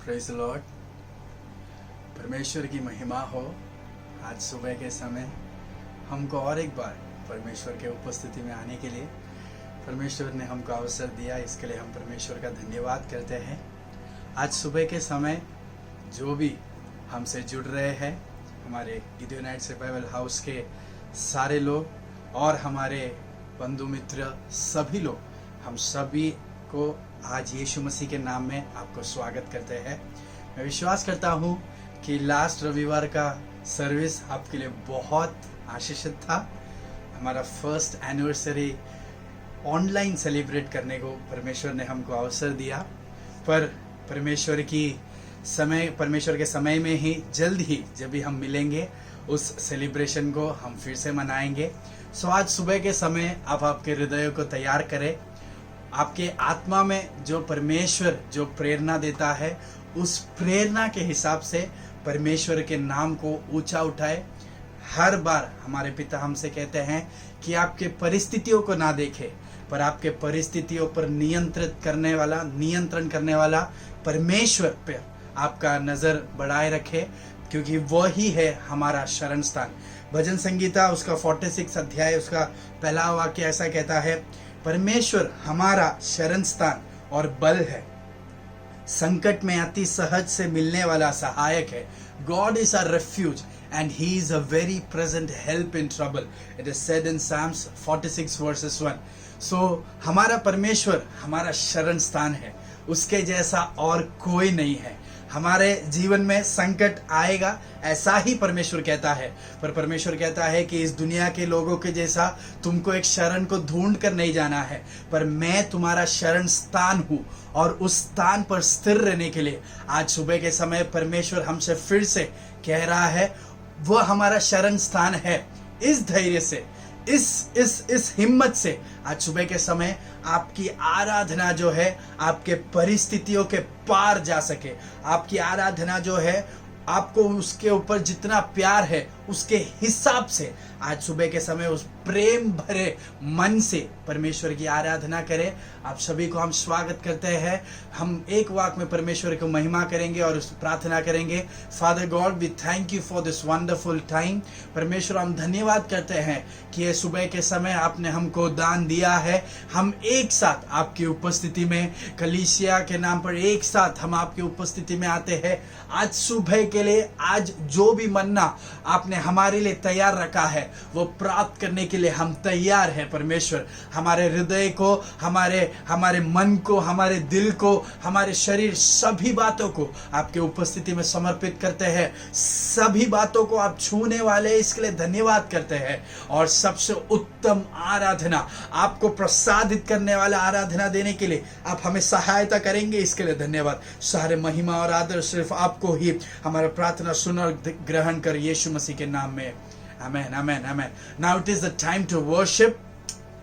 Praise the Lord. परमेश्वर की महिमा हो। आज सुबह के समय हमको और एक बार परमेश्वर के उपस्थिति में आने के लिए परमेश्वर ने हमको अवसर दिया, इसके लिए हम परमेश्वर का धन्यवाद करते हैं। आज सुबह के समय जो भी हमसे जुड़ रहे हैं, हमारे गिडियोनाइट्स रिवाइवल हाउस के सारे लोग और हमारे बंधु मित्र सभी लोग, हम सभी को आज यीशु मसीह के नाम में आपको स्वागत करते हैं। मैं विश्वास करता हूँ कि लास्ट रविवार का सर्विस आपके लिए बहुत आशीषित था। हमारा फर्स्ट एनिवर्सरी ऑनलाइन सेलिब्रेट करने को परमेश्वर ने हमको अवसर दिया, पर परमेश्वर के समय में ही जल्द ही जब भी हम मिलेंगे उस सेलिब्रेशन को हम फिर से मनाएंगे। सो आज सुबह के समय आप आपके हृदय को तैयार करें। आपके आत्मा में जो परमेश्वर जो प्रेरणा देता है, उस प्रेरणा के हिसाब से परमेश्वर के नाम को ऊंचा उठाए। हर बार हमारे पिता हमसे कहते हैं कि आपके परिस्थितियों को ना देखें, पर आपके परिस्थितियों पर नियंत्रण करने वाला परमेश्वर पर आपका नजर बढ़ाए रखे, क्योंकि वही है हमारा शरण स्थान। भजन संगीता उसका 46 अध्याय उसका पहला वाक्य ऐसा कहता है, परमेश्वर हमारा शरण स्थान और बल है, संकट में अति सहज से मिलने वाला सहायक है। God is our refuge and He is a very present help in trouble. It is said in Psalms 46 verses 1. So हमारा परमेश्वर हमारा शरण स्थान है, उसके जैसा और कोई नहीं है। हमारे जीवन में संकट आएगा ऐसा ही परमेश्वर कहता है, पर परमेश्वर कहता है कि इस दुनिया के लोगों के जैसा तुमको एक शरण को ढूंढ कर नहीं जाना है, पर मैं तुम्हारा शरण स्थान हूँ। और उस स्थान पर स्थिर रहने के लिए आज सुबह के समय परमेश्वर हमसे फिर से कह रहा है, वह हमारा शरण स्थान है। इस धैर्य से, इस हिम्मत से आज सुबह के समय आपकी आराधना जो है आपके परिस्थितियों के पार जा सके। आपकी आराधना जो है आपको उसके ऊपर जितना प्यार है उसके हिसाब से आज सुबह के समय उस प्रेम भरे मन से परमेश्वर की आराधना करें। आप सभी को हम स्वागत करते हैं। हम एक वाक में परमेश्वर को महिमा करेंगे और उस प्रार्थना करेंगे। Father God, we thank you for this wonderful time. परमेश्वर, हम धन्यवाद करते हैं कि ये सुबह के समय आपने हमको दान दिया है। हम एक साथ आपकी उपस्थिति में कलीसिया के नाम पर एक साथ हम आपकी उपस्थिति में आते हैं। आज सुबह के लिए आज जो भी मन्ना आपने हमारे लिए तैयार रखा है वो प्राप्त करने के लिए हम तैयार हैं। परमेश्वर, हमारे हृदय को, हमारे मन को, हमारे दिल को, हमारे शरीर, सभी बातों को आपके उपस्थिति में समर्पित करते हैं। सभी बातों को आप छूने वाले, इसके लिए धन्यवाद करते हैं। और सबसे उत्तम आराधना, आपको प्रसादित करने वाला आराधना देने के लिए आप हमें सहायता करेंगे, इसके लिए धन्यवाद। सारे महिमा और आदर सिर्फ आपको ही। हमारा प्रार्थना सुन और ग्रहण कर यीशु मसीह के नाम में। Amen, amen, amen. Now it is the time to worship.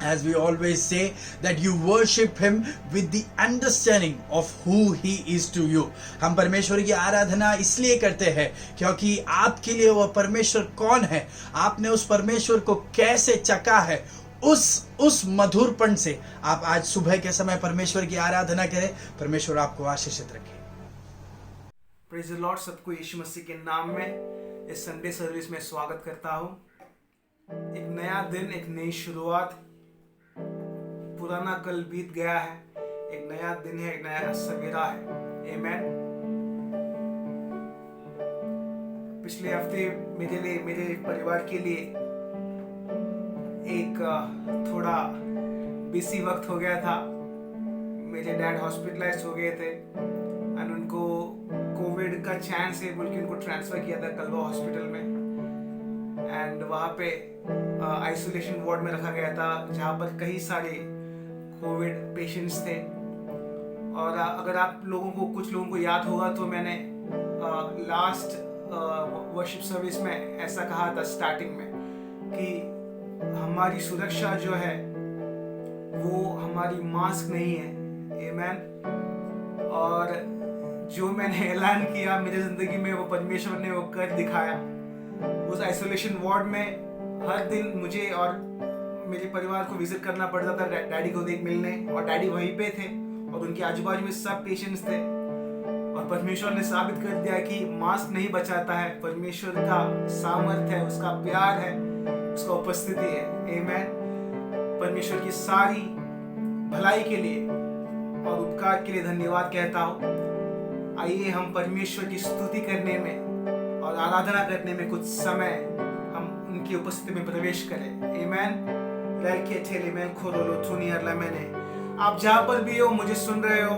As we always say, that you worship Him with the understanding of who He is to you. हम परमेश्वर की आराधना इसलिए करते हैं क्योंकि आपके लिए वह परमेश्वर कौन है, आपने उस परमेश्वर को कैसे चखा है, उस मधुरपन से आप आज सुबह के समय परमेश्वर की आराधना करें। परमेश्वर आपको आशीषित रखे। Praise the Lord. सबको यीशु मसीह के नाम में इस संडे सर्विस में स्वागत करता हूँ। एक नया दिन, एक नई शुरुआत। पुराना कल बीत गया है, एक नया दिन है, एक नया सवेरा है। आमीन। पिछले हफ्ते मेरे लिए, मेरे परिवार के लिए एक थोड़ा बिजी वक्त हो गया था। मेरे डैड हॉस्पिटलाइज हो गए थे और उनको कोविड का चांस है बोल के उनको ट्रांसफर किया था कलवा हॉस्पिटल में। एंड वहाँ पे आइसोलेशन वार्ड में रखा गया था, जहाँ पर कई सारे कोविड पेशेंट्स थे। और अगर आप लोगों को, कुछ लोगों को याद होगा तो मैंने लास्ट वर्शिप सर्विस में ऐसा कहा था स्टार्टिंग में कि हमारी सुरक्षा जो है वो हमारी मास्क नहीं है। आमीन। और जो मैंने ऐलान किया मेरी जिंदगी में, वो परमेश्वर ने वो कर दिखाया। उस आइसोलेशन वार्ड में हर दिन मुझे और मेरे परिवार को विजिट करना पड़ता था डैडी को मिलने, और डैडी वहीं पे थे और उनके आजू बाजू में सब पेशेंट्स थे। और परमेश्वर ने साबित कर दिया कि मास्क नहीं बचाता है, परमेश्वर का सामर्थ्य है, उसका प्यार है, उसका उपस्थिति है। आमीन। परमेश्वर की सारी भलाई के लिए और उपकार के लिए धन्यवाद कहता हूँ। आइए हम परमेश्वर की स्तुति करने में और आराधना करने में कुछ समय हम उनकी उपस्थिति में प्रवेश करें। आमीन। आप जहाँ पर भी हो, मुझे सुन रहे हो,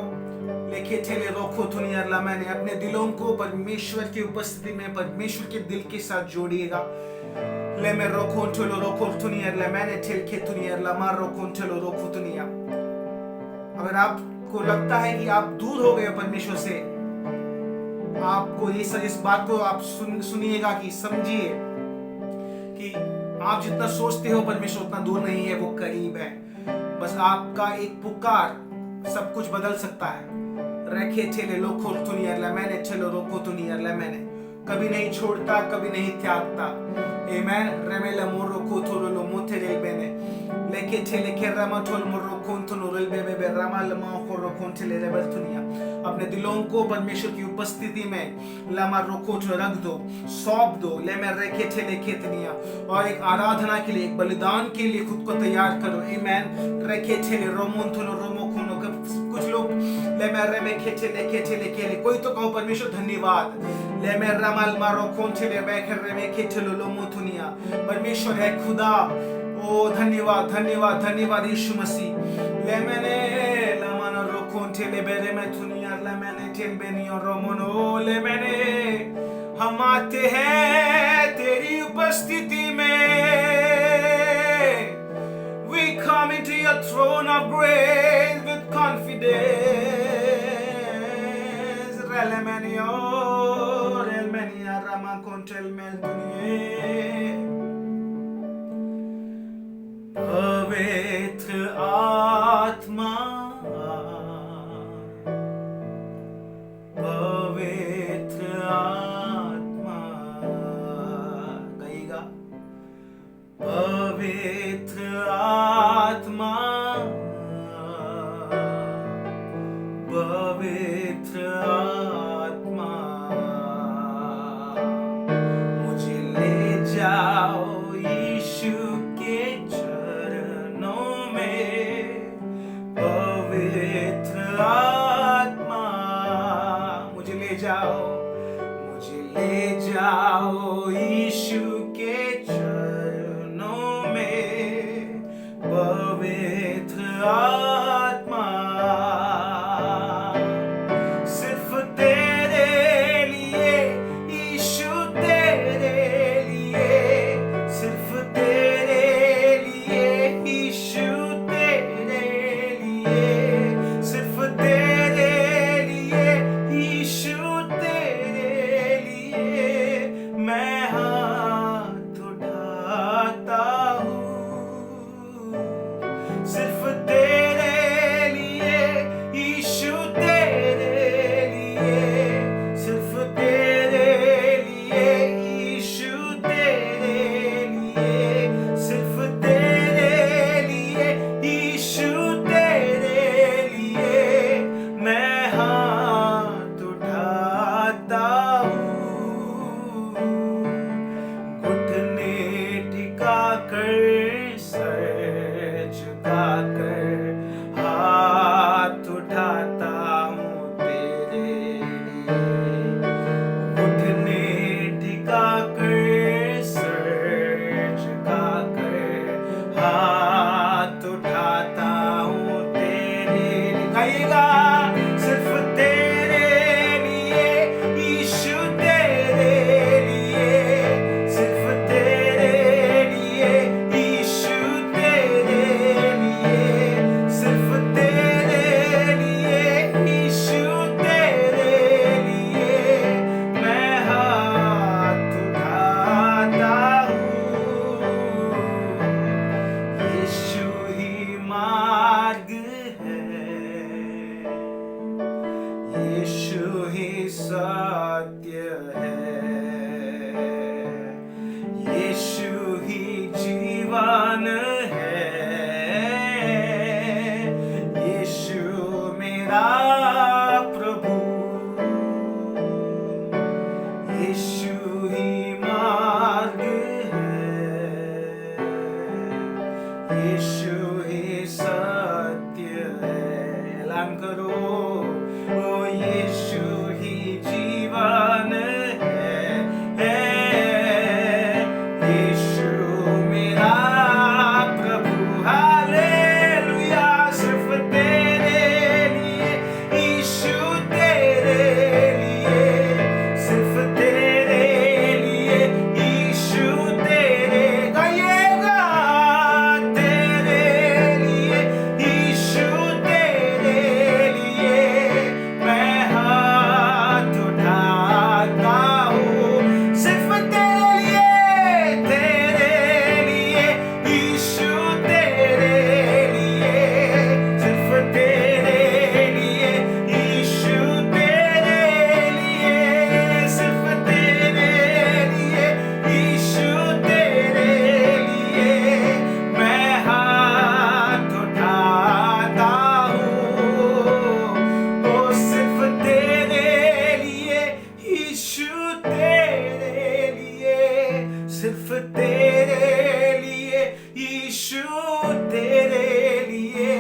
लेके ठेले रोको थुनियरला, मैंने अपने दिलों को परमेश्वर की उपस्थिति में परमेश्वर के दिल के साथ जोड़िएगा। ले मैं रोको ठेलो रोको थुनियरला, मैंने ठेल के थुनियरला मार रोको ठेलो रोको थुनिया। अगर आपको लगता है कि आप दूर हो गए परमेश्वर से, आपको इस बात को आप सुनिएगा कि समझिए कि आप जितना सोचते हो परमेश्वर उतना दूर नहीं है, वो करीब है। बस आपका एक पुकार सब कुछ बदल सकता है। रखे ठेले लोखो तुनियरला, मैंने ठेलो रोको तुनियरला, मैंने कभी नहीं छोड़ता, कभी नहीं त्यागता। आमीन। रेमेला मोरो को थोलो मोथे रेल बेने लेके ठेले के रमा थोल मोरो कोन थोलो रेल बेबे रामा लमा कोरो कोन ठेले रेबल तुनिया। अपने दिलों को परमेश्वर की उपस्थिति में लमा रोको रख दो, सौंप दो। ले मैं रेखे ठेले खेतनिया, और एक आराधना के लिए, एक बलिदान के लिए खुद को तैयार करो। आमीन। रेखे ठेले रोमोन थोलो रोमो कोनो। कुछ लोग ले मैं रे में खेले कोई तो कहो परमेश्वर धन्यवाद। ले मैं रमाल मारो कोन ठेले बैठे रे में खेले लो मोथुनिया। परमेश्वर है खुदा। ओ धन्यवाद धन्यवाद धन्यवाद यीशु मसीह। ले मैंने लमाना रोकोन ठेले बेरे में थुनिया, ले मैंने ठेल बेनियो रोमोनो। ले मैंने हम आते हैं तेरी उपस्थिति में। We come into your throne of grace with confidence. Relmenio, relmenia rama contel meldunie. पवित्र आत्मा, पवित्र आत्मा, कहेगा पवित्र आत्मा, पवित्र आत्मा, मुझे ले जाओ यीशु के चरणों में। पवित्र आत्मा, मुझे ले जाओ, मुझे ले जाओ यीशु के चरणों में। पवित्र आत्मा, सिर्फ तेरे लिए यीशु, तेरे लिए, सिर्फ तेरे लिए यीशु, तेरे लिए, सिर्फ तेरे लिए यीशु, तेरे लिए मैं हाथ उठाता हूँ। सिर्फ तेरे लिए यीशु, तेरे लिए, सिर्फ तेरे लिए यीशु, तेरे लिए, सिर्फ तेरे लिए यीशु, तेरे लिए मैं हाथ उठाता हूँ। घुटने टिका कर, सर झुका कर हाथ उठाता हूँ तेरे लिए। घुटने टिका कर, सर झुका कर हाथ उठाता हूँ तेरे लिए। गाइएगा, सिर्फ तेरे लिए यीशु, तेरे लिए, सिर्फ तेरे लिए यीशु, तेरे लिए, सिर्फ तेरे लिए यीशु, तेरे लिए मैं हाथ उठाता हूँ। यीशु ही मार्ग है, यीशु ही सत्य है, यीशु ही जीवन है, यीशु मेरा प्रभु, बलिदान करो। ओ यीशु ही जीवन है यीशु मेरा प्रभु। हालेलुया सिर्फ तेरे लिए यीशु, तेरे लिए सिर्फ तेरे लिए यीशु, तेरे गाइएगा तेरे लिए यीशु, तेरे लिए मैं हाथ उठाता हूँ। सिर्फ तेरे लिए यीशु, तेरे लिए सिर्फ तेरे लिए यीशु, तेरे लिए सिर्फ तेरे लिए यीशु, तेरे लिए मैं हाथ उठाता हूँ। ओ सिर्फ तेरे लिए यीशु, तेरे लिए सिर्फ तेरे लिए यीशु, तेरे लिए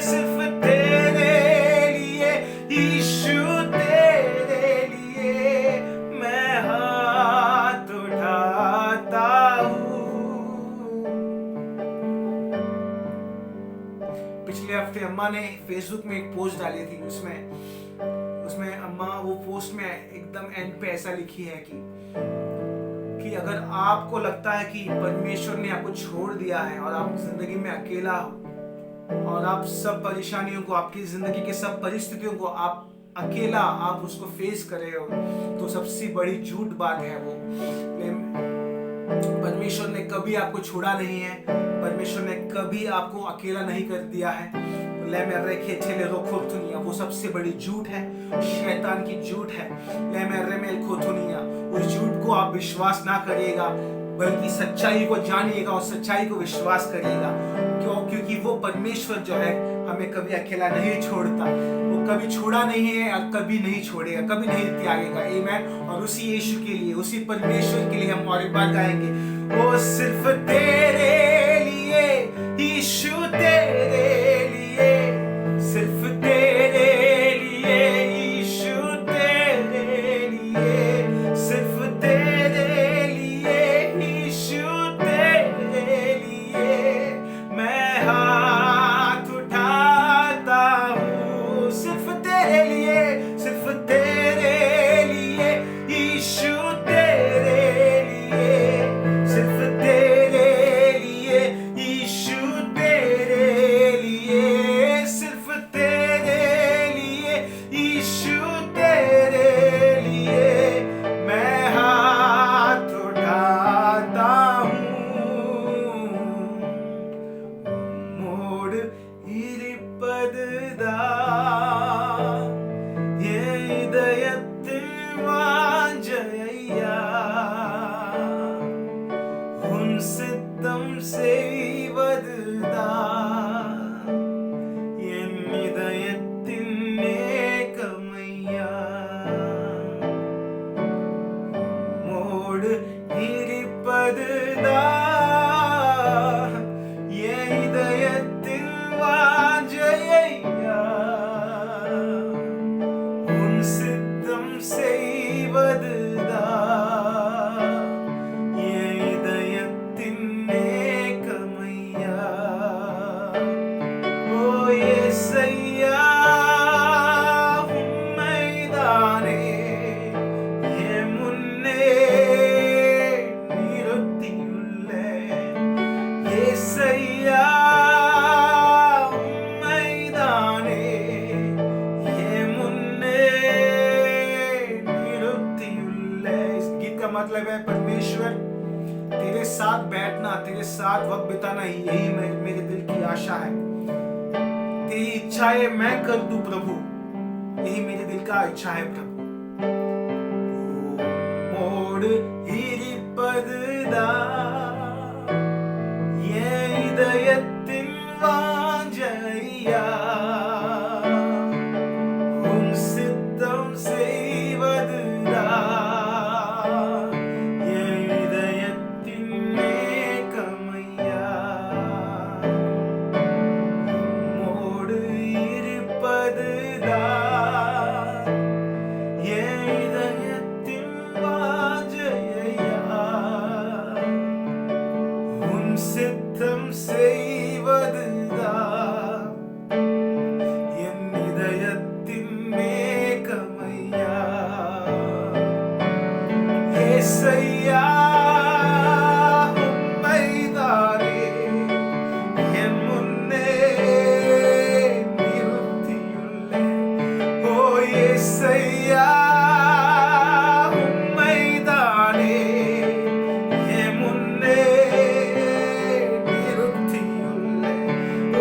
सिर्फ तेरे लिए यीशु, तेरे लिए मैं हाथ उठाता हूँ। पिछले हफ्ते अम्मा ने फेसबुक में एक पोस्ट डाली थी, उसमें अम्मा वो पोस्ट में एकदम एंड पे ऐसा लिखी है कि अगर आपको लगता है कि परमेश्वर ने आपको छोड़ दिया है और आप जिंदगी में अकेला हो और आप सब परेशानियों को, आपकी जिंदगी के सब परिस्थितियों को आप अकेला आप उसको फेस कर रहे हो, तो सबसे बड़ी झूठ बात है वो। परमेश्वर ने कभी आपको छोड़ा नहीं है, परमेश्वर ने कभी आपको अकेला नहीं कर दिया है। ले मेरे खेचेले रोखोथुनिया, वो सबसे बड़ी झूठ है, शैतान की झूठ है। ले मेरे मेल खोथुनिया, उस झूठ को आप विश्वास ना करिएगा, बल्कि सच्चाई को जानिएगा और सच्चाई को विश्वास करिएगा। क्योंकि वो परमेश्वर जो है हमें कभी अकेला नहीं छोड़ता, वो कभी छोड़ा नहीं है और कभी नहीं छोड़ेगा, कभी नहीं त्यागेगा। आमीन। और उसी यीशु के लिए, उसी परमेश्वर के लिए हम और एक बार गाएंगे, वो सिर्फ तेरे लिए यीशु, तेरे लिए सिर्फ तेरे लिए यीशु, तेरे लिए सिर्फ तेरे लिए यीशु, तेरे लिए मैं हाथ उठाता हूँ। सिर्फ तेरे लिए, सिर्फ तेरे लिए यीशु, तेरे लिए सिर्फ तेरे लिए यीशु, तेरे लिए सिर्फ तेरे लिए यीशु, तेरे लिए मैं हाथ उठाता हूँ। मोड़ इरिपदा ये இதயத்தில் வாஞ்சையா, உன் சித்தம் செய்வதுதான் என் இதயத்தின் ஏக்கமையா। மோடு இருப்பதுதான் என் இதயத்தின் வாஞ்சையா, உன் சித்தம் செய்வதுதான் என் இதயத்தின் ஏக்கமையா। ஓ இயேசையா, உம்மைதானே என் முன்னே நிறுத்தியுள்ளேன்। இயேசையா, உம்மைதானே என் मुन्ने निरुत्तियुल्ले। इस गीत का मतलब है परमेश्वर तेरे साथ बैठना, तेरे साथ वक्त बिताना, यही मेरे दिल की आशा है। तेरी इच्छा है मैं कर दूं प्रभु, यही मेरे दिल का इच्छा है प्रभु। मोड़ इरिपदा ये இதயத்தின் வாஞ்சையா, உன் சித்தம் செய்வதுதான் என் இதயத்தின் ஏக்கமையா। மோடு இருப்பது యేసయ్యా ഉമ്മൈതാനേ മുന്നേ നിറുത്തിയുള്ളേ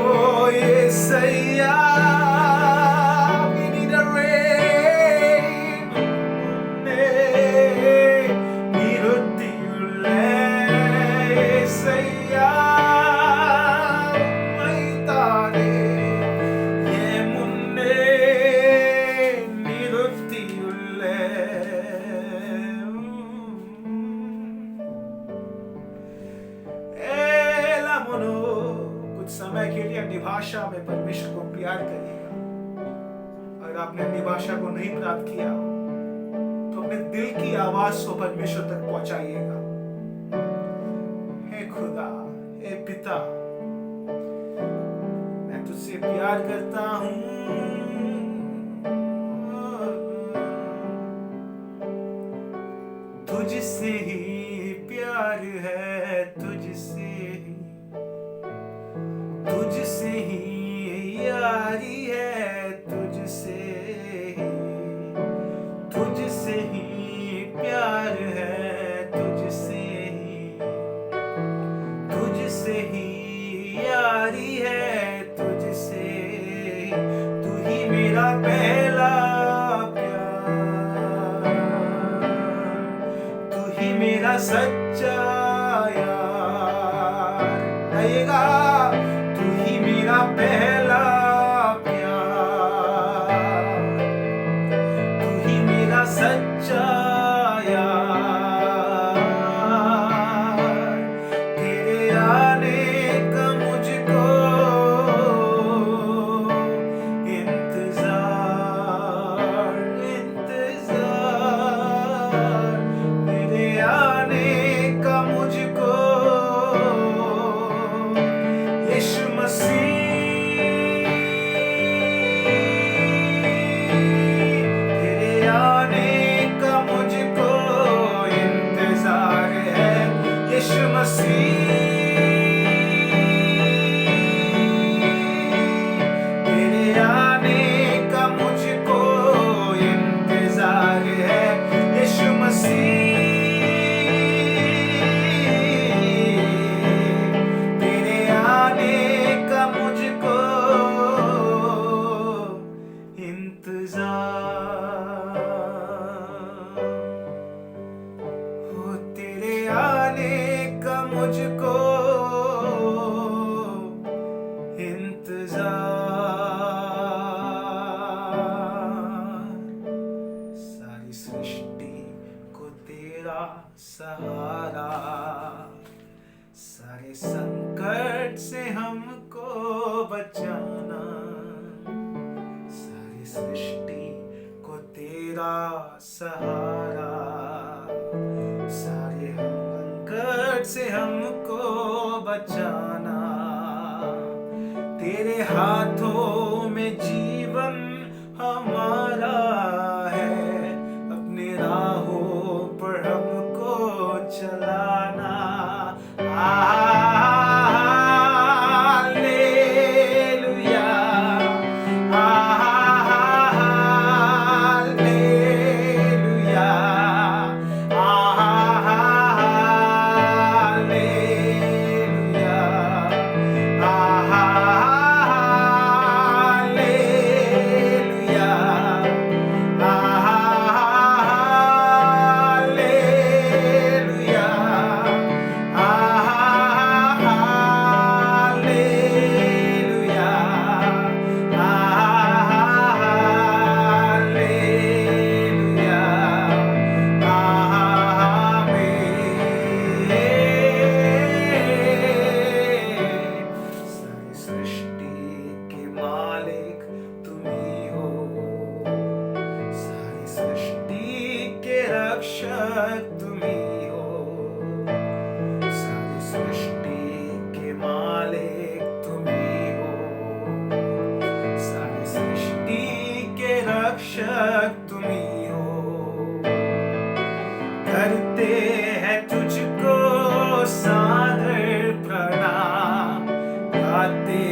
ഓ യേസയ്യാ we need a rain മുന്നേ നിറുത്തിയുള്ളേ യേസയ്യാ ഉമ്മൈതാനേ മുന്നേ നിറുത്തിയുള്ളേ कुछ समय के लिए अपनी भाषा में परमेश्वर को प्यार करिएगा। अगर आपने अपनी भाषा को नहीं प्राप्त किया तो अपने दिल की आवाज को परमेश्वर तक पहुंचाइएगा। हे खुदा, हे पिता, मैं तुझसे प्यार करता हूं। तुझसे ही प्यार है, तुझसे ही यारी है, तुझसे ही प्यार है, तुझसे ही यारी है, तुझसे तू ही मेरा पहला प्यार, तू ही मेरा सच्चा यार रहेगा। मेरा पहला प्यार, तू ही मेरा सच्चा यार। तेरे आने का मुझको इंतजार, तेरे आने का मुझको यीशु मसीह, तेरे आने का मुझको इंतजार है यीशु मसीह। तेरे आने का मुझको इंतजार है यीशु मसीह। मुझको इंतजार, सारी सृष्टि को तेरा सहारा, सारे संकट से हमको बचाना, सारी सृष्टि को तेरा सहारा, सारे संकट से हमको बचाना। तेरे हाथों में जीवन हमारा है, अपने राहों पर हमको चलाना। हालेलुया, हालेलुया, रक्षक तुम्ही हो, सारी सृष्टि के मालिक तुम्ही हो, सारी सृष्टि के रक्षक तुम्ही हो। करते हैं तुझको सादर प्रणाम, गाते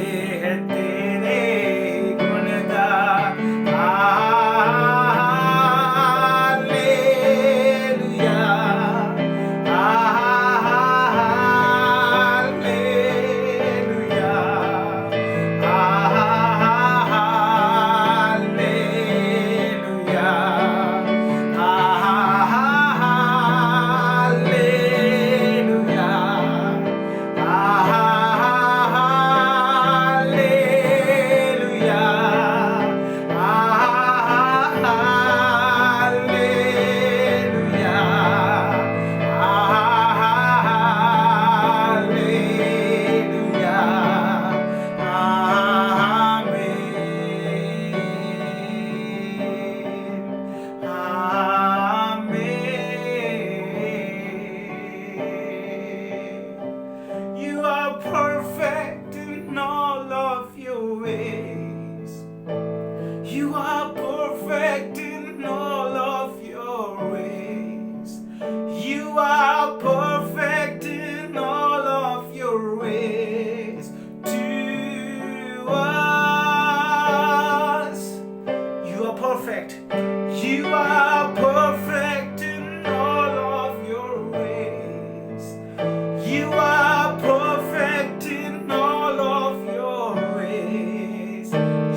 हैं तेरे गुणगान। you're perfect. You are perfect in all of your ways. You are perfect in all of your ways.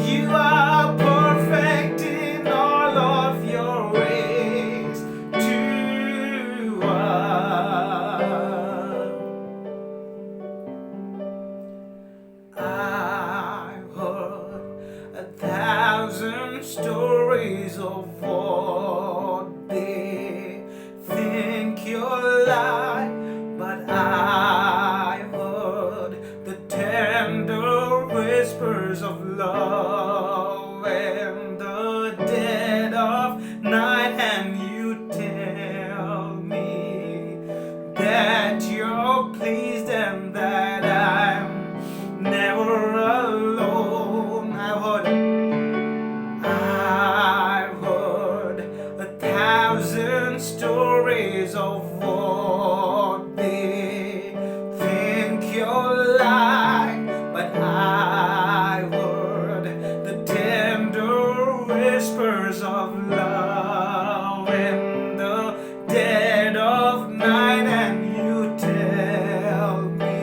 You are perfect in all of your ways to us. I've heard 1,000 stories of what they think you're like, but I heard the tender whispers of love in the dead of night, and you tell me that you're pleased and that I'm never alone. I've heard 1,000 stories of what they think you're like, but I heard the tender whispers of love in the dead of night, and you tell me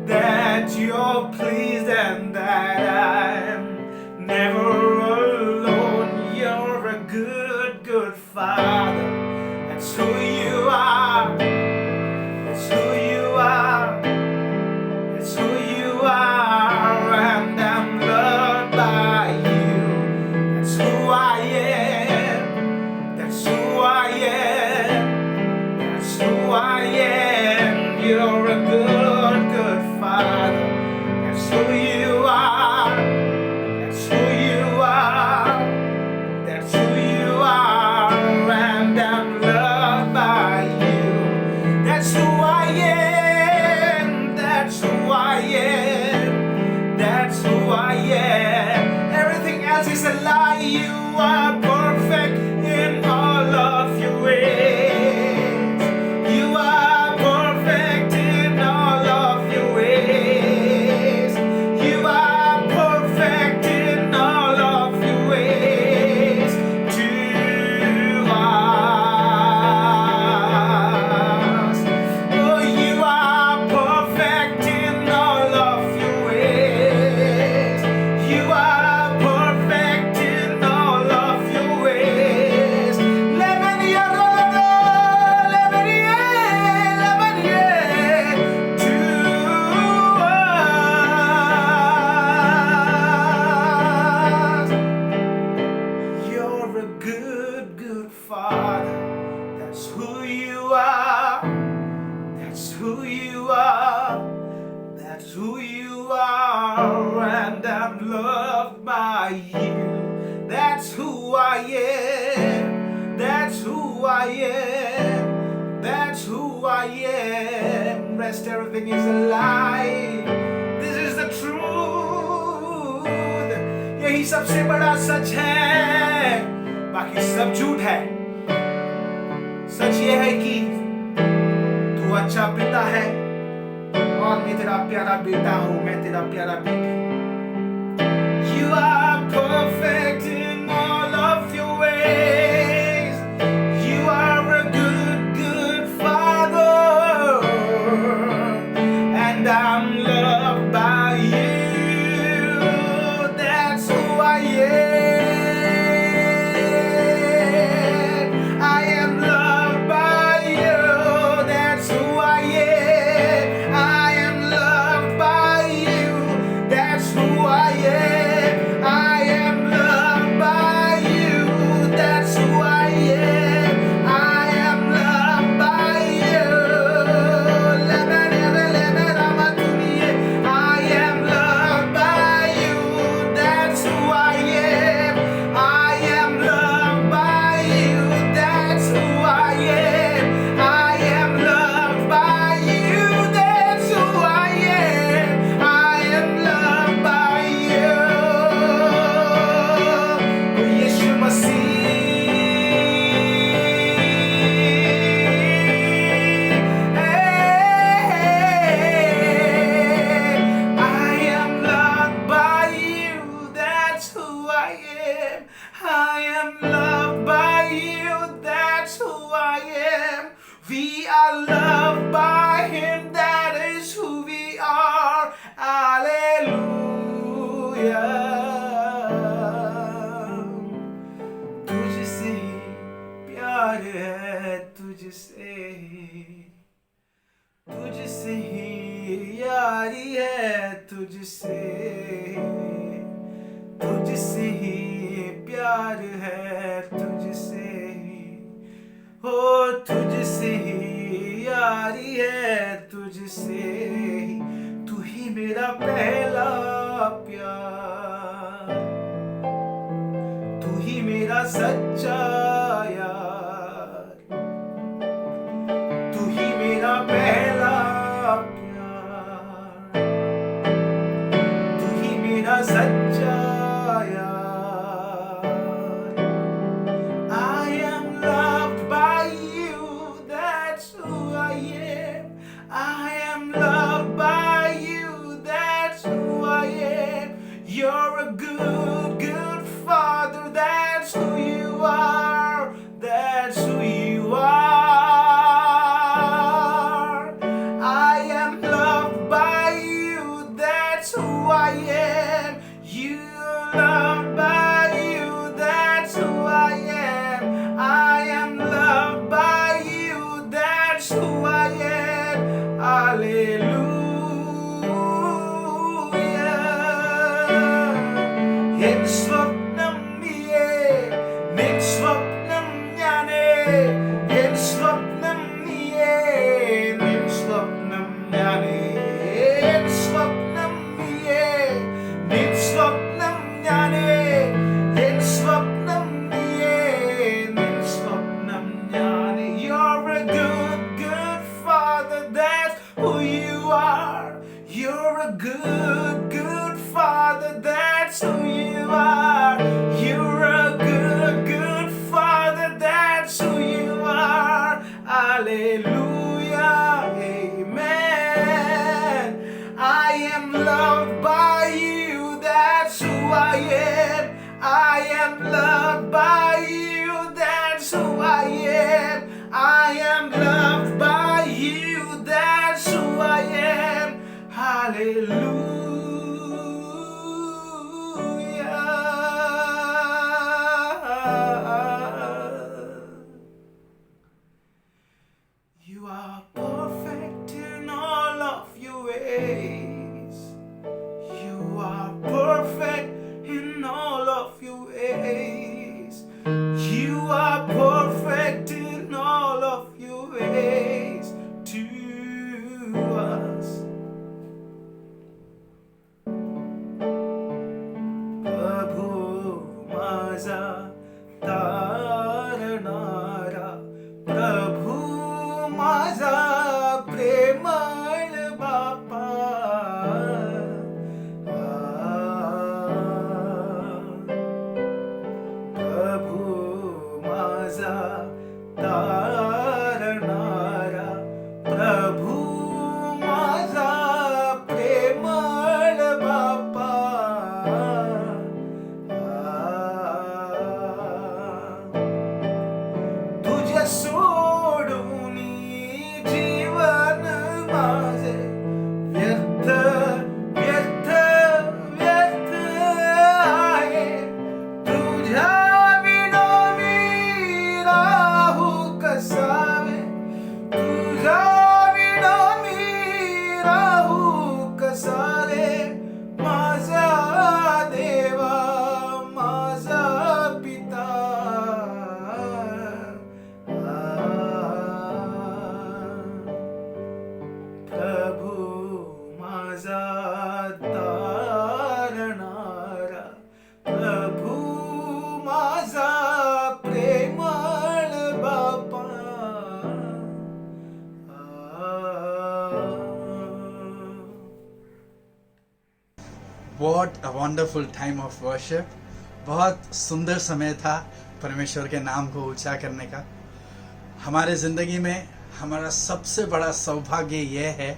that you're pleased and that I'm never alone. You're a good, good Father. That's who you are. That's who you are. That's who you are. And I'm loved by you. That's who I am. That's who I am. That's who I am. You're a good, good Father. That's who you are. That's who you are. That's who you are. And I'm loved by you. That's who I am. That's who I am. That's who I am. Everything else is a lie. You are perfect in all of your ways. You are perfect in all of your ways. You are perfect in all of your ways to us. Oh, you are perfect in all of your ways. You are perfect in all of your ways. To us. You're a good, good Father. That's who you are. That's who you are. That's who you are. And I'm loved by you. That's who I am. That's who I am. That's who I am. Rest, everything is a lie. This is the truth. यही सबसे बड़ा सच है, बाकी सब झूठ है. सच ये है कि तू अच्छा पिता है और मैं तेरा प्यारा बेटा हूँ. मैं तेरा प्यारा बेटा. You are perfect in all of your ways. You are a good, good Father, and I'm loved by you. That's who I am. I am loved by you. That's who I am. I am loved by you. That's who I am. I am loved प्यार है तुझसे, तुझसे ही यारी है तुझसे, तुझसे ही प्यार है तुझसे ही, हो तुझसे ही यारी है तुझसे ही, तू ही मेरा पहला प्यार, तू ही मेरा सच्चा यार, तू ही मेरा पहला प्यार, तू ही मेरा सच्चा यार। I am loved by you, that's who I am. I am loved by you, that's who I am. You're a good, good father, that's who you are, that's who you are. I am loved by you, that's who I am. You loved by you, that's who I am. I am loved by you, that's who I am. Hallelujah. En swapnam niye, nin swapnam nyane, en swapnam niye, nin swapnam nyane, en swapnam niye, nin swapnam nyane, en swapnam niye, nin swapnam nyane. You're a good, good father, that's who you are. You're a good, good father, that's who you are. You're a good, good father, that's who you are. Hallelujah, amen. I am loved by you, that's who I am. I am loved by you, that's who I am. I am loved by you, that's who I am. Hallelujah. You are perfect in all of your ways. You are perfect in all of your ways. You are perfect in all of your ways to us. Prabhu maza taranara, Prabhu maza premal bapa. Prabhu maza taranara, Prabhu maza premal bapa. तुझे सोडूनी जीवन माझे व्यर्थ व्यर्थ व्यर्थ आहे. तुझ्या विना मी राहू कसावे, तुझ्या विना मी राहू कसारे. माझा देवा, माझा पिता. प्रभू माझा तारणारा, प्रभू माझा प्रेमळ बापा. What a wonderful time of worship. बहुत सुंदर समय था परमेश्वर के नाम को ऊंचा करने का. हमारे ज़िंदगी में हमारा सबसे बड़ा सौभाग्य यह है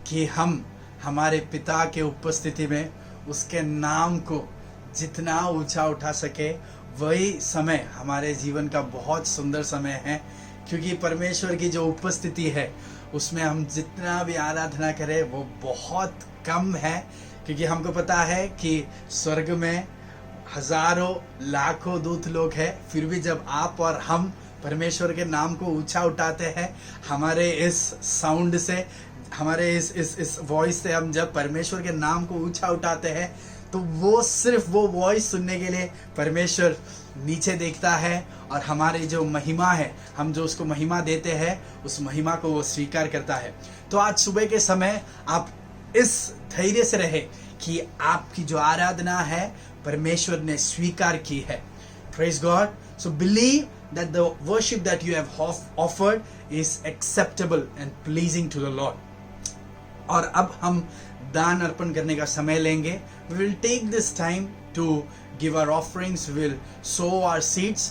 कि हम हमारे पिता के उपस्थिति में उसके नाम को जितना ऊंचा उठा सके, वही समय हमारे जीवन का बहुत सुंदर समय है. क्योंकि परमेश्वर की जो उपस्थिति है उसमें हम जितना भी आराधना करें वो बहुत कम है. क्योंकि हमको पता है कि स्वर्ग में हजारों लाखों दूत लोग हैं, फिर भी जब आप और हम परमेश्वर के नाम को ऊंचा उठाते हैं, हमारे इस साउंड से, हमारे इस वॉइस से हम जब परमेश्वर के नाम को ऊंचा उठाते हैं तो वो सिर्फ वो वॉइस सुनने के लिए परमेश्वर नीचे देखता है और हमारी जो महिमा है, हम जो उसको महिमा देते हैं, उस महिमा को वो स्वीकार करता है। तो आज सुबह के समय आप इस धैर्य से रहे कि आपकी जो आराधना है परमेश्वर ने स्वीकार की है। Praise God. So believe that the worship that you have offered is acceptable and pleasing to the Lord. और अब हम दान अर्पण करने का समय लेंगे। We will take this time to give our offerings. We will sow our seeds.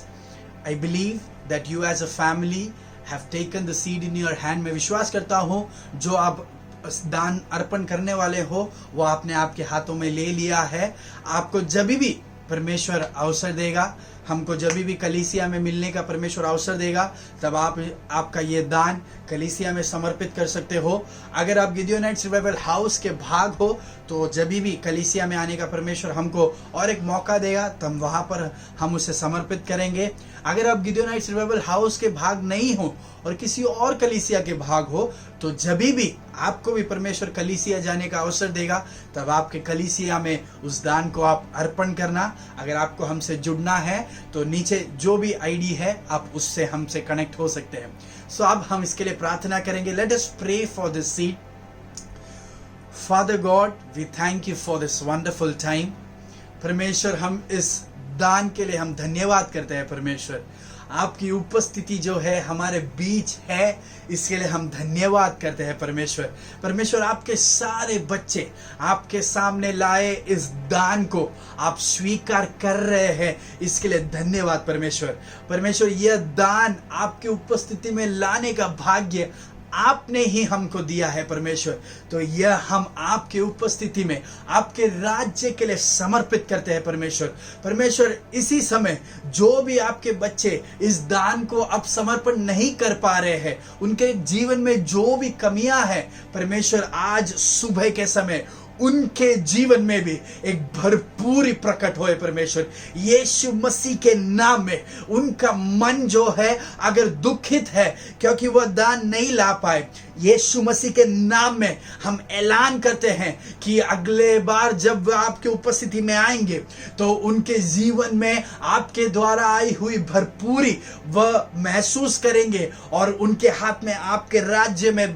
I believe that you as a family have taken the seed in your hand. मैं विश्वास करता हूँ जो आप दान अर्पण करने वाले हो वो आपने आपके हाथों में ले लिया है। आपको जब भी परमेश्वर अवसर देगा, हमको जब भी कलीसिया में मिलने का परमेश्वर अवसर देगा, तब आपका ये दान कलीसिया में समर्पित कर सकते हो। अगर आप गिडियोनाइट्स रिवाइवल हाउस के भाग हो तो जब भी कलीसिया में आने का परमेश्वर हमको और एक मौका देगा, तब वहाँ पर हम उसे समर्पित करेंगे। अगर आप गिडियोनाइट्स रिवाइवल हाउस के भाग नहीं हो और किसी और कलीसिया के भाग हो, तो जब भी आपको भी परमेश्वर कलीसिया जाने का अवसर देगा, तब आपके कलीसिया में उस दान को आप अर्पण करना। अगर आपको हमसे जुड़ना है तो नीचे जो भी आईडी है आप उससे हमसे कनेक्ट हो सकते हैं। सो अब हम इसके लिए प्रार्थना करेंगे। Let us pray for this seed. Father God, we thank you for this wonderful time. परमेश्वर, हम इस दान के लिए हम धन्यवाद करते हैं। परमेश्वर, आपकी उपस्थिति जो है हमारे बीच है, इसके लिए हम धन्यवाद करते हैं। परमेश्वर, आपके सारे बच्चे आपके सामने लाए इस दान को आप स्वीकार कर रहे हैं, इसके लिए धन्यवाद। परमेश्वर, यह दान आपकी उपस्थिति में लाने का भाग्य आपने ही हमको दिया है। परमेश्वर, तो यह हम आपके उपस्थिति में आपके राज्य के लिए समर्पित करते हैं। परमेश्वर, इसी समय जो भी आपके बच्चे इस दान को अब समर्पण नहीं कर पा रहे हैं, उनके जीवन में जो भी कमियां हैं, परमेश्वर आज सुबह के समय उनके जीवन में भी एक भरपूरी प्रकट होए। परमेश्वर, यीशु मसीह के नाम में उनका मन जो है अगर दुखित है क्योंकि वह दान नहीं ला पाए, यीशु मसीह के नाम में हम ऐलान करते हैं कि अगले बार जब आपके उपस्थिति में आएंगे तो उनके जीवन में आपके द्वारा आई हुई भरपूरी वह महसूस करेंगे और उनके हाथ में आपके राज्य में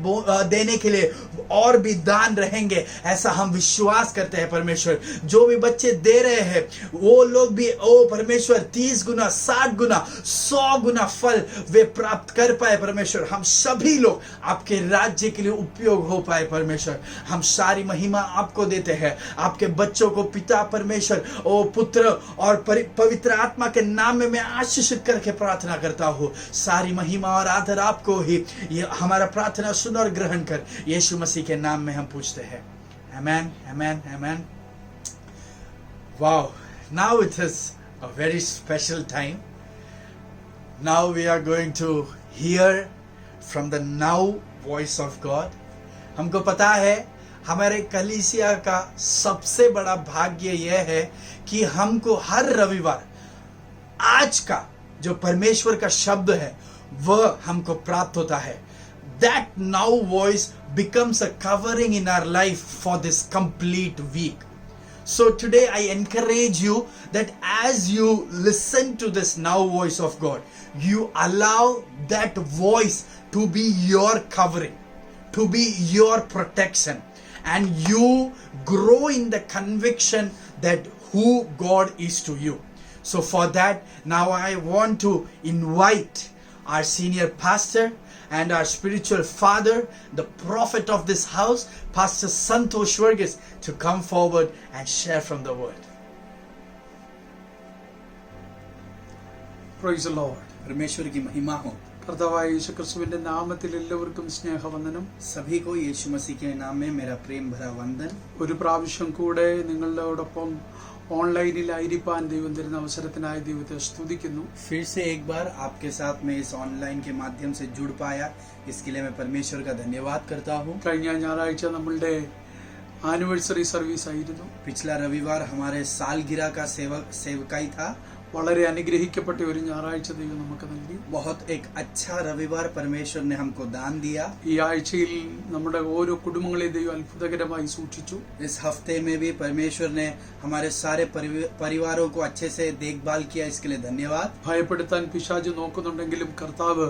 देने के लिए और भी दान रहेंगे, ऐसा हम विश्वास करते हैं। परमेश्वर, जो भी बच्चे दे रहे हैं वो लोग भी परमेश्वर 30 गुना, 60 गुना, 100 गुना फल वे प्राप्त कर पाए। परमेश्वर, हम सभी लोग आपके राज्य के लिए उपयोग हो पाए। परमेश्वर, हम सारी महिमा आपको देते हैं। आपके बच्चों को पिता परमेश्वर, पुत्र और पवित्र आत्मा के नाम में मैं आशीषित करके प्रार्थना करता हूँ। सारी महिमा और आदर आपको ही। ये हमारा प्रार्थना सुन और ग्रहण कर, यीशु मसीह के नाम में हम पूछते हैं। Amen, amen, amen. Wow, now it is a very special time. Now we are going to hear from the now voice of God. हमको पता है हमारे कलीसिया का सबसे बड़ा भाग्य यह है कि हमको हर रविवार आज का जो परमेश्वर का शब्द है वह हमको प्राप्त होता है। That now voice becomes a covering in our life for this complete week. So today I encourage you that as you listen to this now voice of God, you allow that voice to be your covering, to be your protection, and you grow in the conviction that who God is to you. So for that, now I want to invite our senior pastor and our spiritual father, the prophet of this house, Pastor Santosh Varghese, to come forward and share from the word. Praise the Lord. परमेश्वर की महिमा हो। കർത്താവായ യേശുക്രിസ്തുവിന്റെ നാമത്തിൽ എല്ലാവർക്കും സ്നേഹവന്ദനം. सभी को यीशु मसीह के नाम में मेरा प्रेम भरा वंदन. ഒരു പ്രാവശ്യം കൂടെ നിങ്ങളോടൊപ്പം ഓൺലൈനിലായിരിക്കാൻ ദൈവം തരുന്ന അവസരത്തിനായി ദൈവത്തെ സ്തുതിക്കുന്നു. फिर से एक बार आपके साथ में इस ऑनलाइन के माध्यम से जुड़ पाया, इसके लिए मैं परमेश्वर का धन्यवाद करता हूँ. കഴിഞ്ഞ ഞായറാഴ്ച നമ്മളുടെ ആനിവേഴ്സറി സർവീസ് ആയിരുന്നു. पिछला रविवार हमारे सालगिरह का सेवकाई था. വളരെ അനുഗ്രഹിക്കപ്പെട്ട ഒരു ഞായറാഴ്ച ദൈവം നമുക്ക് നൽകി. बहुत एक अच्छा रविवार परमेश्वर ने हमको दान दिया. ഈ ആഴ്ചയിൽ നമ്മുടെ ഓരോ കുടുംബങ്ങളെ ദൈവം അത്ഭുതകരമായി സൂക്ഷിച്ചു. इस हफ्ते में भी परमेश्वर ने हमारे सारे परिवारों को अच्छे से देखभाल किया, इसके लिए धन्यवाद. ഭയപ്പെടുത്താൻ പിശാച് നോക്കുന്നുണ്ടെങ്കിലും കർത്താവ്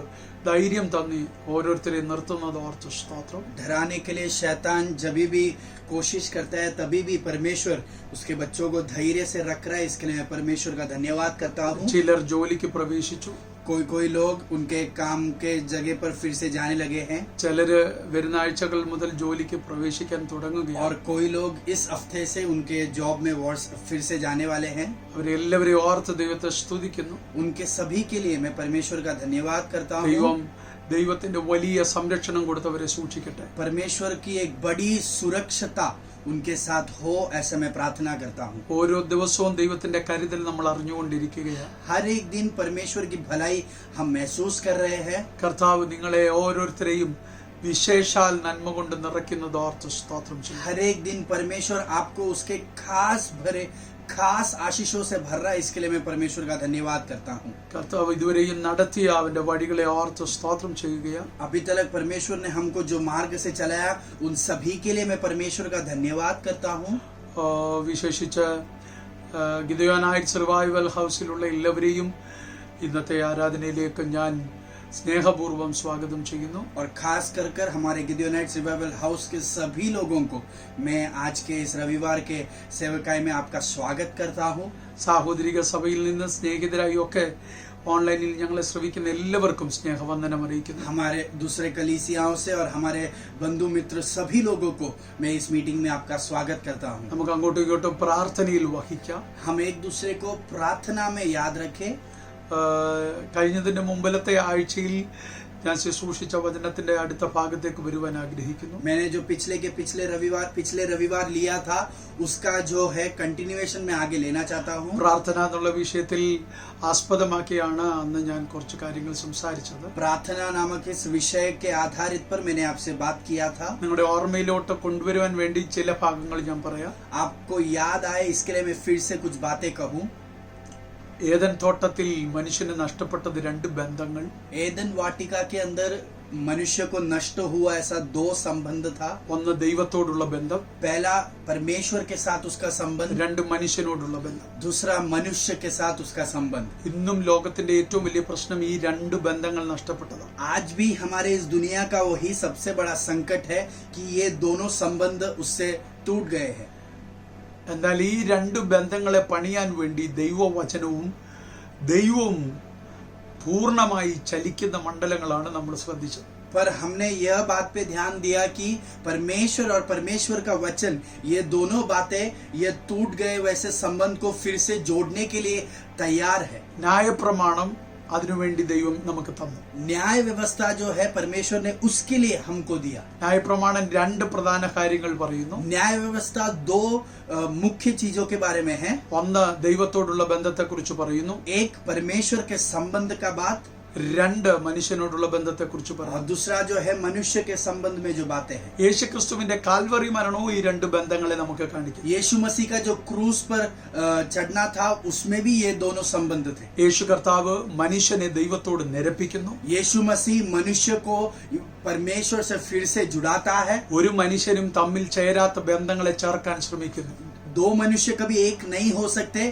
ധൈര്യം തന്നി ഓരോരുത്തരെ നിർത്തുന്നത് ഓർത്ത് സ്തോത്രം. डराने के लिए शैतान जब भी कोशिश करता है तभी भी परमेश्वर उसके बच्चों को धैर्य से रख रहा है, इसके लिए मैं परमेश्वर का धन्यवाद करता हूँ. ചിലർ ജോലിക്ക് പ്രവേശിച്ചു. कोई लोग उनके काम के जगह पर फिर से जाने लगे हैं. ചിലര് വരുന്ന ആഴ്ചകൾ മുതൽ ജോലിക്ക് പ്രവേശിക്കാൻ തുടങ്ങുകയാണ്. और कोई लोग इस हफ्ते से उनके जॉब में फिर से जाने वाले हैं. അവരെല്ലാവരെയും ഓർത്ത് ദൈവത്തെ സ്തുതിക്കുന്നു. उनके सभी के लिए मैं परमेश्वर का धन्यवाद करता हूँ. ദൈവത്തിന്റെ വലിയ സംരക്ഷണം കൊടുത്തവരെ സൂക്ഷിക്കട്ടെ. परमेश्वर की एक बड़ी सुरक्षता उनके साथ हो, ऐसा मैं प्रार्थना करता हूँ. ഓരോ ദിവസവും ദൈവത്തിന്റെ കരുതൽ നമ്മൾ അറിഞ്ഞുകൊണ്ടിരിക്കുകയാണ്. हर एक दिन परमेश्वर की भलाई हम महसूस कर रहे हैं. കർത്താവ് നിങ്ങളെ ഓരോരുത്തരെയും വിശേഷാൽ നന്മ കൊണ്ട് നിറയ്ക്കുന്നത് ഓർത്ത് സ്തോത്രം ചെയ്യുന്നു. हर एक दिन परमेश्वर आपको उसके खास आशीषों से भर रहा है, इसके लिए मैं परमेश्वर का धन्यवाद करता हूँ. കർത്താവ് ഇതുവരെയും നടത്തിയ അവന്റെ വഴികളെ ഓർത്ത് സ്തോത്രം ചെയ്യുകയാണ്. अभी तक परमेश्वर ने हमको जो मार्ग से चलाया उन सभी के लिए मैं परमेश्वर का धन्यवाद करता हूँ. വിശേഷിച്ച് ഗിദെയോനൈറ്റ് സർവൈവൽ ഹൗസിലുള്ള എല്ലാവരെയും ഇന്നത്തെ ആരാധനയിലേക്ക് ഞാൻ സ്നേഹപൂർവ്വം സ്വാഗതം ചെയ്യുന്നു. और खास कर हमारे गिदियोनाइट रिवाइवल हाउस के सभी लोगों को मैं आज के इस रविवार के सेवकाई में आपका स्वागत करता हूँ. സാഹോദരിക സഭയിൽ നിന്ന് സ്നേഹിതരായി ഒക്കെ ഓൺലൈനിൽ ഞങ്ങളെ ശ്രവിക്കുന്ന എല്ലാവർക്കും സ്നേഹവന്ദനം അറിയിക്കുന്നു. हमारे दूसरे कलीसियाओं से और हमारे बंधु मित्र सभी लोगों को मैं इस मीटिंग में आपका स्वागत करता हूँ. നമുക്ക് അങ്ങോട്ടും ഇങ്ങോട്ടും പ്രാർത്ഥനയിൽ വഹിക്കാം. हम एक दूसरे को प्रार्थना में याद रखें. കഴിഞ്ഞതിന്റെ മുമ്പിലത്തെ ആഴ്ചയിൽ ഞാൻ ശുശ്രൂഷിച്ച വചനത്തിന്റെ അടുത്ത ഭാഗത്തേക്ക് വരുവാൻ ആഗ്രഹിക്കുന്നു. मैंने जो पिछले रविवार लिया था उसका जो है कंटिन्यूएशन में आगे लेना चाहता हूँ. പ്രാർത്ഥന എന്നുള്ള വിഷയത്തിൽ ആസ്പദമാക്കിയാണ് അന്ന് ഞാൻ കുറച്ച് കാര്യങ്ങൾ സംസാരിച്ചത്. प्रार्थना नामक इस विषय के आधारित पर मैंने आपसे बात किया था. നിങ്ങളുടെ ഓർമ്മയിലോട്ട് കൊണ്ടുവരുവാൻ വേണ്ടി ചില ഭാഗങ്ങൾ ഞാൻ പറയാം. आपको याद आए इसके लिए मैं फिर से कुछ बातें कहूँ. ഏദൻ തോട്ടത്തിൽ മനുഷ്യന് നഷ്ടപ്പെട്ടത് രണ്ട് ബന്ധങ്ങൾ. एदन वाटिका के अंदर मनुष्य को नष्ट हुआ ऐसा दो संबंध था. ഒന്ന് ദൈവത്തോടുള്ള ബന്ധം, पहला परमेश्वर के साथ उसका संबंध, രണ്ട് മനുഷ്യനോടുള്ള ബന്ധം. दूसरा मनुष्य के साथ उसका संबंध. ഇന്നും ലോകത്തിന്റെ ഏറ്റവും വലിയ പ്രശ്നം ഈ രണ്ട് ബന്ധങ്ങൾ നഷ്ടപ്പെട്ടതാണ്. आज भी हमारे इस दुनिया का वही सबसे बड़ा संकट है कि ये दोनों संबंध उससे टूट गए हैं. എന്നാൽ ഈ രണ്ട് ബന്ധങ്ങളെ പണിയാൻ വേണ്ടി ദൈവവും പൂർണ്ണമായി ചലിക്കുന്ന മണ്ഡലങ്ങളാണ് നമ്മൾ ശ്രദ്ധിച്ചത്. पर हमने यह बात पे ध्यान दिया कि परमेश्वर और परमेश्वर का वचन, ये दोनों बातें ये टूट गए वैसे संबंध को फिर से जोड़ने के लिए तैयार है. ന്യായപ്രമാണം അതിനുവേണ്ടി ദൈവം നമുക്ക് തന്നു. न्याय व्यवस्था जो है परमेश्वर ने उसके लिए हमको दिया. ന്യായപ്രമാണം രണ്ട് പ്രധാന കാര്യങ്ങൾ പറയുന്നു. न्याय व्यवस्था दो मुख्य चीजों के बारे में है. ഒന്ന് ദൈവത്തോടുള്ള ബന്ധത്തെക്കുറിച്ച് പറയുന്നു. एक परमेश्वर के संबंध का बात, രണ്ട് മനുഷ്യനോടുള്ള ബന്ധത്തെക്കുറിച്ച് और പറയുന്നു. दूसरा जो है मनुष्य के संबंध में जो बातें हैं. യേശുക്രിസ്തുവിന്റെ കാൽവറി മരണവും ഈ രണ്ട് ബന്ധങ്ങളെ നമുക്ക് കാണിക്കും. यीशु मसीह का जो क्रूस पर चढ़ना था उसमें भी ये दोनों संबंध थे. യേശു കർത്താവ് മനുഷ്യനെ ദൈവത്തോട് നിരപ്പിക്കുന്നു. यीशु मसीह मनुष्य को परमेश्वर से फिर से जुड़ाता है. ഒരു മനുഷ്യനും തമ്മിൽ ചേരാത്ത ബന്ധങ്ങളെ ചേർക്കാൻ ശ്രമിക്കുന്നു. दो मनुष्य कभी एक नहीं हो सकते,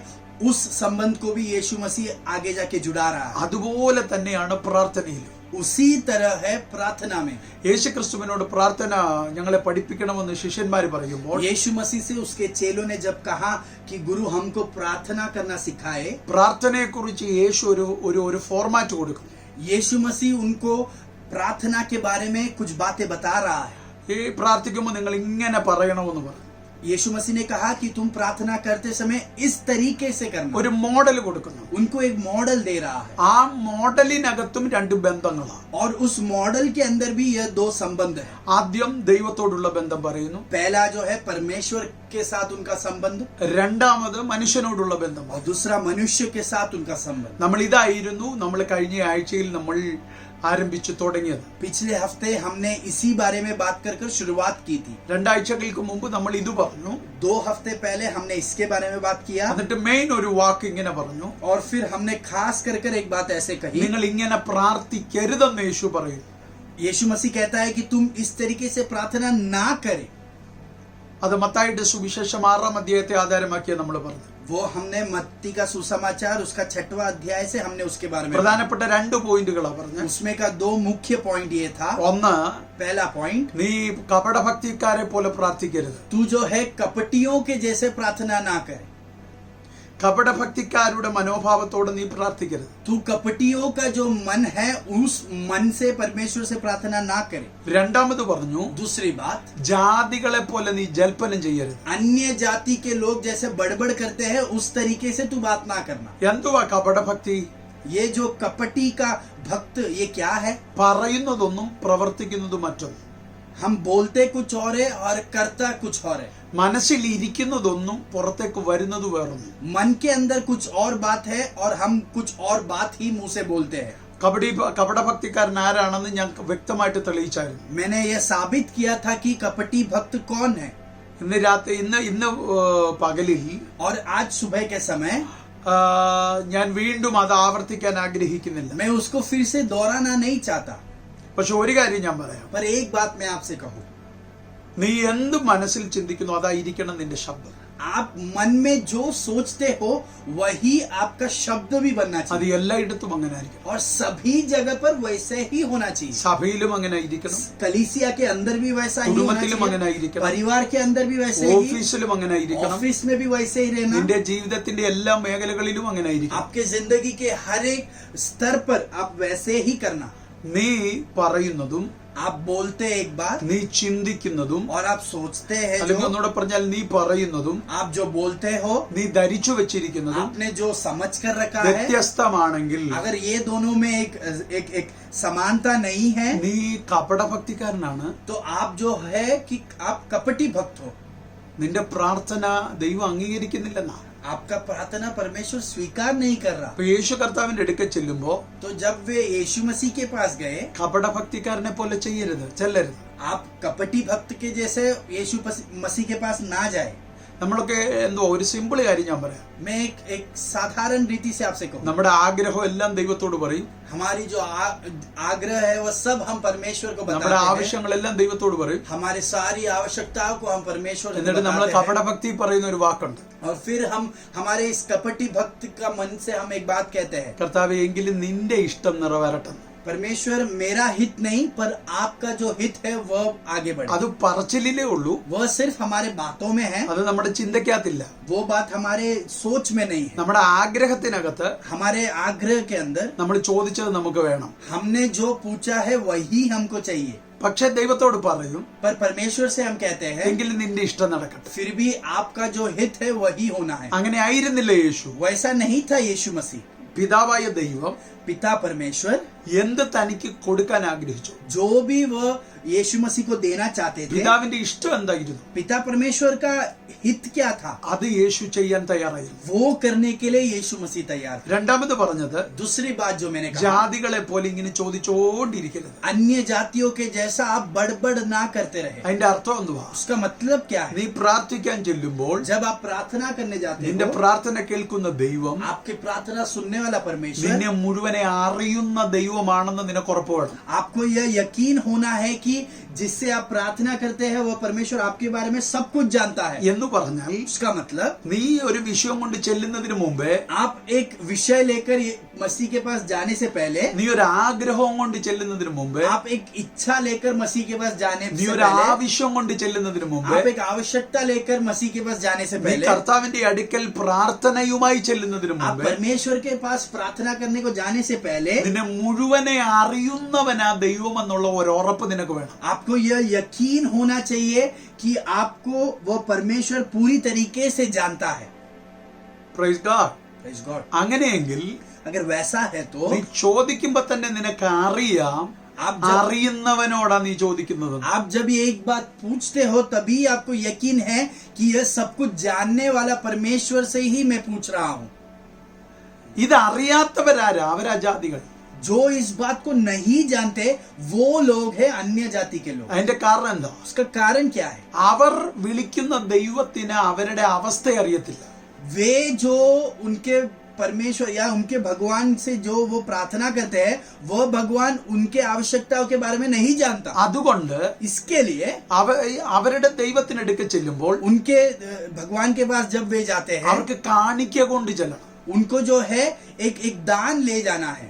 उस संबंध को भी यीशु मसीह आगे जाके जुड़ा रहा है. അതുപോലെ തന്നെയാണ് പ്രാർത്ഥനയിലും. उसी तरह है प्रार्थना में. യേശുക്രിസ്തുവിനോട് പ്രാർത്ഥന ഞങ്ങളെ പഠിപ്പിക്കണമെന്ന് ശിഷ്യന്മാര് പറയുമ്പോൾ यीशु मसीह से उसके चेलों ने जब कहा कि गुरु हमको प्रार्थना करना सिखाए, പ്രാർത്ഥനയെക്കുറിച്ച് യേശു ഒരു ഫോർമാറ്റ് കൊടുക്കും. यीशु मसीह उनको प्रार्थना के बारे में कुछ बातें बता रहा है. ഈ പ്രാർത്ഥിക്കുമ്പോൾ നിങ്ങൾ ഇങ്ങനെ പറയണമെന്ന് പറഞ്ഞു. यीशु मसीह ने कहा कि तुम प्रार्थना करते समय इस तरीके से करना. ഒരു മോഡൽ കൊടുക്കുന്നു. उनको एक मॉडल दे रहा है. ആ മോഡലിനകത്തും രണ്ട് ബന്ധങ്ങളാണ്. और उस मॉडल के अंदर भी यह दो संबंध है. ആദ്യം ദൈവത്തോടുള്ള ബന്ധം പറയുന്നു. पहला जो है परमेश्वर के साथ उनका संबंध, രണ്ടാമത് മനുഷ്യനോടുള്ള ബന്ധം. और दूसरा मनुष्य के साथ उनका संबंध. നമ്മൾ കഴിഞ്ഞ ആഴ്ചയിൽ നമ്മൾ ആരംഭിച്ചു തുടങ്ങിയത്. पिछले हफ्ते हमने इसी बारे में बात कर शुरुआत की थी. രണ്ടാഴ്ചകൾക്ക് മുമ്പ് നമ്മൾ ഇത് പറഞ്ഞു. 2 हफ्ते पहले हमने इसके बारे में बात किया. എന്നിട്ട് മെയിൻ ഒരു വാക്ക് ഇങ്ങനെ പറഞ്ഞു. और फिर हमने खास कर एक बात ऐसे कही. നിങ്ങൾ ഇങ്ങനെ പ്രാർത്ഥിക്കരുതെന്ന് യേശു പറയും. यीशु मसीह कहता है कि तुम इस तरीके से प्रार्थना ना करें. അത് മത്തായിയുടെ സുവിശേഷം 6-ാം അധ്യായത്തെ ആധാരമാക്കിയ നമ്മൾ പറഞ്ഞു. वो हमने मत्ती का सुसमाचार उसका 6वां अध्याय से हमने उसके बारे में പ്രധാനപ്പെട്ട 2 പോയിന്റുകളാണ് പറഞ്ഞത്. उसमें का 2 मुख्य पॉइंट ये था. ഒന്ന്, पहला पॉइंट, നീ കപടഭക്തിക്കാരെ പോലെ പ്രാർത്ഥിക്കരുത്. तू जो है कपटियों के जैसे प्रार्थना ना करे. കപടഭക്തിക്കാരുടെ മനോഭാവത്തോടെ നീ പ്രാർത്ഥിക്കരുത്. तू कपटियों का जो मन है उस मन से परमेश्वर से प्रार्थना ना करे. രണ്ടാമത് പറഞ്ഞു, दूसरी बात, ജാതികളെ പോലെ നീ ജൽപ്പനം ചെയ്യരുത്. अन्य जाति के लोग जैसे बड़बड़ करते हैं उस तरीके से तू बात ना करना. എന്തുവാ കപടഭക്തി? ये जो कपटी का भक्त ये क्या है? പറയുന്നതൊന്നും പ്രവർത്തിക്കുന്നത് മറ്റൊന്നും. हम बोलते कुछ और है और करता कुछ और है. മനസ്സിൽ ഇരിക്കുന്നതൊന്നും പുറത്തേക്ക് വരുന്നത് വേറൊന്നും. मन के अंदर कुछ और बात है और हम कुछ और बात ही मुंह से बोलते हैं. കപടഭക്തിക്കാരൻ ആരാണെന്ന് ഞാൻ വ്യക്തമായിട്ട് തെളിയിച്ചായിരുന്നു. मैंने यह साबित किया था कि कपटी भक्त कौन है. ഇന്ന് പകലിൽ और आज सुबह के समय ഞാൻ വീണ്ടും അത് ആവർത്തിക്കാൻ ആഗ്രഹിക്കുന്നില്ല. मैं उसको फिर से दोहराना नहीं चाहता. പക്ഷെ ഒരു കാര്യം ഞാൻ പറയാം. पर एक बात मैं आपसे कहूं, നീ എന്ത് മനസ്സിൽ ചിന്തിക്കുന്നു അതായിരിക്കണം നിന്റെ ശബ്ദം. आप मन में जो सोचते हो वही आपका शब्द भी बनना അത് चाहिए. എല്ലായിടത്തും അങ്ങനെ ആയിരിക്കണം. और सभी जगह पर वैसे ही होना चाहिए. സഭയിലും അങ്ങനെ ആയിരിക്കണം, कलीसिया के अंदर भी वैसा ही होना കുടുംബത്തിലും അങ്ങനെ चाहिए. ആയിരിക്കണം, परिवार के अंदर भी वैसे ही, ഓഫീസിലും അങ്ങനെ ആയിരിക്കണം, ऑफिस में भी वैसे ही रहना. നിന്റെ ജീവിതത്തിന്റെ എല്ലാ മേഖലകളിലും അങ്ങനെ ആയിരിക്കണം. आपके जिंदगी के हर एक स्तर पर आप वैसे ही करना. നീ പറയുന്നതും आप बोलते एक बात നീ ചിന്തിക്കുന്നതും, और आप सोचते हैं അല്ലെങ്കിൽ जो, ഒന്നുകൂടെ പറഞ്ഞാൽ നീ പറയുന്നതും आप जो बोलते हो, നീ ധരിച്ചു വെച്ചിരിക്കുന്നതും आपने जो समझ कर रखा है, വ്യത്യസ്തമാണെങ്കിൽ अगर ये दोनों में एक समानता नहीं है നീ കപടഭക്തിക്കാരനാണ്. तो आप जो है कि आप कपटी भक्त हो. നിന്റെ പ്രാർത്ഥന ദൈവം അംഗീകരിക്കുന്നില്ലെന്നാ. आपका प्रार्थना परमेश्वर स्वीकार नहीं कर रहा. അപ്പൊ യേശു കർത്താവിന്റെ അടുക്കൽ ചെല്ലുമ്പോ तो जब वे यीशु मसीह के पास गए, കപടഭക്തിക്കാരനെ പോലെ ചെല്ലരുത്. आप कपटी भक्त के जैसे यीशु मसीह के पास ना जाए. നമ്മളൊക്കെ എന്തോ ഒരു സിമ്പിൾ കാര്യം ഞാൻ പറയാം. मैं एक साधारण रीति से आपसे कहूँ, നമ്മുടെ ആഗ്രഹം എല്ലാം ദൈവത്തോട് പറയും. हमारी जो आग्रह है वह सब हम परमेश्वर को നമ്മുടെ बताते हैं. ആവശ്യങ്ങളെല്ലാം ദൈവത്തോട് പറയും. हमारी सारी आवश्यकताओं को हम परमेश्वर को എന്നിട്ട് നമ്മൾ बताते हैं. കപടഭക്തി പറയുന്ന ഒരു വാക്കുണ്ട്. और फिर हम हमारे इस कपटी भक्त का मन से हम एक बात कहते हैं, കർത്താവേ എങ്കിലും നിന്റെ ഇഷ്ടം നിറവേറട്ടെ. परमेश्वर मेरा हित नहीं पर आपका जो हित है वह आगे बढ़े. അത് പറച്ചിലേ ഉള്ളൂ, वह सिर्फ हमारे बातों में है, അത് നമ്മുടെ ചിന്തയ്ക്കകത്തില്ല. वो बात हमारे सोच में नहीं है. നമ്മുടെ ആഗ്രഹത്തിനകത്ത് हमारे आग्रह के अंदर നമ്മൾ ചോദിച്ചത് നമുക്ക് വേണം. हमने जो पूछा है वही हमको चाहिए. പക്ഷെ ദൈവത്തോട് പറയും, पर परमेश्वर से हम कहते हैं എങ്കിലും നിന്റെ ഇഷ്ടം നടക്കട്ടെ. फिर भी आपका जो हित है वही होना है. അങ്ങനെ ആയിരുന്നില്ല യേശു. वैसा नहीं था यीशु मसीह. പിതാവായ ദൈവം पिता परमेश्वर എന്ത് തനിക്ക് കൊടുക്കാൻ ആഗ്രഹിച്ചു, जो भी वह यीशु मसीह को देना चाहते थे, പിതാവിന്റെ ഇഷ്ടം എന്തായിരുന്നു, पिता परमेश्वर का हित क्या था, അത് യേശു ചെയ്യാൻ തയ്യാറായിരുന്നു. वो करने के लिए यीशु मसीह तैयार था. രണ്ടാമത് പറഞ്ഞത്, दूसरी बात जो मैंने कहा, ജാതികളെ പോലെ ഇങ്ങനെ ചോദിച്ചോണ്ടിരിക്കരുത്. अन्य जातियों के जैसा आप बड़बड़ ना करते रहे. അതിന്റെ അർത്ഥം എന്തുവാ? उसका मतलब क्या है? നീ പ്രാർത്ഥിക്കാൻ ചെല്ലുമ്പോൾ जब आप प्रार्थना करने जाते നിന്റെ हो, പ്രാർത്ഥന കേൾക്കുന്ന ദൈവം आपकी प्रार्थना सुनने वाला परमेश्वर നിന്നെ മുഴുവനെ അറിയുന്ന ദൈവമാണെന്ന് നിനക്ക് ഉറപ്പ് വേണം. आपको यह यकीन होना है कि जिससे आप प्रार्थना करते हैं वह परमेश्वर आपके बारे में सब कुछ जानता है. എന്ന് പറഞ്ഞാൽ उसका मतलब നീ ഒരു വിഷയം കൊണ്ട് ചെല്ലുന്നതിന് മുമ്പേ, आप एक विषय लेकर मसीह के पास जाने से पहले, നീ ഒരു ആഗ്രഹം കൊണ്ട് ചെല്ലുന്നതിന് മുമ്പേ, आप एक इच्छा लेकर मसीह के पास जाने നീ से ഒരു पहले, ആവശ്യം കൊണ്ട് ചെല്ലുന്നതിന് മുമ്പേ, आप एक आवश्यकता लेकर मसीह के पास जाने से നീ पहले, കർത്താവിന്റെ അടുക്കൽ പ്രാർത്ഥനയുമായി ചെല്ലുന്നതിന് आप മുമ്പേ, परमेश्वर के पास प्रार्थना करने को जाने से पहले നിന്നെ മുഴുവനെ അറിയുന്നവനാ ദൈവം എന്നുള്ള ഒരു ഉറപ്പ് നിനക്ക് വേണം. आपको यह यकीन होना चाहिए कि आपको वह परमेश्वर पूरी तरीके से जानता है. Praise God. Praise God. അങ്ങനെയെങ്കിൽ अगर वैसा है तो നീ ചോദിക്കുമ്പോ തന്നെ നിനക്ക് അറിയാം അറിയുന്നവനോടാ നീ ചോദിക്കുന്നത്. आप जब ये एक बात पूछते हो तभी आपको यकीन है कि यह सब कुछ जानने वाला परमेश्वर से ही मैं पूछ रहा हूँ. ഇത് അറിയാത്തവരാരാ? അവരാ ജാതികൾ. जो इस बात को नहीं जानते वो लोग हैं अन्य जाति के लोग। അതിന്റെ കാരണം എന്താ? उसका कारण क्या है? അവർ വിളിക്കുന്ന ദൈവത്തിന് അവരുടെ അവസ്ഥ അറിയത്തില്ല. वे जो उनके परमेश्वर या उनके भगवान से जो वो प्रार्थना करते हैं वह भगवान उनके आवश्यकताओं के बारे में नहीं जानता। അതുകൊണ്ട് इसके लिए അവരുടെ ദൈവത്തിനടുക്ക് ചെല്ലുമ്പോൾ उनके भगवान के पास जब वे जाते हैं അവർക്ക് കാണിക്ക കൊണ്ട് ചെല്ലണം. उनको जो है एक दान ले जाना है।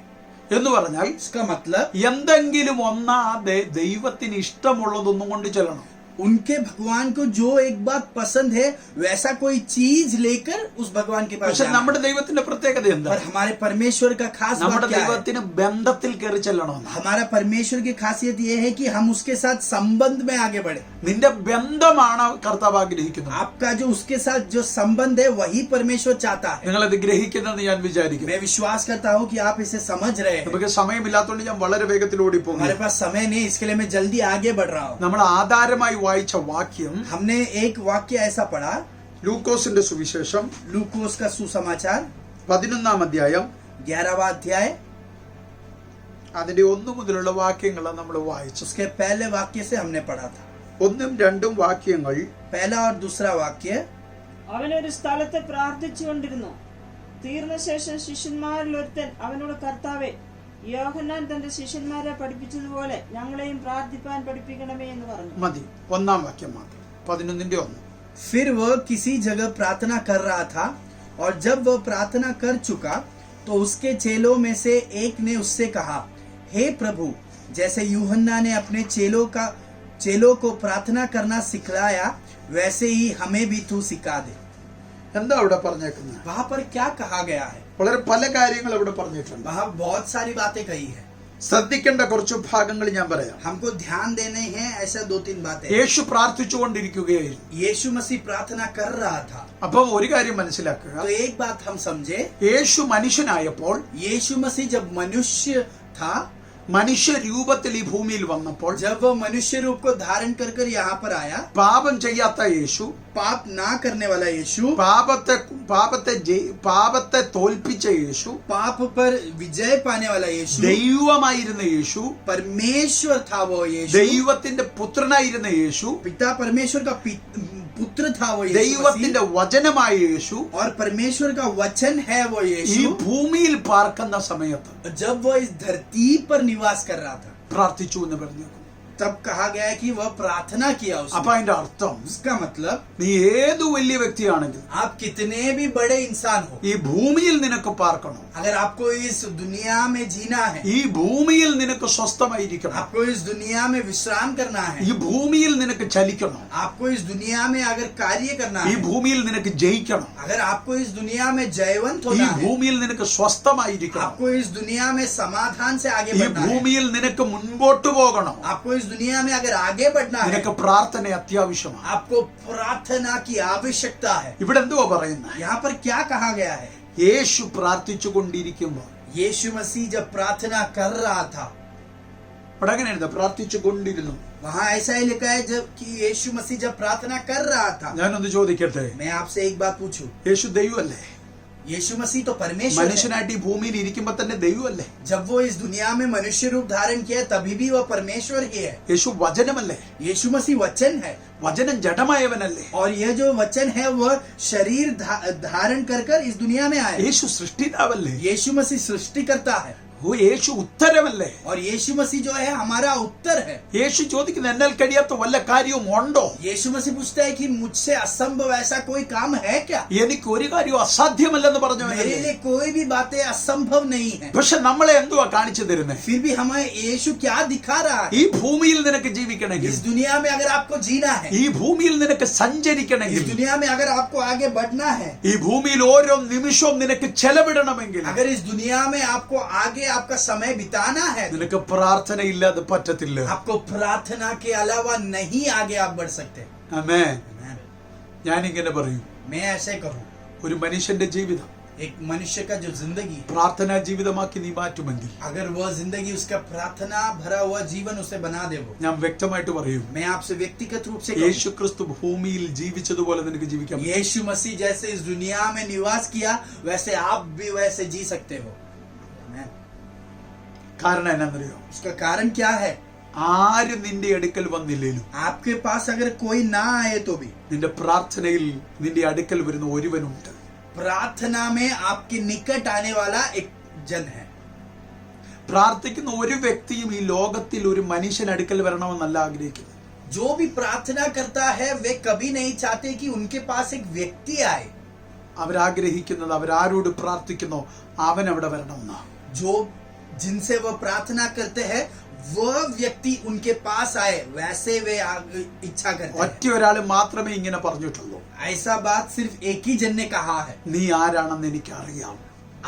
എന്ന് പറഞ്ഞാൽ इसका मतलब എന്തെങ്കിലും ഒന്നാ ദൈവത്തിന് ഇഷ്ടമുള്ളതൊന്നും കൊണ്ട് ചെല്ലണം. उनके भगवान को जो एक बात पसंद है वैसा कोई चीज लेकर उस भगवान के पास പക്ഷെ जाना നമ്മുടെ है। ദൈവത്തിന്റെ പ്രത്യേകത എന്താ? और हमारे परमेश्वर का खास നമ്മുടെ बात क्या है? ദൈവത്തിന് ബന്ധത്തിൽ കയറി ചെല്ലണം. हमारा परमेश्वर की खासियत यह है कि हम उसके साथ संबंध में आगे बढ़े। നിന്റെ ബന്ധമാണ് കർത്താവ് ആഗ്രഹിക്കുന്നത്. आपका जो उसके साथ जो संबंध है वही परमेश्वर चाहता है। നിങ്ങളത് ഗ്രഹിക്കുന്നെന്ന് ഞാൻ വിചാരിക്കുന്നു. मैं विश्वास करता हूँ कि आप इसे समझ रहे हैं। നമുക്ക് സമയമില്ലാത്തതുകൊണ്ട് ഞാൻ വളരെ വേഗത്തിൽ ഓടിപ്പോകും. हमारे पास समय नहीं, इसके लिए मैं जल्दी आगे बढ़ रहा हूँ। നമ്മൾ ആധാരമായി വായിച്ച വാക്യം हमने एक वाक्य ऐसा पढ़ा, ലൂക്കോസിന്റെ സുവിശേഷം लूकोस का सुसमाचार 11-ാം അധ്യായം 11वां अध्याय അതിന്റെ 1 മുതലുള്ള വാക്യങ്ങളാണ് നമ്മൾ വായിച്ചത്. उसके पहले वाक्य से हमने पढ़ा था। 1ഉം 2ഉം വാക്യങ്ങൾ पहला और दूसरा वाक्य, അവനൊരു സ്ഥലത്ത് പ്രാർത്ഥിച്ചുകൊണ്ടിരുന്നു. തീർന്ന ശേഷം ശിഷ്യന്മാരിൽ ഒരുത്തൻ അവനോട്, കർത്താവേ, യോഹന്നാൻ തന്റെ ശിഷ്യന്മാരെ പഠിപ്പിച്ചതുപോലെ ഞങ്ങളെയും പ്രാർത്ഥിപ്പാൻ പഠിപ്പിക്കണമേ എന്ന് പറഞ്ഞു. മതി, 1ആം വാക്യം മാത്രം. 11-ന്റെ 1. फिर वह किसी जगह प्रार्थना कर रहा था और जब वह प्रार्थना कर चुका तो उसके चेलों में से एक ने उससे कहा, हे प्रभु, जैसे यूहन्ना ने अपने चेलों को प्रार्थना करना सिखलाया वैसे ही हमें भी तू सिखा दे। എന്താ അവിടെ പറഞ്ഞേക്കുന്നത്? वहाँ पर क्या कहा गया है? വളരെ പല കാര്യങ്ങൾ അവിടെ പറഞ്ഞിട്ടുണ്ട്. वहाँ बहुत सारी बातें कही है। ശ്രദ്ധിക്കേണ്ട കുറച്ച് ഭാഗങ്ങൾ ഞാൻ പറയാം. हमको ध्यान देने हैं ऐसा 2-3 बातें। യേശു പ്രാർത്ഥിച്ചുകൊണ്ടിരിക്കുകയായിരുന്നു. यीशु मसीह प्रार्थना कर रहा था। അപ്പം ഒരു കാര്യം മനസ്സിലാക്കുക, तो एक बात हम समझे, യേശു മനുഷ്യനായപ്പോൾ, यीशु मसीह जब मनुष्य था, മനുഷ്യ രൂപത്തിൽ ഈ ഭൂമിയിൽ വന്നപ്പോൾ, जब वह मनुष्य रूप को धारण कर कर यहाँ पर आया, പാപം ചെയ്യാത്ത യേശു, पाप ना करने वाला यीशु, പാപത്തെ തോൽപ്പിച്ച യേശു, पाप पर विजय पाने वाला यीशु, ദൈവമായിരുന്ന യേശു, परमेश्वर था वो यीशु, ദൈവത്തിന്റെ പുത്രനായിരുന്ന യേശു, पिता परमेश्वर का पुत्र था वो यीशु ദൈവത്തിന്റെ വചനമായ യേശു, और परमेश्वर का वचन है वो ഈ यीशु, ഭൂമിയിൽ പാർക്കുന്ന സമയത്ത് जब वो इस धरती पर निवास कर रहा था പ്രാർത്ഥിച്ചു എന്ന് പറഞ്ഞു. तब कहा गया है कि वह प्रार्थना किया उसने। അപ്പൊ അതിന്റെ അർത്ഥം, इसका मतलब നീ ഏതു വലിയ വ്യക്തിയാണെങ്കിലും आप कितने भी बड़े इंसान हो, ഈ ഭൂമിയിൽ നിനക്ക് പാർക്കണം, अगर आपको इस दुनिया में जीना है, ഈ ഭൂമിയിൽ നിനക്ക് സ്വസ്ഥമായിരിക്കണം, आपको इस दुनिया में विश्राम करना है, ഈ ഭൂമിയിൽ നിനക്ക് ചലിക്കണം, आपको इस दुनिया में अगर कार्य करना ഈ है, ഭൂമിയിൽ നിനക്ക് ജയിക്കണം, अगर आपको इस दुनिया में जयवंत ഈ होना है, ഭൂമിയിൽ നിനക്ക് സ്വസ്ഥമായിരിക്കണം, आपको इस दुनिया में समाधान से आगे ഈ बढ़ना है, ഭൂമിയിൽ നിനക്ക് മുൻപോട്ട് പോകണം, आपको इस दुनिया में अगर आगे बढ़ना है, നിനക്ക് പ്രാർത്ഥന അത്യാവശ്യമാണ്. आपको प्रार्थना की आवश्यकता है। ഇവിടെ എന്തുവാ പറയുന്നത്? यहाँ पर क्या कहा गया है? യേശു പ്രാർത്ഥിച്ചു കൊണ്ടിരിക്കുമ്പോൾ, यीशु मसीह जब प्रार्थना कर रहा था, അവിടെ അങ്ങനെയായിരുന്നു, പ്രാർത്ഥിച്ചു കൊണ്ടിരുന്നു. वहाँ ऐसा ही लिखा है जब कि यीशु मसीह जब प्रार्थना कर रहा था। ഞാനൊന്ന് ചോദിക്കട്ടെ, मैं आपसे एक बात पूछूं, യേശു ദൈവമല്ലേ? यीशु मसीह तो परमेश्वर है। മനുഷ്യനായിട്ട് ഈ ഭൂമിയിൽ ഇരിക്കുമ്പോ തന്നെ ദൈവമല്ലേ? जब वो इस दुनिया में मनुष्य रूप धारण किया तभी भी वो परमेश्वर ही है। യേശു വചനമല്ലേ? यीशु मसीह वचन है, വചനം ജഡമായവനല്ലേ? और यह जो वचन है वह शरीर धारण कर कर इस दुनिया में आया। യേശു സൃഷ്ടിതാവല്ലേ? यीशु मसीह सृष्टि करता है, യേശു ഉത്തരമല്ലേ? और यीशु मसीह जो है हमारा उत्तर है। യേശു ചോദിക്കുന്ന എന്നാൽ കഴിയാത്ത വല്ല കാര്യവും ഉണ്ടോ? यीशु मसीह पूछता है कि मुझसे असंभव ऐसा कोई काम है क्या? എനിക്ക് ഒരു കാര്യവും അസാധ്യമല്ലെന്ന് मेरे പറഞ്ഞവനല്ലേ? लिए कोई भी बातें असंभव नहीं है। പക്ഷെ നമ്മളെ എന്തുവാ കാണിച്ചു തരുന്നത്? फिर भी हमें यीशु क्या दिखा रहा है? ഈ ഭൂമിയിൽ നിനക്ക് ജീവിക്കണമെങ്കിൽ, इस दुनिया में अगर आपको जीना है, ഈ ഭൂമിയിൽ നിനക്ക് इस സഞ്ചരിക്കണമെങ്കിൽ, दुनिया में अगर आपको आगे बढ़ना है, ഈ ഭൂമിയിൽ ഓരോ നിമിഷവും നിനക്ക് ചെലവിടണമെങ്കിൽ, अगर इस दुनिया में आपको आगे आपका समय बिताना है, നിനക്ക് പ്രാർത്ഥന ഇല്ലാതെ പറ്റത്തില്ല. आपको प्रार्थना के अलावा नहीं आगे आप बढ़ सकते। ആമേൻ. ഞാനിങ്ങനെ പറയും, मैं ऐसे कहूँ, ഒരു മനുഷ്യന്റെ ജീവിതം एक मनुष्य का जो जिंदगी, പ്രാർത്ഥനാ ജീവിതമാക്കി നീ മാറ്റുമെങ്കിൽ, अगर वह जिंदगी उसका प्रार्थना भरा हुआ जीवन उसे बना दे, वो ഞാൻ വ്യക്തമായിട്ട് പറയും, मैं आपसे व्यक्तिगत रूप से യേശു ക്രിസ്തു ഭൂമിയിൽ ജീവിച്ചതുപോലെ നിനക്ക് ജീവിക്കാൻ പറ്റും. यीशु मसीह जैसे इस दुनिया में निवास किया वैसे आप भी वैसे जी सकते हो। കാരണം എന്നാന്നറിയോ? उसका कारण क्या है? ആരും നിന്റെ അടുക്കൽ വന്നില്ലേലും आपके पास अगर कोई ना आए तो भी നിന്റെ പ്രാർത്ഥനയിൽ നിന്റെ അടുക്കൽ വരുന്ന ഒരുവനുണ്ട്. प्रार्थना में आपके निकट आने वाला एक जन है. പ്രാർത്ഥിക്കുന്ന ഒരു വ്യക്തിയും ഈ ലോകത്തിൽ ഒരു മനുഷ്യൻ അടുക്കൽ വരണമെന്നല്ല ആഗ്രഹിക്കുന്നത്. जो भी प्रार्थना करता है वे कभी नहीं चाहते कि उनके पास एक व्यक्ति आए. അവരാഗ്രഹിക്കുന്നത് അവരാരോട് പ്രാർത്ഥിക്കുന്നോ അവൻ അവിടെ വരണമെന്നാ. जो जिनसे वो प्रार्थना करते हैं वह व्यक्ति उनके पास आए, वैसे वे इच्छा करते हैं. ഒറ്റ ഒരാൾ മാത്രമേ ഇങ്ങനെ പറഞ്ഞിട്ടുള്ളൂ. ऐसा बात सिर्फ एक ही जन ने कहा है. നീ ആരാണെന്ന് എനിക്കറിയാം.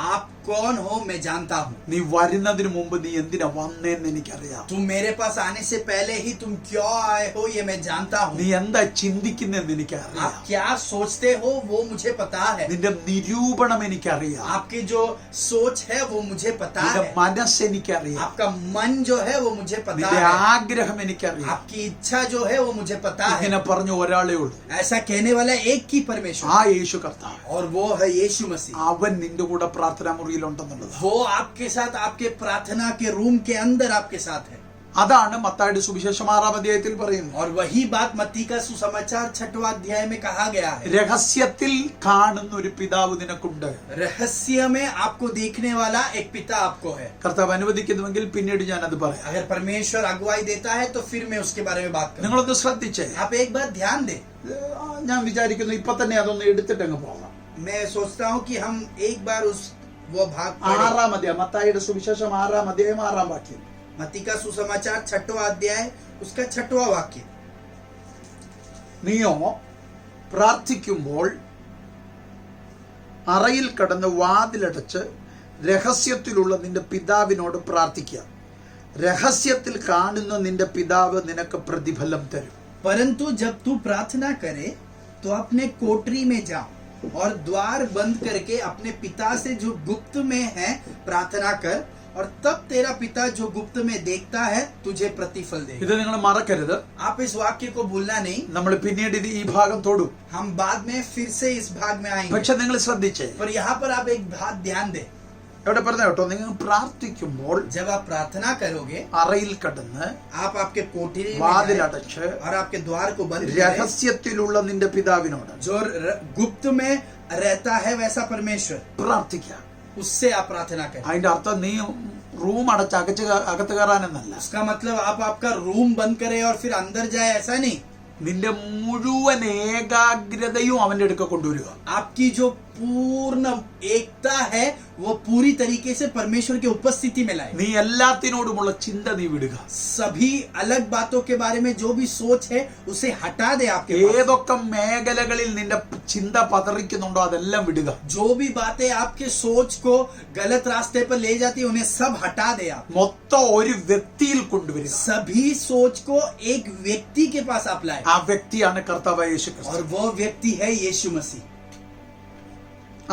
आप कौन हो मैं जानता हूँ. നീ വരുന്നതിന് മുമ്പ് നീ എന്തിനാ വന്നേന്ന് എനിക്കറിയാം. तुम मेरे पास आने से पहले ही तुम क्यों आए हो ये मैं जानता हूँ. നീ എന്താ ചിന്തിക്കുന്നെന്ന് എനിക്കറിയാം. आप क्या सोचते हो वो मुझे पता है. നിന്റെ നിരൂപണം എനിക്കറിയാം. आपकी जो सोच है वो मुझे पता നിന്റെ है. മനസ്സ് എനിക്കറിയാം. आपका मन जो है वो मुझे पता നിന്റെ है. ആഗ്രഹം എനിക്കറിയാം. आपकी इच्छा जो है वो मुझे पता है. ഇങ്ങനെ പറഞ്ഞ ഒരാളേ ഉള്ളൂ. ऐसा कहने वाला एक ही परमेश्वर ആ യേശു കർത്താവ്. और वो है यीशु मसीह. അവൻ നിന്റെ കൂടെ പ്രാർത്ഥനാ മുറിയിലുണ്ടെന്നുള്ളത്. वो आपके साथ आपके प्रार्थना के रूम के अंदर आपके साथ है. അതാണ് മത്തായിയുടെ സുവിശേഷം 6-ാം അധ്യായത്തിൽ പറയുന്നത്. और वही बात मत्ती का सुसमाचार 6वां अध्याय में कहा गया है. രഹസ്യത്തിൽ കാണുന്ന ഒരു പിതാവ് നിനക്കുണ്ട്. रहस्य में आपको देखने वाला एक पिता आपको है. കർത്താവ് അനുവദിക്കുന്നുവെങ്കിൽ പിന്നീട് ഞാൻ അത് പറയാം. अगर परमेश्वर अगुवाई देता है तो फिर मैं उसके बारे में बात करूं. നിങ്ങളൊന്ന് ശ്രദ്ധിച്ചേ. आप एक बार ध्यान दें. ഞാൻ വിചാരിക്കുന്നു ഇപ്പൊ തന്നെ അതൊന്ന് എടുത്തിട്ട് അങ്ങ് പോകാം. मैं सोचता हूं कि हम एक बार वो भाग पढ़ें. 6-ാം അധ്യായം മത്തായിയുടെ സുവിശേഷം 6-ാം അധ്യായം 6-ാം വാക്യം. मत्ती का सुसमाचार 6वां अध्याय उसका 6वां वाक्य. നീയോ പ്രാർത്ഥിക്കുമ്പോൾ അറയിൽ കടന്ന് വാതിലടച്ച് രഹസ്യത്തിലുള്ള നിന്റെ പിതാവിനോട് പ്രാർത്ഥിക്കുക. രഹസ്യത്തിൽ കാണുന്ന നിന്റെ പിതാവ് നിനക്ക് പ്രതിഫലം തരും. परंतु जब तू प्रार्थना करे तो अपने कोठरी में जा और द्वार बंद करके अपने पिता से जो गुप्त में है प्रार्थना कर, और तब तेरा पिता जो गुप्त में देखता है तुझे प्रतिफल देगा. ഇത് നിങ്ങൾ മറക്കരുത്. आप इस वाक्य को भूलना नहीं. നമ്മൾ പിന്നീട് ഇത് ഈ ഭാഗം തൊടും. हम बाद में फिर से इस भाग में आएंगे. പക്ഷെ നിങ്ങൾ ശ്രദ്ധിച്ചേ. पर यहाँ पर आप एक बात ध्यान दें. ഇവിടെ പറഞ്ഞ കേട്ടോ, നിങ്ങൾ പ്രാർത്ഥിക്കുമ്പോൾ जब आप प्रार्थना करोगे അറയിൽ കടന്ന് आप आपके कोठरी में जाएं വാതിലടച്ച് और आपके द्वार को बंद करें. രഹസ്യത്തിലുള്ള നിന്റെ പിതാവിനോട് जो गुप्त में रहता है वैसा परमेश्वर, പ്രാർത്ഥിക്കുക. उससे आप प्रार्थना करें. അതിന്റെ അർത്ഥം നീ റൂം അടച്ച് അകത്ത് കയറാനെന്നല്ല. उसका मतलब आप आपका रूम बंद करें और फिर अंदर जाए, ऐसा नहीं. നിന്റെ മുഴുവൻ ഏകാഗ്രതയും അവന്റെ അടുക്ക കൊണ്ടുവരിക. आपकी जो पूर्ण एकता है वो पूरी तरीके से परमेश्वर की उपस्थिति में लाए. നീ എല്ലാത്തിനോടുമുള്ള ചിന്ത നീ വിടുക. सभी अलग बातों के बारे में जो भी सोच है उसे हटा दे आपके पास. ഏതൊക്കെ മേഖലകളിൽ നിന്റെ ചിന്ത പതറിക്കുന്നുണ്ടോ അതെല്ലാം വിടുക. जो भी बातें आपके सोच को गलत रास्ते पर ले जाती है उन्हें सब हटा दे आप. മൊത്തം ഒരു വ്യക്തിയിൽ കൊണ്ടുവരിക. सभी सोच को एक व्यक्ति के पास आप लाए ആ വ്യക്തിയാണ് കർത്താവായ യേശു ക്രിസ്തു. और वो व्यक्ति है यीशु मसीह.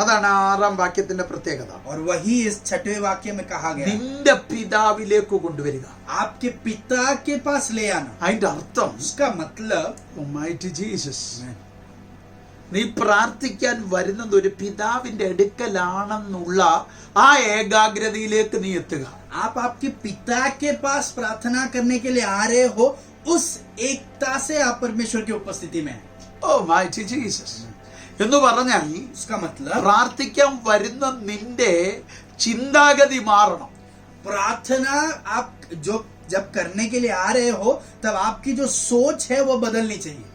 അതാണ് 6-ാം വാക്യത്തിന്റെ പ്രത്യേകത. और वही इस 6वें वाक्य में कहा गया, നിന്റെ പിതാവിലേക്ക് കൊണ്ടുവരിക. आपके पिता के पास ले आना. അതിന്റെ അർത്ഥം उसका मतलब Almighty Jesus, നീ പ്രാർത്ഥിക്കാൻ വരുന്നത് ഒരു പിതാവിന്റെ അടുക്കലാണെന്നുള്ള ആ ഏകാഗ്രതയിലേക്ക് നീ എത്തുക. आप आपके पिता के पास प्रार्थना करने के लिए आ रहे हो, उस एकता से आप परमेश्वर की उपस्थिति में हैं. Almighty Jesus എന്ന് പറഞ്ഞാൽ उसका मतलब പ്രാർത്ഥിക്കാൻ വരുന്ന നിന്റെ ചിന്താഗതി മാറണം. प्रार्थना आप जो जब करने के लिए आ रहे हो तब आपकी जो सोच है वो बदलनी चाहिए.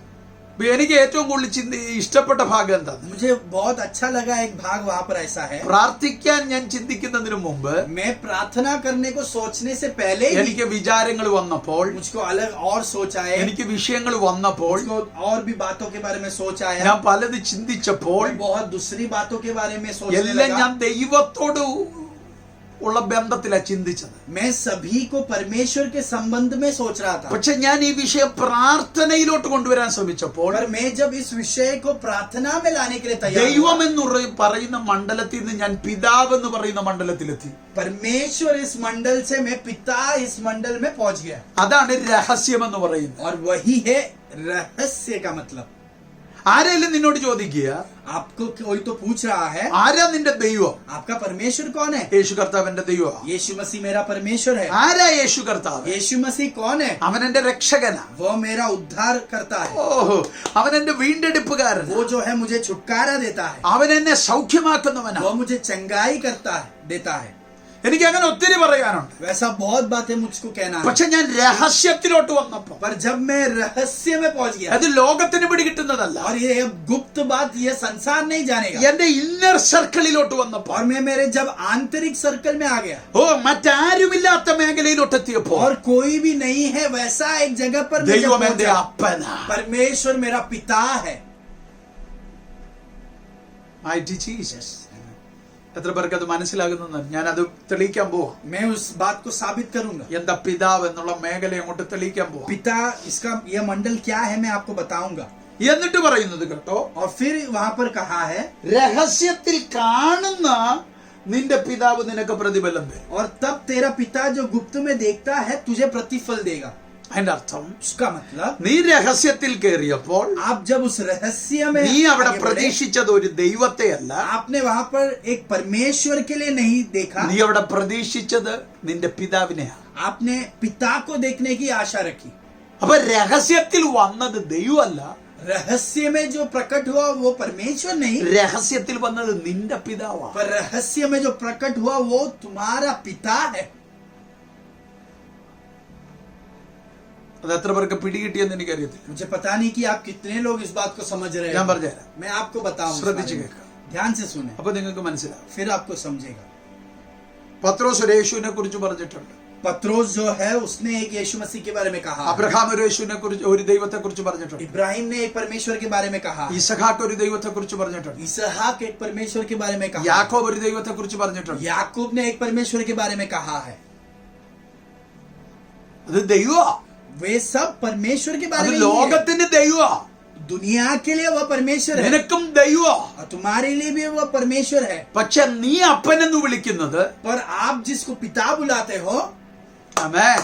എനിക്ക് ഏറ്റവും കൂടുതൽ ഇഷ്ടപ്പെട്ട ഭാഗം എന്താണ്? मुझे बहुत अच्छा लगा एक भाग वहां पर ऐसा है. പ്രാർത്ഥിക്കാൻ ഞാൻ ചിന്തിക്കുന്നതിന് മുമ്പ് मैं प्रार्थना करने को सोचने से पहले ही എനിക്ക് വിചാരങ്ങൾ വന്നപ്പോൾ, मुझको अलग और सोच आए, എനിക്ക് വിഷയങ്ങൾ വന്നപ്പോൾ, मुझको और भी बातों के बारे में सोच आया, ഞാൻ പലത് ചിന്തിച്ചപ്പോൾ मैं बहुत दूसरी बातों के बारे में सोचने എല്ലാം लगा. ഞാൻ ദൈവത്തോട് ഉള്ള ബന്ധത്തിലാണ് ചിന്തിച്ചത്. मैं सभी को परमेश्वर के संबंध में सोच रहा था. പക്ഷെ ഞാൻ ഈ വിഷയം പ്രാർത്ഥനയിലോട്ട് കൊണ്ടുവരാൻ ശ്രമിച്ചപ്പോൾ पर मैं जब इस विषय को प्रार्थना में लाने के लिए तैयार ദൈവം हुआ, എന്ന് പറയുന്ന മണ്ഡലത്തിൽ നിന്ന് ഞാൻ പിതാവ് എന്ന് പറയുന്ന മണ്ഡലത്തിലെത്തി. परमेश्वर इस मंडल से मैं पिता इस मंडल में पहुंच गया. അതാണ് രഹസ്യം എന്ന് പറയുന്നത്. और वही है रहस्य का मतलब. ആരെങ്കിലും നിന്നോട് ചോദിക്കുക, आपको कोई तो पूछ रहा है ആരാ നിന്റെ ദൈവം? आपका परमेश्वर कौन है? യേശു കർത്താവ് എന്റെ ദൈവം. यीशु मसीह मेरा परमेश्वर है. ആരാ യേശു കർത്താവ്? यीशु मसीह कौन है? അവൻ എന്റെ രക്ഷകനാ. वो मेरा उद्धार करता है. ഓഹോ, അവൻ എന്റെ വീണ്ടെടുപ്പുകാരൻ. वो जो है मुझे छुटकारा देता है. അവൻ എന്നെ സൗഖ്യമാക്കുന്നവനാ. वो मुझे चंगाई देता है. എനിക്ക് അങ്ങനെ ഒത്തിരി പറയാനുണ്ട്. वैसा बहुत बातें मुझको कहना है. പക്ഷെ ഞാൻ രഹസ്യത്തിലോട്ട് വന്നപ്പോ, पर जब मैं रहस्य में पहुंच गया, അത് ലോകത്തിന് പിടികിട്ടുന്നതല്ല, और ये अब गुप्त बात ये संसार नहीं जानेगा, എന്റെ ഇന്നർ സർക്കിളിലോട്ട് വന്നപ്പോ, और मैं मेरे जब आंतरिक सर्कल में आ गया, ഓ മറ്റാരുമില്ലാത്ത മേഖലയിലോട്ട് എത്തിയപ്പോ, और कोई भी नहीं है वैसा एक जगह पर मैं जब ദൈവം എന്റെ पहुंचा, അപ്പനാ. परमेश्वर मेरा पिता है. Mighty Jesus. എത്ര പേർക്ക് അത് മനസ്സിലാകുന്നു? ഞാൻ അത് തെളിയിക്കാൻ പോവാ. मैं उस बात को साबित करूंगा. എന്താ പിതാവ് എന്നുള്ള മേഖല അങ്ങോട്ട് തെളിയിക്കാൻ പോവാ. पिता इसका यह मंडल क्या है मैं आपको बताऊंगा. എന്നിട്ട് പറയുന്നത് കേട്ടോ, और फिर वहां पर कहा है, രഹസ്യത്തിൽ കാണുന്ന നിന്റെ പിതാവ് നിനക്ക് പ്രതിഫലം തരും. और तब तेरा पिता जो गुप्त में देखता है तुझे प्रतिफल देगा. അതിന്റെ അർത്ഥം, उसका मतलब നീ രഹസ്യത്തിൽ കയറിയപ്പോൾ आप जब उस रहस्य में നീ അവിടെ आगे बढ़े, പ്രതീക്ഷിച്ചത് ഒരു ദൈവത്തെ അല്ല, आपने वहां पर एक परमेश्वर के लिए नहीं देखा, നീ അവിടെ പ്രതീക്ഷിച്ചത് നിന്റെ പിതാവിനെയാണ്. आपने पिता को देखने की आशा रखी. അപ്പൊ രഹസ്യത്തിൽ വന്നത് ദൈവമല്ല, रहस्य में जो प्रकट हुआ वो परमेश्वर नहीं, രഹസ്യത്തിൽ വന്നത് നിന്റെ പിതാവാണ്. पर रहस्य में जो प्रकट हुआ वो तुम्हारा पिता है. അത് എത്ര പേർക്ക് പിടികിട്ടിയെന്ന് എനിക്കറിയത്തില്ല. मुझे पता नहीं कि आप कितने लोग इस बात को समझ रहे ഞാൻ हैं. പറഞ്ഞുതരാം, मैं आपको बताऊं, ശ്രദ്ധിച്ച് കേൾക്കാം, ध्यान से सुने, അപ്പൊ നിങ്ങൾക്ക് മനസ്സിലാവും. फिर आपको समझेगा. പത്രോസ് ഒരു യേശുവിനെ കുറിച്ച് പറഞ്ഞിട്ടുണ്ട്, पत्रोस जो है उसने एक यीशु मसीह के बारे में कहा. അബ്രഹാം ഒരു യേശുവിനെ കുറിച്ച്, ഒരു ദൈവത്തെ കുറിച്ച് പറഞ്ഞിട്ടുണ്ട്, इब्राहिम ने एक परमेश्वर के बारे में कहा. ഇസഹാക്ക് ഒരു ദൈവത്തെ കുറിച്ച് പറഞ്ഞിട്ടുണ്ട്, इसहाक एक परमेश्वर के बारे में कहा. യാക്കോബ് ഒരു ദൈവത്തെ കുറിച്ച് പറഞ്ഞിട്ടുണ്ട്. याकूब ने एक परमेश्वर के बारे में कहा है. അത് ദൈവമാ, वे सब परमेश्वर के അത് बारे में ही है. ലോകത്തിന്റെ ദൈവമാ. दुनिया के लिए वह परमेश्वर है നിനക്കും ദൈവമാ. और तुम्हारे लिए भी वह परमेश्वर है. പക്ഷെ നീ അപ്പനെന്ന് വിളിക്കുന്നത്, पर आप जिसको पिता बुलाते हो, ആമേൻ,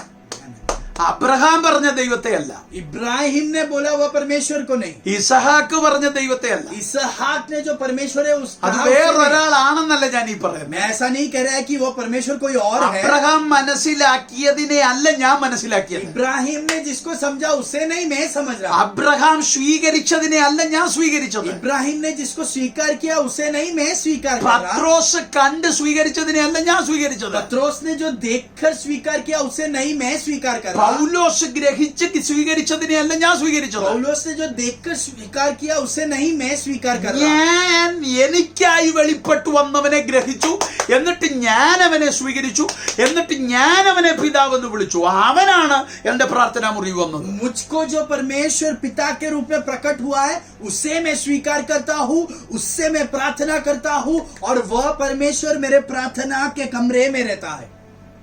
അബ്രഹാം പറഞ്ഞ ദൈവത്തെ അല്ല, इब्राहिम ने बोला वह परमेश्वर को नहीं, ഇസഹാക്ക് പറഞ്ഞ ദൈവത്തെ അല്ല, इसहाक ने जो परमेश्वर है उस അത് कहा उसे नहीं. വേറൊരാളാണെന്നല്ല ഞാൻ ഈ പറയുന്നത്. मैं ऐसा नहीं कह रहा है कि वो परमेश्वर कोई और है. അബ്രഹാം മനസ്സിലാക്കിയതിനെ അല്ല ഞാൻ മനസ്സിലാക്കിയത്, इब्राहिम ने जिसको समझा उसे नहीं मैं समझ रहा. അബ്രഹാം സ്വീകരിച്ചതിനെ അല്ല ഞാൻ സ്വീകരിച്ചത്, इब्राहिम ने जिसको स्वीकार किया उसे नहीं मैं स्वीकार कर रहा. പത്രോസ് കണ്ട് സ്വീകരിച്ചതിനെ അല്ല ഞാൻ സ്വീകരിച്ചത്, पत्रोस ने जो देखकर स्वीकार किया उसे नहीं मैं स्वीकार कर रहा. പൗലോസ് ഗ്രഹിച്ച് സ്വീകരിച്ചതിനെ അല്ല ഞാൻ സ്വീകരിച്ചത്, पौलुस ने जो देखकर स्वीकार किया उसे नहीं मैं स्वीकार कर रहा. ഞാൻ എനിക്കായി വെളിപ്പെട്ടു വന്നവനെ ഗ്രഹിച്ചു, എന്നിട്ട് ഞാൻ അവനെ സ്വീകരിച്ചു, എന്നിട്ട് ഞാൻ അവനെ പിതാവെന്ന് വിളിച്ചു. അവനാണ് എന്റെ പ്രാർത്ഥനാ മുറി വന്നത്. मुझको जो परमेश्वर पिता के रूप में प्रकट हुआ है उसे मैं स्वीकार करता हूँ, उससे मैं प्रार्थना करता हूँ, और वह परमेश्वर मेरे प्रार्थना के कमरे में रहता है.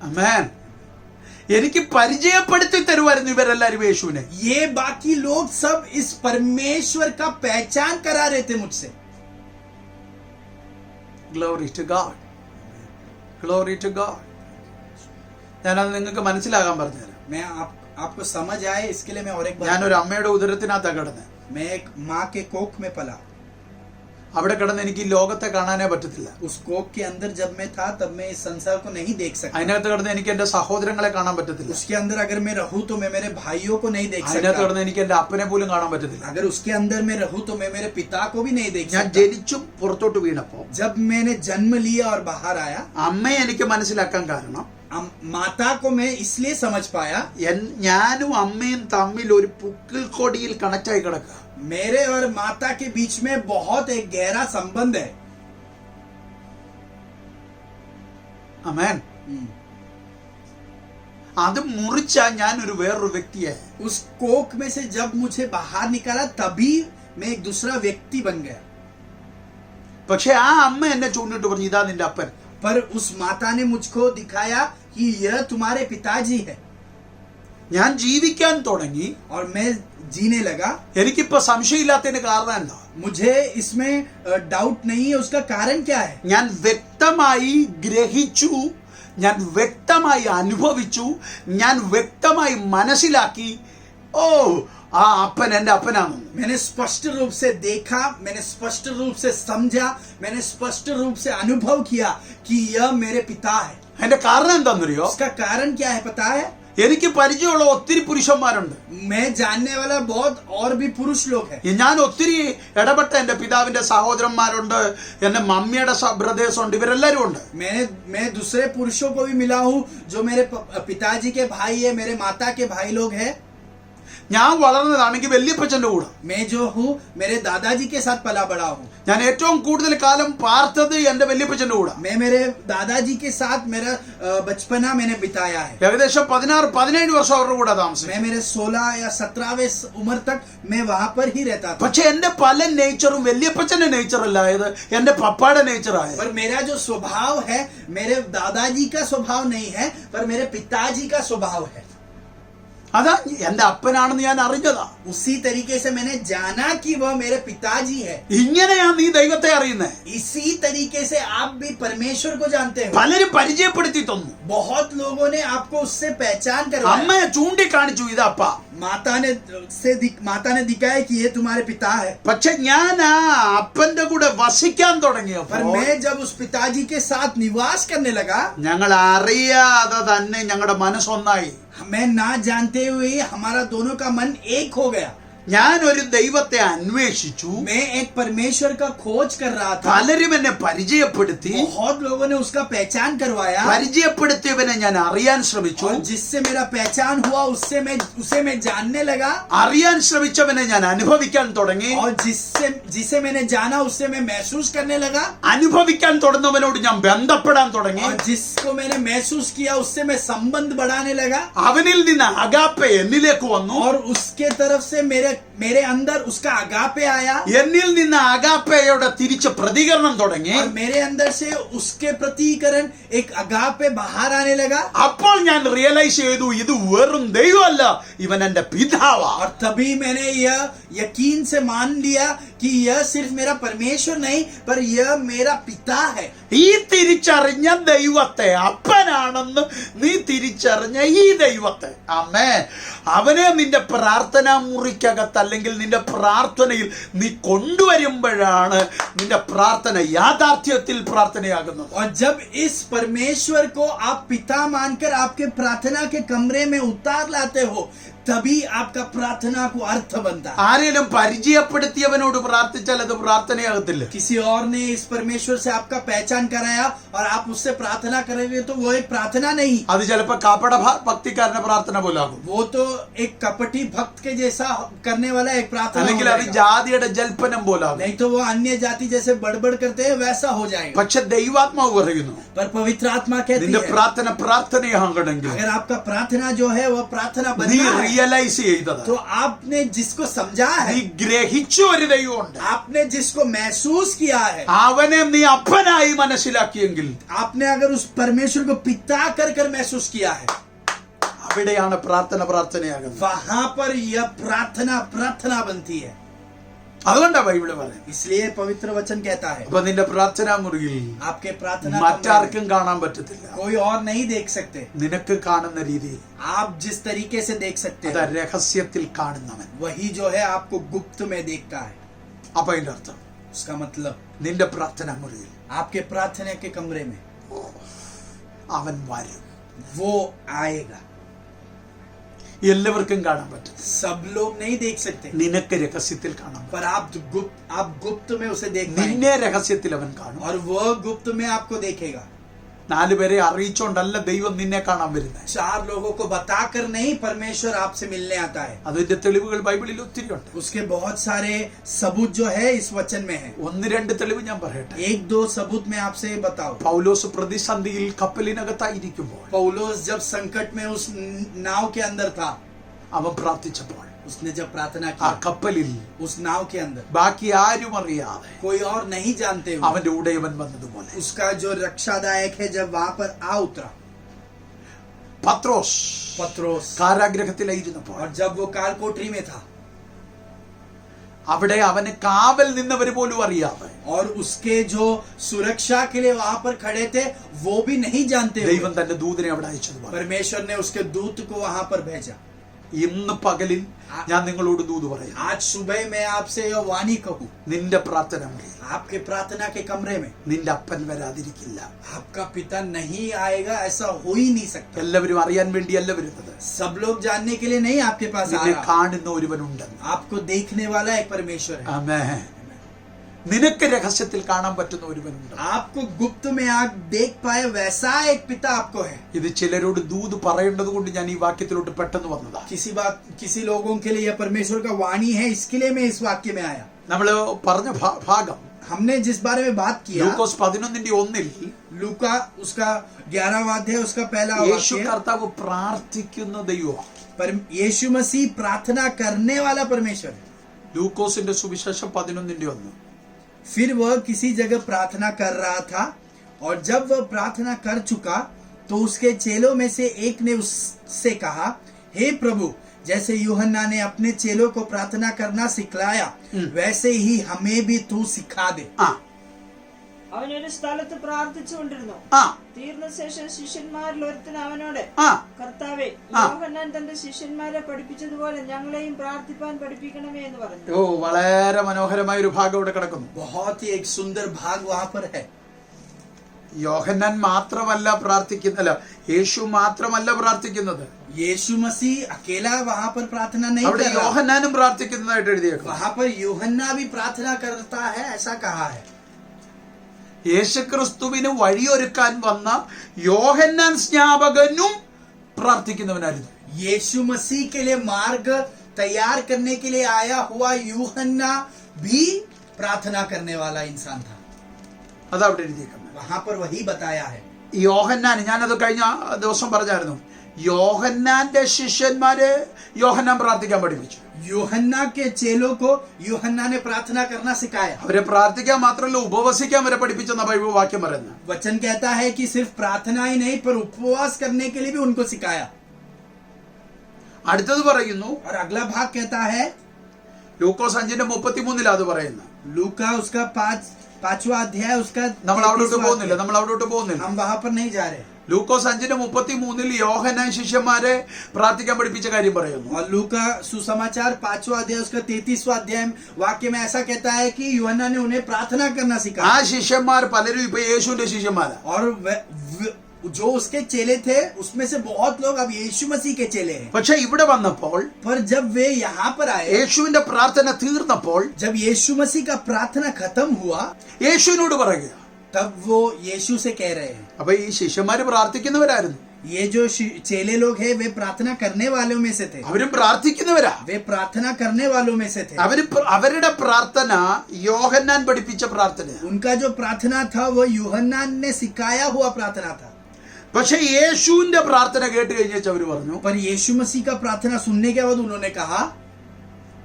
ആമേൻ. എനിക്ക് പരിചയപ്പെടുത്തി തരുമായിരുന്നു ഇവരെല്ലാരും യേശുവിനെ. ये बाकी लोग सब इस परमेश्वर का पहचान करा रहे थे मुझसे. Glory to God, glory to God. ഞാനത് നിങ്ങൾക്ക് മനസ്സിലാകാൻ പറഞ്ഞുതരാം. मैं आपको समझ आए इसके लिए मैं और एक बार, ഞാനൊരു അമ്മയുടെ ഉദരത്തിനകത്താണ് കിടന്നത്. मैं एक माँ के कोख में पला. അവിടെ കിടന്ന് എനിക്ക് ഈ ലോകത്തെ കാണാനേ പറ്റത്തില്ല. उस कोख के अंदर जब मैं था तब मैं इस संसार को नहीं देख सकता. അതിനകത്ത് കിടന്ന് എനിക്ക് എന്റെ സഹോദരങ്ങളെ കാണാൻ പറ്റത്തില്ല. उसके अंदर अगर मैं रहूं तो मैं मेरे भाइयों को नहीं देख അതിനകത്ത് सकता. കിടന്ന് എനിക്ക് എന്റെ അപ്പനെ പോലും കാണാൻ പറ്റത്തില്ല. अगर उसके अंदर मैं रहूं तो मैं मेरे पिता को भी नहीं देख ഞാൻ सकता. ജനിച്ചും പുറത്തോട്ട് വീണപ്പോ जब मैंने जन्म लिया और बाहर आया, അമ്മയെ എനിക്ക് മനസ്സിലാക്കാൻ കാരണം, माता को मैं इसलिए समझ पाया, ഞാനും അമ്മയും തമ്മിൽ ഒരു പുക്കിൽ കൊടിയിൽ കണക്ട് ആയി കിടക്കുക. मेरे और माता के बीच में बहुत एक गहरा संबंध है. ആമേൻ. അത് മുറിച്ചാ ഞാൻ ഒരു വേറൊരു വ്യക്തിയായി. उस कोख में से जब मुझे बाहर निकाला तभी मैं एक दूसरा व्यक्ति बन गया. പക്ഷെ ആ അമ്മ എന്നെ ചൂണ്ടിട്ട് പറഞ്ഞു, ഇതാ നിന്റെ അപ്പൻ. पर उस माता ने मुझको दिखाया कि यह तुम्हारे पिताजी है. ഞാൻ ജീവിക്കാൻ തുടങ്ങി. और मैं जीने लगा. എനിക്കിപ്പോ സംശയമില്ലാത്തതിന് കാരണം എന്താ? मुझे इसमें डाउट नहीं है. उसका कारण क्या है? ഞാൻ വ്യക്തമായി ഗ്രഹിച്ചു, ഞാൻ വ്യക്തമായി അനുഭവിച്ചു, ഞാൻ വ്യക്തമായി മനസ്സിലാക്കി. ഓ ആ അപ്പൻ എന്റെ അപ്പനാണെന്ന്. मैंने स्पष्ट रूप से देखा, मैंने स्पष्ट रूप से समझा, मैंने स्पष्ट रूप से अनुभव किया कि यह मेरे पिता है। അതിന്റെ കാരണം എന്താണെന്നറിയോ? उसका कारण क्या है पता है? എനിക്ക് പരിചയമുള്ള ഒത്തിരി പുരുഷന്മാരുണ്ട്. मैं जानने वाला बहुत और भी पुरुष लोग हैं। ഞാൻ ഒത്തിരി ഇടപെട്ട എന്റെ പിതാവിന്റെ സഹോദരന്മാരുണ്ട്, എന്റെ മമ്മിയുടെ ബ്രദേഴ്സ് ഉണ്ട്, ഇവരെല്ലാരും ഉണ്ട്. मैं दूसरे पुरुषों को भी मिला हूँ जो मेरे पिताजी के भाई है, मेरे माता के भाई लोग हैं। ഞാൻ വളർന്നതാണെങ്കിൽ വല്യപ്പച്ചന്റെ കൂടെ. मैं जो हूँ मेरे दादाजी के साथ पला बड़ा हूँ। ഞാൻ ഏറ്റവും കൂടുതൽ കാലം പാർത്തത് എന്റെ വല്യപ്പച്ചന്റെ കൂടെ. मैं मेरे दादाजी के साथ मेरा बचपना मैंने बिताया है। ഏകദേശം 16-17 വർഷം അവരുടെ കൂടെ താമസിച്ചു. मैं मेरे 16 या 17वें उम्र तक मैं वहां पर ही रहता था। പക്ഷെ എന്റെ പല നേച്ചറും വല്യപ്പച്ചന്റെ നേച്ചർ അല്ലായത് എന്റെ പപ്പായുടെ നേച്ചർ ആയത്. पर मेरा जो स्वभाव है मेरे दादाजी का स्वभाव नहीं है, पर मेरे पिताजी का स्वभाव है। അതാ എന്റെ അപ്പനാണെന്ന് ഞാൻ അറിഞ്ഞതാ. उसी तरीके से मैंने जाना कि वह मेरे पिताजी है। ഇങ്ങനെയാ നീ ദൈവത്തെ അറിയുന്നേ. इसी तरीके से आप भी परमेश्वर को जानते हो। പലരും പരിചയപ്പെടുത്തി തന്നു. बहुत लोगों ने आपको उससे पहचान करवाया। അമ്മയെ ചൂണ്ടിക്കാണിച്ചു ഇത് അപ്പ. माता ने दिखाया कि ये तुम्हारे पिता है। പക്ഷെ ഞാൻ ആ അപ്പന്റെ കൂടെ വസിക്കാൻ തുടങ്ങിയപ്പോൾ पर मैं जब उस पिताजी के साथ निवास करने लगा, ഞങ്ങൾ അറിയാതെ തന്നെ ഞങ്ങളുടെ മനസ്സൊന്നായി. मैं ना जानते हुए हमारा दोनों का मन एक हो गया। ഞാൻ ഒരു ദൈവത്തെ അന്വേഷിച്ചു. मैं एक परमेश्वर का खोज कर रहा था। പലരും എന്നെ പരിചയപ്പെടുത്തി. बहुत लोगों ने उसका पहचान करवाया। പരിചയപ്പെടുത്തിയവനെ ഞാൻ അറിയാൻ ശ്രമിച്ചു. और जिससे मेरा पहचान हुआ उसे मैं जानने लगा। അറിയാൻ ശ്രമിച്ചവനെ ഞാൻ അനുഭവിക്കാൻ തുടങ്ങി. और जिसे मैंने जाना उससे मैं महसूस करने लगा। അനുഭവിക്കാൻ തുടങ്ങുന്നവനോട് ഞാൻ ബന്ധപ്പെടാൻ തുടങ്ങി. और जिसको मैंने महसूस किया उससे मैं संबंध बढ़ाने लगा। അവനിൽ നിന്ന് അഗാപ്പെ എന്നിലേക്ക് വന്നു. और उसके तरफ से मेरे अंदर उसका अगापे आया। എന്നിൽ നിന്ന് അഗാപ്പയുടെ തിരിച്ച് പ്രതികരണം തുടങ്ങി. और मेरे अंदर से उसके प्रतिकरण एक अगापे बाहर आने लगा। അപ്പോൾ ഞാൻ റിയലൈസ് ചെയ്തു ഇത് വെറും ദൈവമല്ല, ഇവൻ എന്റെ പിതാവാ. और तभी मैंने यह यकीन से मान लिया कि यह सिर्फ मेरा परमेश्वर नहीं पर यह मेरा पिता है। ഈ തിരിച്ചറിഞ്ഞ ദൈവത്തെ, അപ്പനാണെന്ന് നീ തിരിച്ചറിഞ്ഞ ഈ ദൈവത്തെ, ആമേൻ, അവനെ നിന്റെ പ്രാർത്ഥനാ മുറിക്കകത്ത് അല്ലെങ്കിൽ നിന്റെ പ്രാർത്ഥനയിൽ നീ കൊണ്ടുവരുമ്പോഴാണ് നിന്റെ പ്രാർത്ഥന യാഥാർത്ഥ്യത്തിൽ പ്രാർത്ഥനയാകുന്നത്. और जब इस परमेश्वर को आप पिता मानकर आपके प्रार्थना के कमरे में उतार लाते हो तभी आपका प्रार्थना को अर्थ बनता है। ആരെങ്കിലും പരിചയപ്പെടുത്തിയവനോട് പ്രാർത്ഥിച്ചാൽ അത് പ്രാർത്ഥനയാകത്തില്ല. किसी और ने इस परमेश्वर से आपका पहचान कराया और आप उससे प्रार्थना करेंगे तो वो एक प्रार्थना नहीं, അത് ചിലപ്പോൾ കാപ്പട ഭക്തിക്കാരന്റെ പ്രാർത്ഥന പോലാകും. वो तो एक कपटी भक्त के जैसा करने वाला एक प्रार्थना हो അല്ലെങ്കിൽ അത് जाएगा। ജാതിയുടെ ജൽപ്പനം പോലാകും. नहीं तो वो अन्य जाति जैसे बड़बड़ करते हैं वैसा हो जाएगा। പക്ഷെ ദൈവാത്മാവ് പറയുന്നു पर पवित्र आत्मा कहती നിന്റെ है പ്രാർത്ഥന പ്രാർത്ഥനയാകണമെങ്കിൽ अगर आपका प्रार्थना जो है वह प्रार्थना നീ बनना है റിയലൈസ് ചെയ്തത്, तो आपने जिसको समझा നീ है, ഗ്രഹിച്ച ഒരു ദൈവമുണ്ട്, आपने जिसको महसूस किया है, അവനെ നീ അപ്പനായി മനസ്സിലാക്കിയെങ്കിൽ आपने अगर उस परमेश्वर को पिता कर कर महसूस किया है, അവിടെയാണ് പ്രാർത്ഥന പ്രാർത്ഥനയാകുന്നത്. वहां पर यह प्रार्थना बनती है। അതുകൊണ്ടാ ബൈബിള് പറയുന്നത്. इसलिए पवित्र वचन कहता है അപ്പൊ നിന്റെ പ്രാർത്ഥനാ മുറിയിൽ आपके प्रार्थना മറ്റാർക്കും കാണാൻ പറ്റത്തില്ല. कोई और नहीं देख सकते, നിനക്ക് കാണുന്ന രീതിയിൽ आप जिस तरीके से देख सकते അത് हैं രഹസ്യത്തിൽ കാണുന്നവൻ. वही जो है आपको गुप्त में देखता है। അപ്പൊ അതിന്റെ അർത്ഥം उसका मतलब നിന്റെ പ്രാർത്ഥനാ മുറിയിൽ आपके प्रार्थना के कमरे में അവൻ വരും. वो आएगा। എല്ലാവർക്കും കാണാൻ പറ്റും, सब लोग नहीं देख सकते, നിനക്ക് രഹസ്യത്തിൽ കാണാൻ പറ്റും. पर आप गुप्त में उसे देख पाएंगे നിന്നെ രഹസ്യത്തിൽ അവൻ കാണും. और वह गुप्त में आपको देखेगा। 4 പേരെ അറിയിച്ചോണ്ടല്ല ദൈവം നിന്നെ കാണാൻ വരുന്നത്. 4 लोगों को बताकर नहीं परमेश्वर आपसे मिलने आता है। അതിന്റെ തെളിവുകൾ ബൈബിളിൽ ഒത്തിരി ഉണ്ട്. उसके बहुत सारे सबूत जो है इस वचन में है। 1-2 തെളിവ് ഞാൻ പറയട്ടെ. 1-2 सबूत मैं आपसे बताऊं। പൗലോസ് പ്രതിസന്ധിയിൽ കപ്പലിനകത്തായിരിക്കുമ്പോൾ पौलुस जब संकट में उस नाव के अंदर था, അവൻ പ്രാർത്ഥിച്ചപ്പോൾ उसने जब प्रार्थना ആ की കപ്പലിൽ उस नाव के अंदर ബാക്കി ആരും അറിയാതെ कोई और नहीं जानते हुए അവന്റെ ഉടയവൻ വന്നതുപോലെ उसका जो रक्षादायक है जब वहां पर आ उतरा, പത്രോസ് കാരാഗ്രഹത്തിലായിരുന്നപ്പോൾ और जब वो काल कोठरी में था അവിടെ അവന് കാവൽ നിന്നവർ പോലും അറിയാതെ और उसके जो सुरक्षा के लिए वहां पर खड़े थे वो भी नहीं जानते हुए ദൈവം തന്റെ ദൂതനെ അവിടെ അയച്ചതുപോലെ परमेश्वर ने उसके दूत को वहां पर भेजा। ഇന്ന് പകലിൽ ഞാൻ നിങ്ങളോട് ദൂത് പറയാം. आज सुबह मैं आपसे यह वाणी कहूँ, നിന്റെ പ്രാർത്ഥന മുറിയിൽ आपके प्रार्थना के कमरे में നിന്റെ അപ്പൻ വരാതിരിക്കില്ല. आपका पिता नहीं आएगा, ऐसा हो ही नहीं सकता. എല്ലാവരും അറിയാൻ വേണ്ടിയല്ല വരുന്നത്. सब लोग जानने के लिए नहीं आपके पास आ നിന്നെ रहा, കാണുന്ന ഒരുവനുണ്ടെന്ന്. आपको देखने वाला एक परमेश्वर है. ആമേൻ. നിനക്ക് രഹസ്യത്തിൽ കാണാൻ പറ്റുന്ന ഒരുവനുണ്ട്. आपको गुप्त में आप देख पाए वैसा एक पिता आपको है. ഇത് ചിലരോട് ദൂത് പറയേണ്ടത് കൊണ്ട് ഞാൻ ഈ വാക്യത്തിലോട്ട് പെട്ടെന്ന് വന്നതാ. किसी लोगों के लिए यह परमेश्वर का वाणी है, इसके लिए मैं इस वाक्य में आया. നമ്മൾ പറഞ്ഞ ഭാഗം हमने जिस बारे में बात किया, ലൂക്കോസ് 11:1 लूका उसका 11वां अध्याय उसका पहला യേശു वाक्य, കർത്താവ് പ്രാർത്ഥിക്കുന്ന ദൈവമാണ്. पर यीशु मसीह प्रार्थना करने वाला परमेश्वर है. ലൂക്കോസിന്റെ സുവിശേഷം 11:1. फिर वह किसी जगह प्रार्थना कर रहा था, और जब वह प्रार्थना कर चुका तो उसके चेलों में से एक ने उससे कहा, हे प्रभु, जैसे यूहन्ना ने अपने चेलों को प्रार्थना करना सिखलाया, वैसे ही हमें भी तू सिखा दे. ആ അവൻ ഒരു സ്ഥലത്ത് പ്രാർത്ഥിച്ചുകൊണ്ടിരുന്നു. ആ തീർന്ന ശേഷം ശിഷ്യന്മാരിൽ ഒരുത്തൻ അവനോട്, ആ കർത്താവേ, യോഹന്നാൻ തന്റെ ശിഷ്യന്മാരെ പഠിപ്പിച്ചതുപോലെ ഞങ്ങളെയും പ്രാർത്ഥിപ്പാൻ പഠിപ്പിക്കണമേ എന്ന് പറഞ്ഞു. ഓ വളരെ മനോഹരമായ ഒരു ഭാഗം ഇവിടെ കിടക്കുന്നു. बहुत ही एक सुंदर भाग वहां पर है. യോഹന്നാൻ മാത്രമല്ല പ്രാർത്ഥിക്കുന്നല്ല, യേശു മാത്രമല്ല പ്രാർത്ഥിക്കുന്നത്. यीशु मसीह अकेला वहां पर प्रार्थना नहीं അവിടെ कर रहा, യോഹന്നാനും പ്രാർത്ഥിക്കുന്നതായിട്ട് എഴുതിയേക്കും. वहां पर यूहन्ना भी प्रार्थना करता है, ऐसा कहा है. യേശുക്രിസ്തുവിന് വഴിയൊരുക്കാൻ വന്ന യോഹന്നാൻ സ്നാപകനും പ്രാർത്ഥിക്കുന്നവനായിരുന്നു. यीशु मसीह के लिए मार्ग तैयार करने के लिए आया हुआ यूहन्ना भी प्रार्थना करने वाला इंसान था. അതവിടെ എഴുതിയേക്കുന്നത്. वहां पर वही बताया है. യോഹന്നാൻ, ഞാനത് കഴിഞ്ഞ ദിവസം പറഞ്ഞായിരുന്നു, യോഹന്നാന്റെ ശിഷ്യന്മാരെ യോഹന്നാൻ പ്രാർത്ഥിക്കാൻ പഠിപ്പിച്ചു. यूहन्ना के चेलों को यूहन्ना ने प्रार्थना करना सिखाया. അവരെ പ്രാർത്ഥിക്കാൻ മാത്രമല്ല, ഉപവസിക്കാൻ വരെ പഠിപ്പിച്ചെന്ന ബൈബിൾ വാക്യം പറയുന്നത്. वचन कहता है कि सिर्फ प्रार्थना ही नहीं पर उपवास करने के लिए भी उनको सिखाया. അടുത്തത് പറയുന്നു, और अगला भाग कहता है, ലൂക്കോസ് 5:33 അത് പറയുന്നത്. लूका उसका 5वां अध्याय उसका നമ്മൾ അവിടോട്ട് 33वां പോകുന്നില്ല, अध्याय. നമ്മൾ അവിടോട്ട് പോകുന്നില്ല. हम वहां पर नहीं जा रहे. ലൂക്കോസ് 5:33 യോഹന്നാൻ ശിഷ്യന്മാരെ പ്രാർത്ഥിക്കാൻ പഠിപ്പിച്ച കാര്യം പറയുന്നു. और लूका सुसमाचार 5वां अध्याय उसका 33वां अध्याय वाक्य में ऐसा कहता है कि यूहन्ना ने उन्हें प्रार्थना करना ആ सिखाया. ശിഷ്യന്മാർ പലരും ഇപ്പൊ യേശുവിന്റെ ശിഷ്യന്മാരാ. और जो उसके चेले थे उसमें से बहुत लोग अब यीशु मसीह के चेले हैं. പക്ഷെ ഇവിടെ വന്നപ്പോൾ, पर जब वे यहाँ पर आए, യേശുവിന്റെ പ്രാർത്ഥന തീർന്നപ്പോൾ जब यीशु मसीह का प्रार्थना खत्म हुआ, യേശുവിനോട് പറയുക. तब वो यीशु से कह रहे हैं. അപ്പൊ ഈ ശിഷ്യന്മാര് പ്രാർത്ഥിക്കുന്നവരായിരുന്നു. ये जो चेले लोग हैं वे प्रार्थना करने वालों में से थे. അവരും പ്രാർത്ഥിക്കുന്നവരാ. वे प्रार्थना करने वालों में से थे. അവരുടെ പ്രാർത്ഥന യോഹന്നാൻ പഠിപ്പിച്ച പ്രാർത്ഥന. उनका जो प्रार्थना था वो यूहन्ना ने सिखाया हुआ प्रार्थना था. പക്ഷെ യേശുവിന്റെ പ്രാർത്ഥന കേട്ട് കഴിഞ്ഞാൽ അവര് പറഞ്ഞു, पर यीशु मसीह का प्रार्थना सुनने के बाद उन्होंने कहा,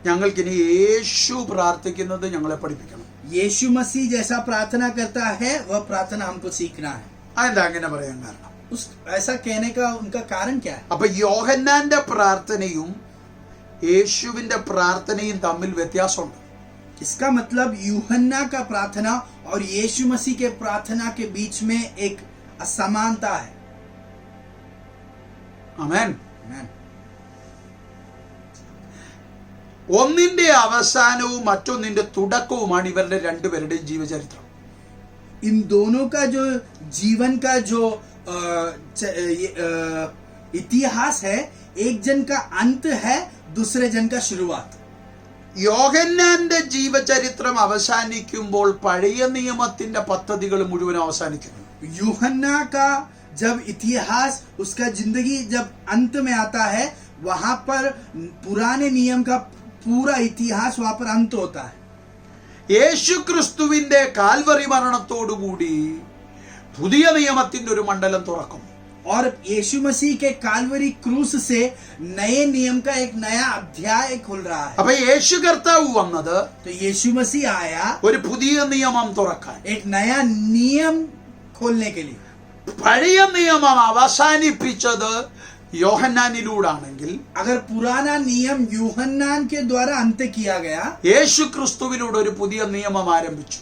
ഞങ്ങൾക്കിനി യേശു പ്രാർത്ഥിക്കുന്നത് ഞങ്ങളെ പഠിപ്പിക്കണം. यीशु मसीह जैसा प्रार्थना करता है वह प्रार्थना हमको सीखना है. അതെന്താ അങ്ങനെ പറയാൻ കാരണം? ऐसा कहने का उनका कारण क्या है? അപ്പൊ യോഹന്നാന്റെ പ്രാർത്ഥനയും യേശുവിന്റെ പ്രാർത്ഥനയും തമ്മിൽ വ്യത്യാസമുണ്ട്. इसका मतलब यूहन्ना का प्रार्थना और यीशु मसीह के प्रार्थना के बीच में एक असमानता है. ആമേൻ. ഒന്നിന്റെ അവസാനവും മറ്റൊന്നിന്റെ തുടക്കവുമാണ് ഇവരുടെ രണ്ടുപേരുടെയും ജീവചരിത്രം. इन दोनों का जो जीवन का जो इतिहास है, एक जन का अंत है, दूसरे जन का शुरुआत. യോഹന്നാന്റെ ജീവചരിത്രം അവസാനിക്കുമ്പോൾ പഴയ നിയമത്തിന്റെ പദ്ധതികൾ മുഴുവൻ അവസാനിക്കുന്നു. यूहन्ना का जब इतिहास, उसका जिंदगी जब अंत में आता है, वहां पर पुराने नियम का पूरा इतिहास वहां पर अंत होता है. യേശു ക്രിസ്തുവിന്റെ കാൽവറി മരണത്തോടുകൂടി പുതിയ നിയമത്തിന്റെ ഒരു മണ്ഡലം തുറക്കും. और यीशु मसीह के काल्वरी क्रूस से नए नियम का एक नया अध्याय खुल रहा है. അപ്പൊ യേശു കർത്താവ് വന്നത് तो यीशु मसीह आया ഒരു പുതിയ നിയമം തുറക്കാൻ. एक नया नियम खोलने के लिए. പഴയ നിയമം അവസാനിപ്പിച്ചത് യോഹന്നാനിലൂടാണെങ്കിൽ, अगर पुराना नियम यूहन्नान के द्वारा अंत किया गया, യേശു ക്രിസ്തുവിലൂടെ ഒരു പുതിയ നിയമം ആരംഭിച്ചു.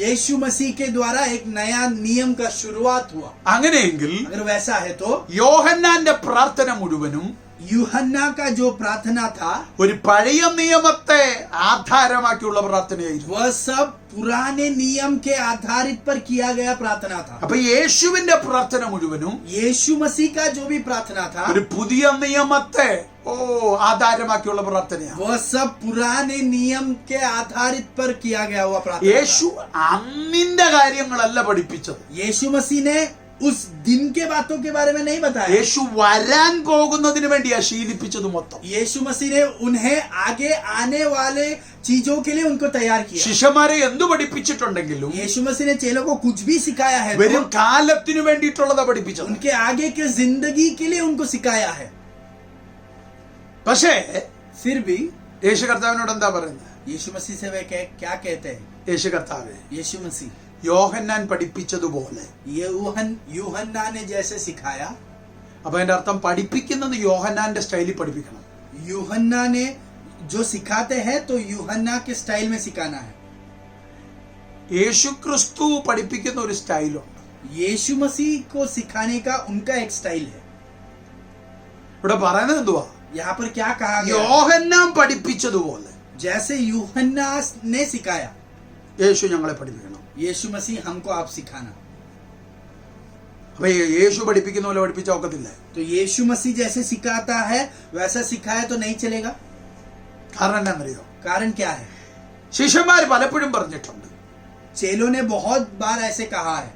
यीशु मसीह के द्वारा एक नया नियम का शुरुआत हुआ. അങ്ങനെയെങ്കിൽ अगर वैसा है तो യോഹന്നാന്റെ പ്രാർത്ഥന മുഴുവനും यूहन्ना का जो प्रार्थना था ഒരു പഴയ നിയമത്തെ ആധാരമാക്കിയുള്ള പ്രാർത്ഥനയായിരുന്നു. वह सब पुराने नियम के आधारित पर किया गया प्रार्थना था. അപ്പൊ യേശുവിന്റെ പ്രാർത്ഥന മുഴുവനും यीशु मसीह का जो भी प्रार्थना था ഒരു പുതിയ നിയമത്തെ ആധാരമാക്കിയുള്ള പ്രാർത്ഥനയാണ്. वह सब पुराने नियम के आधारित पर किया गया हुआ प्रार्थना. യേശു അന്നിന്റെ കാര്യങ്ങളല്ല പഠിപ്പിച്ചത്. यीशु मसीह ने उस दिन के बातों के बारे में नहीं बताया. യേശു വരാൻ പോകുന്നതിന് വേണ്ടിയാ ശീലിപ്പിച്ചത് മൊത്തം. यीशु मसीह ने उन्हें आगे आने वाले चीजों के लिए उनको तैयार किया. ശിഷ്യന്മാരെ എന്തു പഠിപ്പിച്ചിട്ടുണ്ടെങ്കിലും यीशु मसीह ने चेलों को कुछ भी सिखाया है വരും കാലത്തിനു വേണ്ടിയിട്ടുള്ളതാ പഠിപ്പിച്ചത്. उनके आगे के जिंदगी के लिए उनको सिखाया है. പക്ഷേ फिर भी യേശു കർത്താവിനോട് എന്താ പറയുന്നത്? यीशु मसीह से वे क्या कहते हैं? യേശു കർത്താവേ, यीशु मसीह യോഹന്നാൻ പഠിപ്പിച്ചതുപോലെ. ये यूहन्ना ने जैसे सिखाया. അപ്പൊ അതിന്റെ അർത്ഥം പഠിപ്പിക്കുന്നത് യോഹന്നാന്റെ സ്റ്റൈലിൽ പഠിപ്പിക്കണം. यूहन्ना ने जो सिखाते हैं तो यूहन्ना के स्टाइल में सिखाना है. യേശു ക്രിസ്തു പഠിപ്പിക്കുന്ന ഒരു സ്റ്റൈലുണ്ട്. यीशु मसीह को सिखाने का उनका एक स्टाइल है. ഇവിടെ പറയുന്നത് എന്തുവാ? यहाँ पर क्या कहा गया? യോഹന്നാൻ പഠിപ്പിച്ചതുപോലെ जैसे यूहन्ना ने सिखाया, യേശു ഞങ്ങളെ പഠിപ്പിക്കണം. यीशु मसीह हमको आप सिखाना. അപ്പൊ യേശു പഠിപ്പിക്കുന്ന പോലെ പഠിപ്പിച്ചാൽ ഒക്കത്തില്ല. तो यीशु मसीह जैसे सिखाता है वैसा सिखाया तो नहीं चलेगा. കാരണം എന്താണെന്നറിയോ? कारण क्या है? ശിഷ്യന്മാർ പലപ്പോഴും പറഞ്ഞിട്ടുണ്ട്, चेलों ने बहुत बार ऐसे कहा है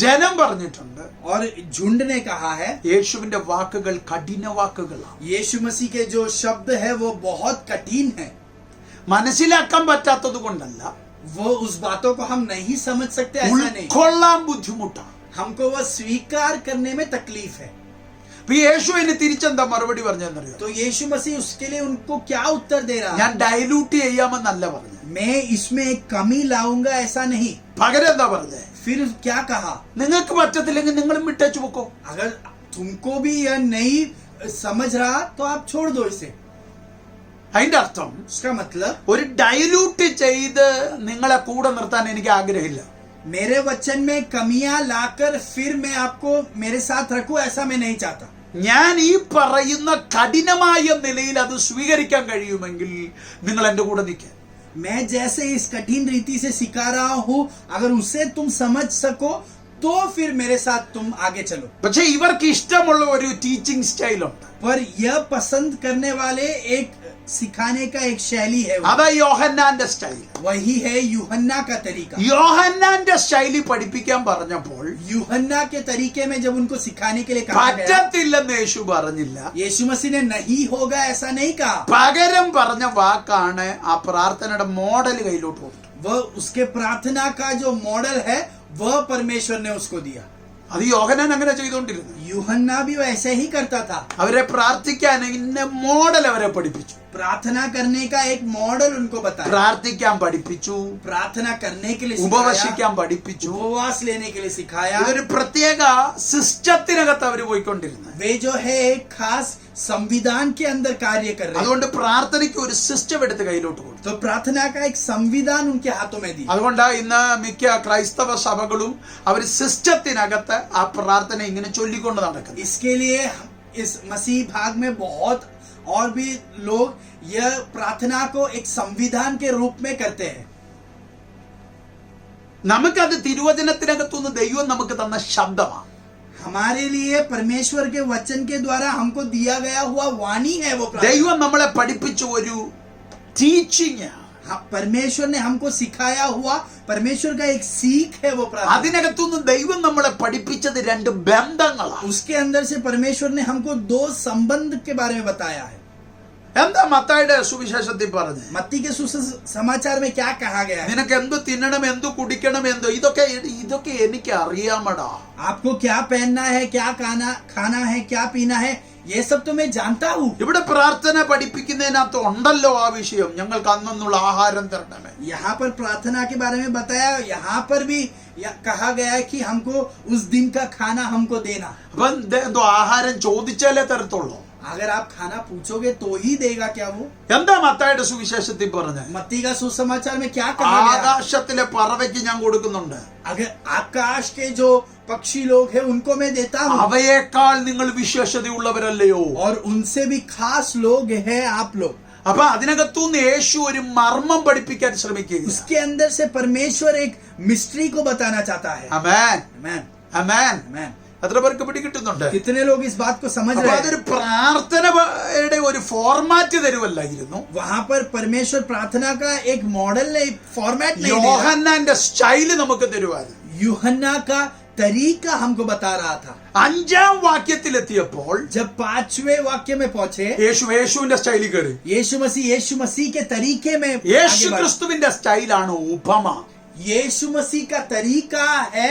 ജനം പറഞ്ഞിട്ടുണ്ട്, और झुंड ने कहा है. യേശുവിന്റെ വാക്കുകൾ കഠിന വാക്കുകളാണ്. यीशु मसीह के जो शब्द है वो बहुत कठिन है. മനസ്സിലാക്കാൻ പറ്റാത്തത് കൊണ്ടല്ല, वो उस बातों को हम नहीं समझ सकते, ऐसा नहीं. ഉൾക്കൊള്ളാൻ ബുദ്ധിമുട്ടാണ്. हमको वो स्वीकार करने में तकलीफ है. അപ്പൊ യേശു അതിന് തിരിച്ചെന്താ മറുപടി പറഞ്ഞെന്നറിയോ? तो यीशु मसीह उसके लिए उनको क्या उत्तर दे रहा ഞാൻ है? ഡൈലൂട്ട് ചെയ്യാമെന്നല്ല പറഞ്ഞു. मैं इसमें एक कमी लाऊंगा ऐसा नहीं. പകരം എന്താ പറഞ്ഞേ? फिर क्या कहा? നിങ്ങൾക്ക് പറ്റത്തില്ലെങ്കിൽ നിങ്ങളും വിട്ടേച്ചു പോക്കോ. अगर तुमको भी यह नहीं समझ रहा तो आप छोड़ दो इसे. അതിന്റെ അർത്ഥം उसका मतलब ഒരു ഡൈലൂട്ട് ചെയ്ത് നിങ്ങളെ കൂടെ നിർത്താൻ എനിക്ക് ആഗ്രഹമില്ല. मेरे वचन में कमियां लाकर फिर मैं आपको मेरे साथ रखूं, ऐसा मैं नहीं चाहता. ഞാൻ ഈ പറയുന്ന കഠിനമായ നിലയിൽ അത് സ്വീകരിക്കാൻ കഴിയുമെങ്കിൽ നിങ്ങൾ എന്റെ കൂടെ നിൽക്കുക. मैं जैसे इस कठिन रीति से सिखा रहा हूं, अगर उसे तुम समझ सको तो फिर मेरे साथ तुम आगे चलो. പക്ഷെ ഇവർക്ക് ഇഷ്ടമുള്ള ഒരു ടീച്ചിങ് സ്റ്റൈലുണ്ട്. पर यह पसंद करने वाले एक सिखाने का एक शैली है. അതാ യോഹന്നാന്റെ സ്റ്റൈൽ. वही है यूहन्ना का तरीका. യോഹന്നാന്റെ സ്റ്റൈലിൽ പഠിപ്പിക്കാൻ പറഞ്ഞപ്പോൾ यूहन्ना के तरीके में जब उनको सिखाने के लिए कहा गया, പറ്റത്തില്ലെന്ന് യേശു പറഞ്ഞില്ല. यीशु मसीह ने नहीं होगा ऐसा नहीं कहा. പകരം പറഞ്ഞ വാക്കാണ് ആ പ്രാർത്ഥനയുടെ മോഡൽ കയ്യിലോട്ട് കൊടുത്തു. वह उसके प्रार्थना का जो मॉडल है वह परमेश्वर ने उसको दिया. അത് യോഹന്നാൻ അങ്ങനെ ചെയ്തുകൊണ്ടിരുന്നു. यूहन्ना भी वैसे ही करता था. അവരെ പ്രാർത്ഥിക്കാൻ ഇന്ന മോഡൽ അവരെ പഠിപ്പിച്ചു. प्रार्थना करने का एक मॉडल उनको बताया. പ്രാർത്ഥിക്കാൻ പഠിപ്പിച്ചു, प्रार्थना करने के लिए सिखाया, ഉപവസിക്കാൻ പഠിപ്പിച്ചു. उपवास लेने के लिए सिखाया. ഇതൊരു പ്രത്യേക സിസ്റ്റത്തിനകത്ത് അവർ പോയിക്കൊണ്ടിരുന്നത്. वे जो है एक खास संविधान के अंदर कार्य कर रहे हैं. അതുകൊണ്ട് പ്രാർത്ഥനയ്ക്ക് ഒരു സിസ്റ്റം എടുത്ത് കയ്യിലോട്ട് കൊടുത്തു. तो प्रार्थना का एक संविधान उनके हाथों में दिया. അതുകൊണ്ട് ഇന്ന് മിക്ക ക്രൈസ്തവ സഭകളും അവർ സിസ്റ്റത്തിനകത്ത് ആ പ്രാർത്ഥന ഇങ്ങനെ ചൊല്ലിക്കൊണ്ട് നടക്കുന്നു. इसके लिए इस मसीह भाग में बहुत और भी लोग यह प्रार्थना को एक संविधान के रूप में करते हैं. നമുക്കത് തിരുവചനത്തിനകത്തുനിന്ന് ദൈവം നമുക്ക് തന്ന ശബ്ദമാണ്. हमारे लिए परमेश्वर के वचन के द्वारा हमको दिया गया हुआ वाणी है वो प्रार्थना. ദൈവം നമ്മളെ പഠിപ്പിച്ച ഒരു ടീച്ചിങ്. हाँ, परमेश्वर ने हमको सिखाया हुआ परमेश्वर का एक सीख है वो प्रार्थना. അതിനകത്തുനിന്ന് ദൈവം നമ്മളെ പഠിപ്പിച്ചത് രണ്ട് ബന്ധങ്ങളാണ്. उसके अंदर से परमेश्वर ने हमको दो संबंध के बारे में बताया है. എന്താ മത്തായിയുടെ സുവിശേഷത്തിൽ പറഞ്ഞത്? मत्ती के समाचार में क्या कहा गया है? നിനക്ക് എന്തു തിന്നണം, എന്തു കുടിക്കണം, എന്തോ ഇതൊക്കെ എനിക്ക് അറിയാമടാ. आपको क्या पहनना है, क्या खाना है, क्या पीना है, ये सब तो मैं जानता हूँ. ഇവിടെ പ്രാർത്ഥന പഠിപ്പിക്കുന്നതിനകത്ത് ഉണ്ടല്ലോ ആ വിഷയം, ഞങ്ങൾക്ക് അന്നുള്ള ആഹാരം തരണമേ. यहाँ पर प्रार्थना के बारे में बताया. यहाँ पर भी कहा गया है कि हमको उस दिन का खाना हमको देना. അപ്പൊ എന്തോ ആഹാരം ചോദിച്ചാലേ തരത്തുള്ളൂ. अगर आप खाना पूछोगे तो ही देगा क्या वो? എന്താ മത്തായിയുടെ സുവിശേഷത്തിൽ പറഞ്ഞത്? मत्ती का सुसमाचार में क्या कहा गया? ആകാശത്തിലെ പറവയ്ക്ക് ഞാൻ കൊടുക്കുന്നുണ്ട്. अगर आकाश के जो पक्षी लोग हैं उनको मैं देता हूँ, അവയേക്കാൾ നിങ്ങൾ വിശേഷതയുള്ളവരല്ലയോ? और उनसे भी खास लोग हैं आप लोग. അപ്പൊ അതിനകത്തുനിന്ന് യേശു ഒരു മർമ്മം പഠിപ്പിക്കാൻ ശ്രമിക്കുക. उसके अंदर से परमेश्वर एक मिस्ट्री को बताना चाहता है. ആമേൻ, Amen. ആമേൻ. Amen. എത്ര പേർക്ക് പിടികിട്ടുന്നുണ്ട്? कितने लोग इस बात को समझ അപ്പൊ रहे हैं? അതൊരു പ്രാർത്ഥനയുടെ ഒരു ഫോർമാറ്റ് തരുവല്ലായിരുന്നു. वहां पर परमेश्वर प्रार्थना का एक मॉडल नहीं, फॉर्मेट नहीं दे रहा. യോഹന്നാന്റെ സ്റ്റൈല് നമുക്ക് തരുവായിരുന്നു. यूहन्ना का तरीका हमको बता रहा था. 5-ാം വാക്യത്തിലെത്തിയപ്പോൾ जब 5वें वाक्य में पहुंचे, യേശുവിന്റെ സ്റ്റൈലിൽ കയറി. यीशु मसीह के तरीके में യേശു आगे बढ़े. ക്രിസ്തുവിന്റെ സ്റ്റൈലാണ് ഉപമ. यीशु मसीह का तरीका है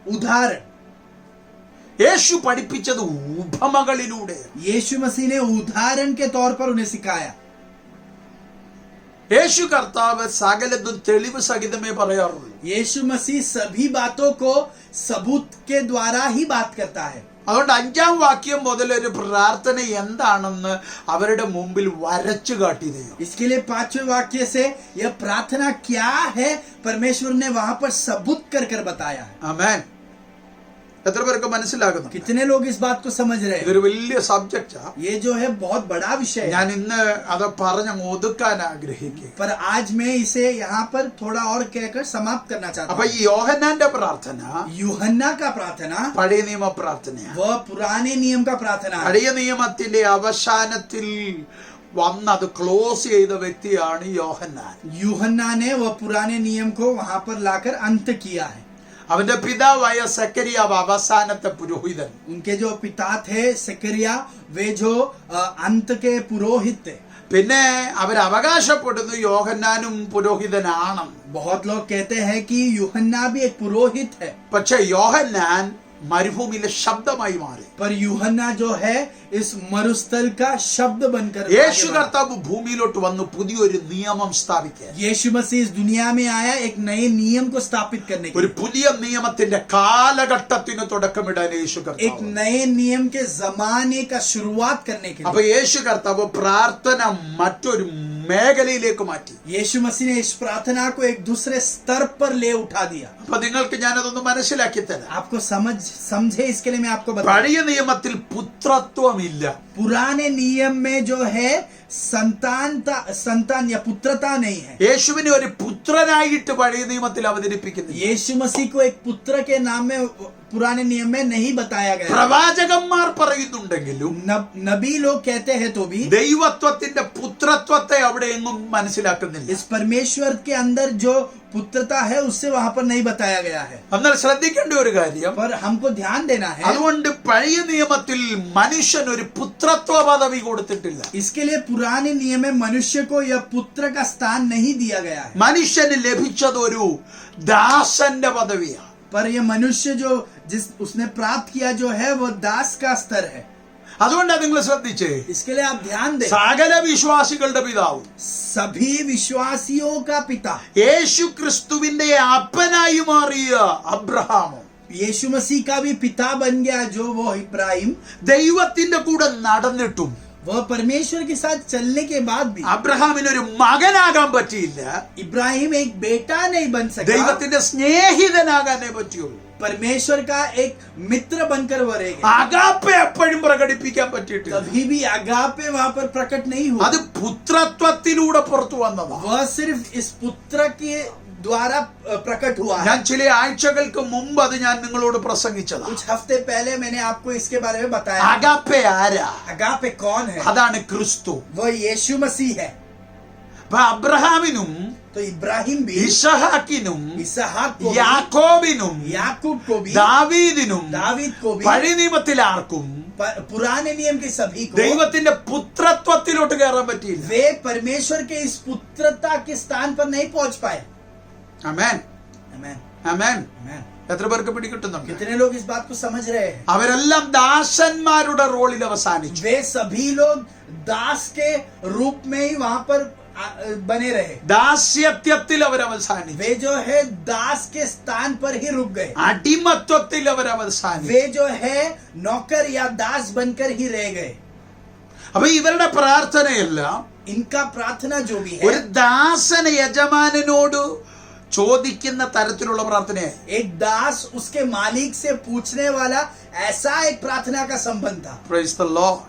उदाहरण. യേശു പഠിപ്പിച്ചത് ഉപമകളിലൂടെ. यीशु मसीह ने उदाहरण के तौर पर उन्हें सिखाया. യേശു കർത്താവ് സകലതും തെളിവ് സഹിതമേ പറയാറുള്ളൂ. यीशु मसीह सभी बातों को सबूत के द्वारा ही बात करता है. അതുകൊണ്ട് 5-ാം വാക്യം മുതൽ ഒരു പ്രാർത്ഥന എന്താണെന്ന് അവരുടെ മുമ്പിൽ വരച്ചു കാട്ടി ദൈവം. इसके लिए 5वें वाक्य से यह प्रार्थना क्या है परमेश्वर ने वहां पर सबूत कर कर बताया है. ആമേൻ. എത്ര പേർക്ക് മനസ്സിലാകുന്നു? कितने लोग इस बात को समझ रहे हैं? ഇതൊരു വലിയ സബ്ജക്റ്റാ. ये जो है बहुत बड़ा विषय है. ഞാൻ ഇന്ന് അത് പറഞ്ഞ് ഒതുക്കാൻ ആഗ്രഹിക്കുക. पर आज मैं इसे यहाँ पर थोड़ा और कहकर समाप्त करना चाहता അപ്പൊ हूँ. ഈ യോഹന്നാന്റെ പ്രാർത്ഥന यूहन्ना का प्रार्थना പഴയ നിയമ പ്രാർത്ഥനയാണ്. वह पुराने नियम का प्रार्थना है. പഴയ നിയമത്തിന്റെ അവസാനത്തിൽ വന്ന് അത് ക്ലോസ് ചെയ്ത വ്യക്തിയാണ് യോഹന്നാൻ. यूहन्ना ने वह पुराने नियम को वहां पर लाकर अंत किया है. അവന്റെ പിതാവായ സെക്കരിയാവ് അവസാനത്തെ പുരോഹിതൻ. उनके जो पिता थे सिकरिया, वे जो अंत के पुरोहित थे. പിന്നെ അവർ അവകാശപ്പെടുന്നു യോഹന്നാനും പുരോഹിതനാണ്. बहुत लोग कहते हैं कि यूहन्ना भी एक पुरोहित है, പക്ഷെ യോഹന്നാൻ മരുഭൂമിയിലെ ശബ്ദമായി മാറി. पर यूहन्ना जो है इस मरुस्थल का शब्द बनकर യേശു आगे बढ़ा. കർത്താവ് ഭൂമിയിലോട്ട് വന്ന് പുതിയൊരു നിയമം സ്ഥാപിക്കാൻ, यीशु मसीह इस दुनिया में आया एक नए नियम को स्थापित करने के ഒരു लिए. പുതിയ നിയമത്തിന്റെ കാലഘട്ടത്തിന് തുടക്കമിടാൻ യേശു एक കർത്താവ്. नए नियम के जमाने का शुरुआत करने के അപ്പൊ लिए യേശു കർത്താവ് പ്രാർത്ഥന മറ്റൊരു മേഖലയിലേക്ക് മാറ്റി. यीशु मसीह ने इस प्रार्थना को एक दूसरे स्तर पर ले उठा दिया. അപ്പൊ നിങ്ങൾക്ക് ഞാനതൊന്ന് മനസ്സിലാക്കി തരാം. आपको समझे इसके लिए मैं आपको बता. പഴയ നിയമത്തിൽ പുത്രത്വമില്ല. पुराने नियम में जो है संतान या पुत्रता नहीं है. യേശുവിനെ ഒരു പുത്രനായിട്ട് പഴയ നിയമത്തിൽ അവതരിപ്പിക്കുന്നില്ല. यीशु मसीह को एक पुत्र के नाम में पुराने नियम में नहीं बताया गया. പ്രവാചകന്മാർ പറയുന്നുണ്ടെങ്കിലും नबी लोग कहते हैं तो भी ദൈവത്വത്തിന്റെ പുത്രത്വത്തെ അവിടെ എങ്ങും മനസ്സിലാക്കുന്നില്ല. इस परमेश्वर के अंदर जो पुत्रता है उससे वहां पर नहीं बताया गया है. എന്നാൽ ശ്രദ്ധിക്കേണ്ട ഒരു കാര്യം, पर हमको ध्यान देना है, അതുകൊണ്ട് പഴയ നിയമത്തിൽ മനുഷ്യൻ ഒരു പുത്രത്വ പദവി കൊടുത്തിട്ടില്ല. इसके लिए पुराने नियम में मनुष्य को यह पुत्र का स्थान नहीं दिया गया है. മനുഷ്യന് ലഭിച്ചത് ഒരു ദാസന്റെ പദവിയാണ്. पर यह मनुष्य जो उसने प्राप्त किया जो है वो दास का स्तर है. അതുകൊണ്ടാണ് നിങ്ങൾ ശ്രദ്ധിച്ചേ, इसके लिए आप ध्यान दें. സകല വിശ്വാസികളുടെ പിതാവ് सभी विश्वासियों का पिता യേശു ക്രിസ്തുവിന്റെ അപ്പനായി മാറിയ അബ്രഹാമോ, यीशु मसीह का भी पिता बन गया जो वो इब्राहिम, ദൈവത്തിന്റെ കൂടെ നടന്നിട്ടും वह परमेश्वर के साथ चलने के बाद भी അബ്രഹാമിന് ഒരു മകനാകാൻ പറ്റിയില്ല. इब्राहिम एक बेटा नहीं बन सका. ദൈവത്തിന്റെ സ്നേഹിതനാകാനേ പറ്റിയുള്ളൂ. परमेश्वर का एक मित्र बनकर वो रह गया. അഗാപ്പെ എപ്പോഴും പ്രകടിപ്പിക്കാൻ പറ്റിയിട്ടില്ല. कभी भी अगापे वहां पर प्रकट नहीं हुआ. അത് പുത്രത്വത്തിലൂടെ പുറത്തു വന്നതാണ്. वह सिर्फ इस पुत्र के द्वारा प्रकट हुआ है. ഞാൻ ചില ആഴ്ചകൾക്ക് മുമ്പ് അത് ഞാൻ നിങ്ങളോട് പ്രസംഗിച്ചതാണ്. कुछ हफ्ते पहले मैंने आपको इसके बारे में बताया. അഗാപ്പെ ആരാ? अगापे कौन है? അതാണ് ക്രിസ്തു. वह यीशु मसीह है. അപ്പൊ അബ്രഹാമിനും तो इब्राहिम भी, ഇസഹാക്കിനും इसहाक को भी, യാക്കോബിനും याकूब को भी, ദാവീദിനും दावीद को भी, പഴയ നിയമത്തിൽ ആർക്കും पुराने नियम के सभी को ദൈവത്തിന്റെ പുത്രത്വത്തിലോട്ട് കയറാൻ പറ്റിയില്ല. वे परमेश्वर के इस पुत्रता के स्थान पर नहीं पहुंच पाए. ആമേൻ, आमेन. ആമേൻ. आमेन. എത്ര പേർക്ക് പിടികിട്ടുന്നുണ്ട്? कितने लोग इस बात को समझ रहे हैं? അവരെല്ലാം ദാസന്മാരുടെ റോളിൽ അവസാനിച്ചു. वे सभी लोग दास के रूप में ही वहां पर बने रहे. ദാസ്യത്വത്തിൽ അവർ അവസാനിച്ചു. वे जो है दास के स्थान पर ही रुक गए. അടിമത്വത്തിൽ അവർ അവസാനിച്ചു. वे जो है नौकर या दास बनकर ही रह गए. അപ്പൊ ഇവരുടെ പ്രാർത്ഥനയെല്ലാം इनका प्रार्थना जो भी ഒരു है, ദാസന യജമാനനോട് ചോദിക്കുന്ന തരത്തിലുള്ള പ്രാർത്ഥനയായി. एक दास उसके मालिक से पूछने वाला ऐसा एक प्रार्थना का संबंध था. Praise the Lord.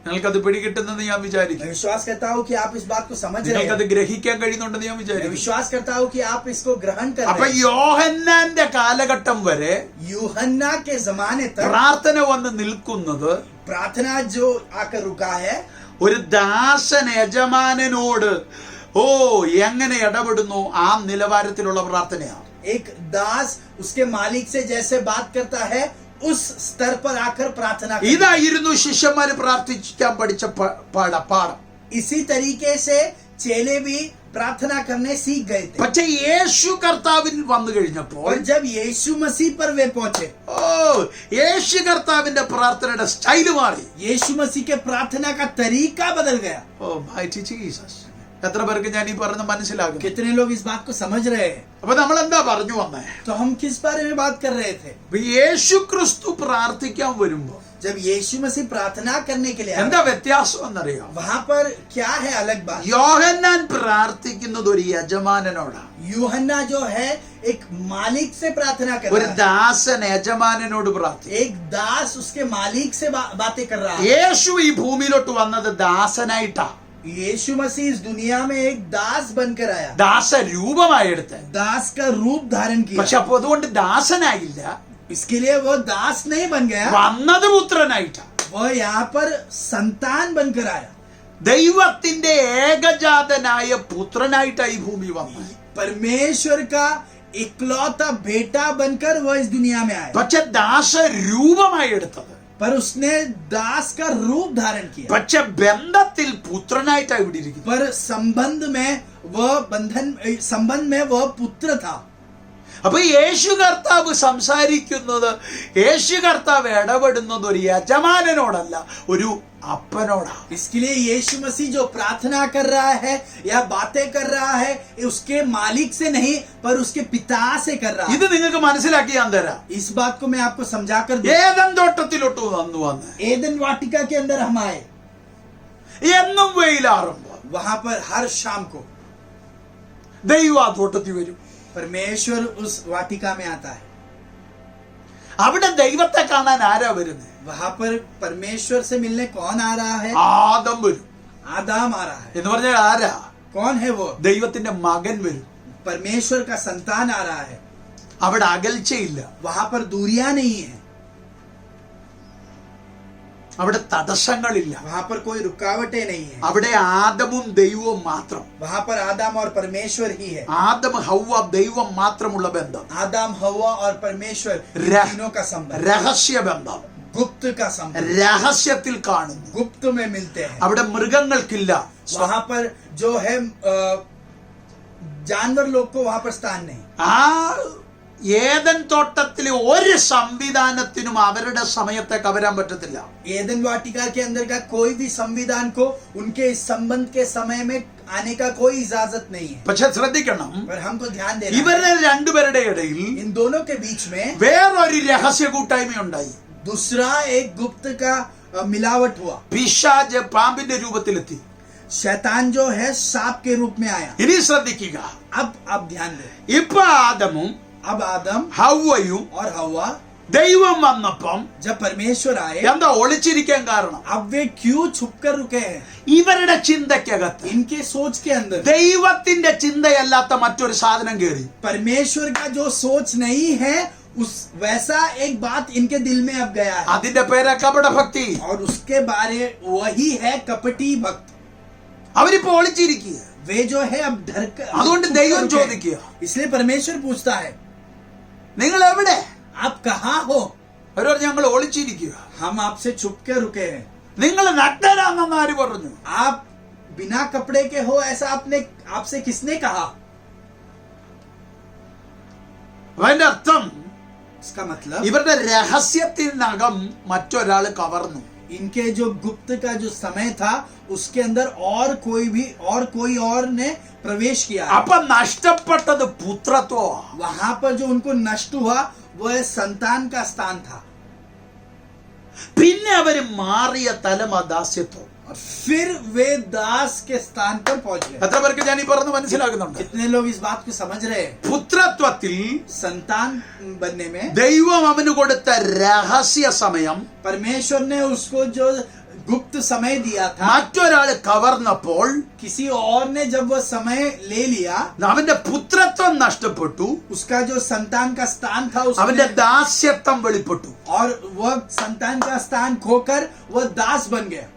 നിങ്ങൾക്കത് പിടികിട്ടുന്നെന്ന് ഞാൻ मैं വിചാരിക്കുന്നു. विश्वास करता हूँ कि आप इस बात को समझ रहे നിങ്ങൾക്കത് हैं. ഗ്രഹിക്കാൻ കഴിയുന്നുണ്ടെന്ന് ഞാൻ मैं വിചാരിക്കുന്നു. विश्वास करता हूँ कि आप इसको ग्रहण कर അപ്പൊ रहे हैं. യോഹന്നാന്റെ കാലഘട്ടം വരെ यूहन्ना के जमाने तक പ്രാർത്ഥന വന്ന് നിൽക്കുന്നത് प्रार्थना जो आकर रुका है, ഒരു ദാസൻ യജമാനനോട് എങ്ങനെ ഇടപെടുന്നു ആ നിലവാരത്തിലുള്ള പ്രാർത്ഥനയാണ്. एक दास उसके मालिक से जैसे बात करता है उस स्तर पर आकर प्रार्थना करता है. ഇതായിരുന്നു ശിഷ്യന്മാര് പ്രാർത്ഥിക്കാൻ പഠിച്ച പാഠം. इसी तरीके से चेले भी प्रार्थना करने सीख गए थे. പക്ഷെ യേശു കർത്താവിൽ വന്നു കഴിഞ്ഞപ്പോൾ और जब यीशु मसीह पर वे पहुंचे, യേശു കർത്താവിന്റെ പ്രാർത്ഥനയുടെ സ്റ്റൈല് മാറി. यीशु मसीह के प्रार्थना का तरीका बदल गया. Mighty Jesus. എത്ര പേർക്ക് ഞാൻ ഈ പറഞ്ഞ മനസ്സിലാകും? कितने लोग इस बात को समझ रहे हैं? അപ്പൊ നമ്മൾ എന്താ പറഞ്ഞു വന്നേ? तो हम किस बारे में बात कर रहे थे? യേശു ക്രിസ്തു പ്രാർത്ഥിക്കാൻ വരുമ്പോ जब यीशु मसीह प्रार्थना करने के लिए എന്താ आए, വ്യത്യാസം എന്നറിയാം? वहां पर क्या है अलग बात? യോഹന്നാൻ പ്രാർത്ഥിക്കുന്നത് ഒരു യജമാനനോടാണ്. यूहन्ना जो है एक मालिक से प्रार्थना कर ഒരു रहा है. ദാസൻ യജമാനനോട് പ്രാർത്ഥിക്കും. एक दास उसके मालिक से बातें कर रहा है. യേശു ഈ ഭൂമിയിലോട്ട് വന്നത് ദാസനായിട്ടാ. यीशु मसीह इस दुनिया में एक दास बनकर आया, ദാസ രൂപമായി എടുത്ത്. दास का रूप धारण പക്ഷെ किया. അപ്പൊ അതുകൊണ്ട് ദാസനായില്ല, इसके लिए वो दास नहीं बन गया, വന്നത് പുത്രനായിട്ടാ. वह यहाँ पर संतान बनकर आया. ദൈവത്തിന്റെ ഏകജാതനായ പുത്രനായിട്ടാ ഈ ഭൂമി വന്നത്. परमेश्वर का इकलौता बेटा बनकर वह इस दुनिया में आया, പക്ഷെ ദാസ രൂപമായി എടുത്തത്. पर उसने दास का रूप धारण किया. പക്ഷെ ബന്ധത്തിൽ പുത്രനായിട്ടാ ഇവിടെ ഇരിക്കുന്നത്. पर संबंध में वह पुत्र था. അപ്പൊ യേശു കർത്താവ് സംസാരിക്കുന്നത്, യേശു കർത്താവ് ഇടപെടുന്നത് ഒരു യജമാനനോടല്ല, ഒരു അപ്പനോടാ. इसके लिए यीशु मसीह जो प्रार्थना कर रहा है या बातें कर रहा है, उसके मालिक से नहीं पर उसके पिता से कर रहा है. ഇത് നിങ്ങൾക്ക് മനസ്സിലാക്കി ഞാൻ തരാം. इस बात को मैं आपको समझा कर दूं. ഏദൻ തോട്ടത്തിലോട്ട് വന്ന് एदन वाटिका के अंदर हम आए. എന്നും വെയിലാറുമ്പോ वहां पर हर शाम को ദൈവം ആ തോട്ടത്തിൽ വരും. परमेश्वर उस वाटिका में आता है. അവിടെ ദൈവത്തെ കാണാൻ ആരാ വരുന്നത്? वहां पर परमेश्वर से मिलने कौन आ रहा है? ആദം വരും. आदम आ रहा है. എന്ന് പറഞ്ഞാൽ ആരാ? कौन है वो? ദൈവത്തിന്റെ മകൻ വരും. परमेश्वर का संतान आ रहा है. അവിടെ അകൽച്ചയില്ല, वहां पर दूरियां नहीं है, അവിടെ തടസ്സങ്ങളില്ല. वहां पर कोई रुकावटें नहीं है. അവിടെ ആദമും ദൈവവും മാത്രം. वहां पर आदम और परमेश्वर ही है. ആദം ഹവ്വ ദൈവം മാത്രമുള്ള ബന്ധം, आदम हवा और परमेश्वर इन रह- तीनों का संबंध, രഹസ്യ ബന്ധം, गुप्त का संबंध, രഹസ്യത്തിൽ കാണുന്നു. गुप्त में मिलते हैं. അവിടെ മൃഗങ്ങൾക്കില്ല, वहां पर जो है जानवर लोग को वहां पर स्थान नहीं. ആ ഏദൻ തോട്ടത്തിലെ ഒരു സംവിധാനത്തിനും അവരുടെ സമയത്തേക്ക് വരാൻ പറ്റത്തില്ല. एदन वाटिका के अंदर का कोई भी संविधान को उनके इस संबंध के समय में आने का कोई इजाजत नहीं है. പക്ഷെ ശ്രദ്ധിക്കണം, पर हमको ध्यान देना है, ഇവരുടെ രണ്ടുപേരുടെ ഇടയിൽ इन दोनों के बीच में വേറൊരു രഹസ്യ കൂട്ടായ്മ ഉണ്ടായി. दूसरा एक गुप्त का मिलावट हुआ. പിശാച് പാമ്പിന്റെ രൂപത്തിലെത്തി. शैतान जो है सांप के रूप में आया. ഇനി ശ്രദ്ധിക്കുക, अब ध्यान दे. ഇപ്പൊ ആദമും अब आदम ഹവ്വയും और हवा ദൈവം വന്നപ്പം जब परमेश्वर आए, എന്താ ഒളിച്ചിരിക്കാൻ കാരണം? अब वे क्यों छुप कर रुके हैं? ഇവരുടെ ചിന്തയ്ക്കകത്ത് इनके सोच के अंदर ദൈവത്തിന്റെ ചിന്തയല്ലാത്ത മറ്റൊരു സാധനം കയറി. परमेश्वर का जो सोच नहीं है, उस वैसा एक बात इनके दिल में अब गया है. അതിന്റെ പേര് കപടഭക്തി. और उसके बारे वही है कपटी भक्त. അവരിപ്പോ ഒളിച്ചിരിക്കുക. वे जो है अब डर कर, അതുകൊണ്ട് छुप कर ദൈവം रुके. ചോദിക്കുക, इसलिए परमेश्वर पूछता है, നിങ്ങൾ എവിടെ? आप कहाँ हो? അവർ പറഞ്ഞു, ഞങ്ങൾ ഒളിച്ചിരിക്കുക. हम आपसे छुप के रुके हैं. നിങ്ങൾ നഗ്നരാണെന്ന് ആര് പറഞ്ഞു? आप बिना कपड़े के हो ऐसा आपसे किसने कहा? അതിന്റെ അർത്ഥം इसका मतलब ഇവരുടെ രഹസ്യത്തിനകം മറ്റൊരാൾ കവർന്നു. इनके जो गुप्त का जो समय था उसके अंदर और कोई और ने प्रवेश किया. അപ്പൊ നഷ്ടപ്പെട്ടത് പുത്രത്വം. वहां पर जो उनको नष्ट हुआ वह संतान का स्थान था. പിന്നെ അവര് മാറിയ തലം ആ ദാസ്യത്വം. और फिर वे दास के स्थान पर पहुंच गए. എത്ര പേർക്ക് ഞാൻ ഈ പറഞ്ഞ് മനസ്സിലാകുന്നുണ്ട്? कितने लोग इस बात को समझ रहे हैं? പുത്രത്വത്തിൽ संतान बनने में ദൈവം അവന് കൊടുത്ത രഹസ്യ സമയം परमेश्वर ने उसको जो गुप्त समय दिया था, മറ്റൊരാള് കവർന്നപ്പോൾ किसी और ने जब वो समय ले लिया, അവന്റെ പുത്രത്വം നഷ്ടപ്പെട്ടു, उसका जो संतान का स्थान था അവന്റെ उसमें, ദാസ്യത്വം വെളിപ്പെട്ടു. और वह संतान का स्थान खोकर वह दास बन गया.